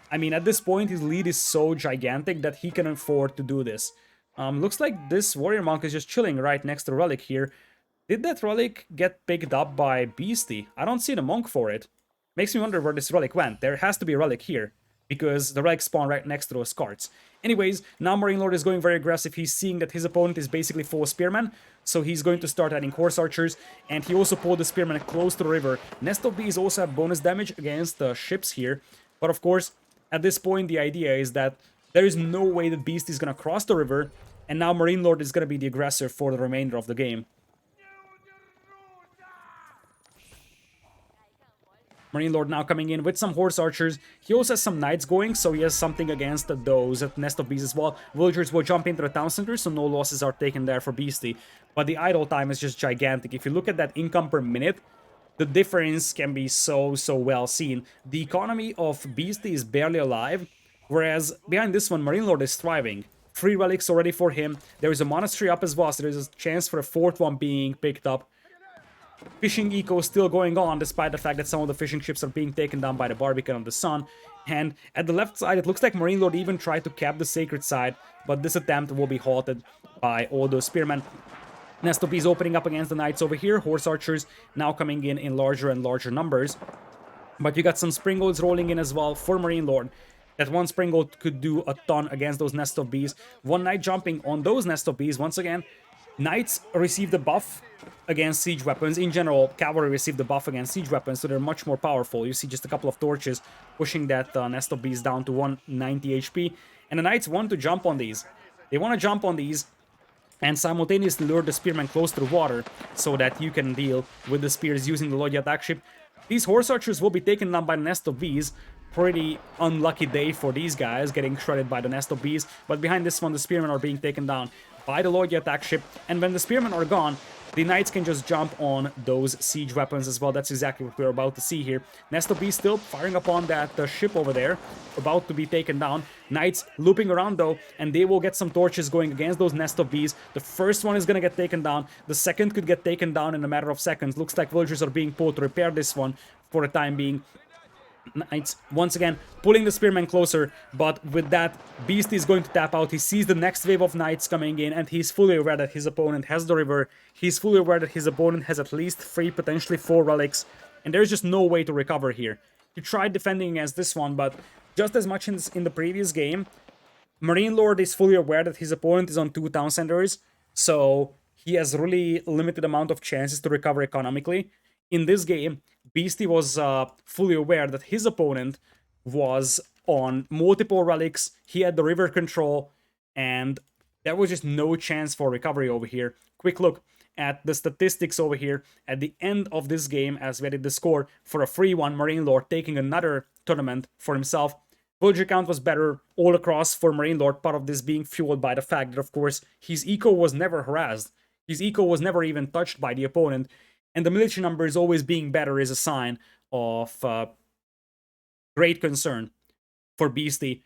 I mean at this point his lead is so gigantic that he can afford to do this. Looks like this warrior monk is just chilling right next to the relic here. Did that relic get picked up by Beasty? I don't see the monk for it. Makes me wonder where this relic went. There has to be a relic here, because the relic spawned right next to those carts. Anyways, now MarineLord is going very aggressive. He's seeing that his opponent is basically full spearmen, so he's going to start adding horse archers, and he also pulled the spearmen close to the river. Nest of Bees also have bonus damage against the ships here, but of course, at this point, the idea is that there is no way that Beast is going to cross the river, and now MarineLord is going to be the aggressor for the remainder of the game. MarineLord now coming in with some horse archers. He also has some knights going, so he has something against those at Nest of Bees as well. Villagers will jump into the town center, so no losses are taken there for Beasty. But the idle time is just gigantic. If you look at that income per minute, the difference can be so well seen. The economy of Beasty is barely alive, whereas behind this one, MarineLord is thriving. 3 relics already for him. There is a monastery up as well, so there's a chance for a 4th one being picked up. Fishing eco is still going on, despite the fact that some of the fishing ships are being taken down by the Barbican of the Sun. And at the left side, it looks like MarineLord even tried to cap the sacred side, but this attempt will be halted by all those spearmen. Nest of Bees opening up against the knights over here. Horse archers now coming in larger and larger numbers. But you got some springolds rolling in as well for MarineLord. That one springold could do a ton against those Nest of Bees. One knight jumping on those Nest of Bees. Once again, knights receive the buff against siege weapons. In general, cavalry receive the buff against siege weapons, so they're much more powerful. You see just a couple of torches pushing that Nest of Bees down to 190 HP. And the knights want to jump on these. They want to jump on these and simultaneously lure the spearmen close to the water so that you can deal with the spears using the Lord attack ship. These horse archers will be taken down by the Nest of Bees. Pretty unlucky day for these guys, getting shredded by the Nest of Bees. But behind this one, the spearmen are being taken down by the Lord attack ship. And when the spearmen are gone, the knights can just jump on those siege weapons as well. That's exactly what we're about to see here. Nest of Bees still firing upon that ship over there, about to be taken down. Knights looping around though, and they will get some torches going against those Nest of Bees. The first one is going to get taken down. The second could get taken down in a matter of seconds. Looks like villagers are being pulled to repair this one for the time being. Knights once again pulling the spearmen closer, but with that, Beasty is going to tap out. He sees the next wave of knights coming in, and he's fully aware that his opponent has the river. He's fully aware that his opponent has at least 3, potentially 4 relics, and there's just no way to recover here. He tried defending against this one, but just as much in the previous game, MarineLord is fully aware that his opponent is on 2 town centers, so he has really limited amount of chances to recover economically. In this game, Beasty was fully aware that his opponent was on multiple relics, he had the river control, and there was just no chance for recovery over here. Quick look at the statistics over here at the end of this game as we added the score for a free one, MarineLord taking another tournament for himself. Villager count was better all across for MarineLord, part of this being fueled by the fact that, of course, his eco was never harassed. His eco was never even touched by the opponent. And the military numbers always being better is a sign of great concern for Beasty.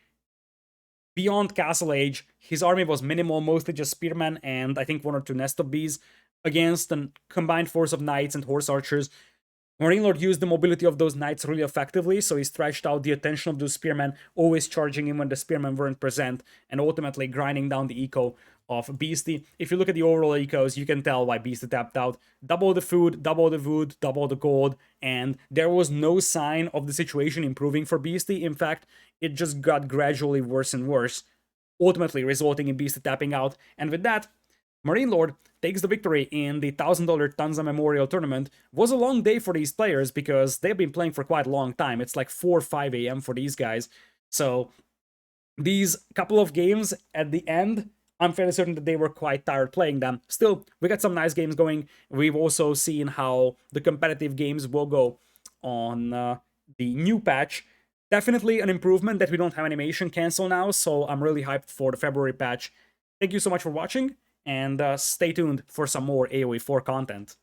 Beyond Castle Age, his army was minimal, mostly just spearmen and I think 1 or 2 Nest of Bees against a combined force of knights and horse archers. MarineLord used the mobility of those knights really effectively, so he stretched out the attention of those spearmen, always charging in when the spearmen weren't present, and ultimately grinding down the eco of Beasty. If you look at the overall ecos, you can tell why Beasty tapped out. Double the food, double the wood, double the gold, and there was no sign of the situation improving for Beasty. In fact, it just got gradually worse and worse, ultimately resulting in Beasty tapping out. And with that, MarineLord takes the victory in the $1,000 Tanza Memorial Tournament. Was a long day for these players because they've been playing for quite a long time. It's like 4 or 5 a.m. for these guys. So these couple of games at the end, I'm fairly certain that they were quite tired playing them. Still, we got some nice games going. We've also seen how the competitive games will go on the new patch. Definitely an improvement that we don't have animation cancel now, so I'm really hyped for the February patch. Thank you so much for watching, and stay tuned for some more AoE 4 content.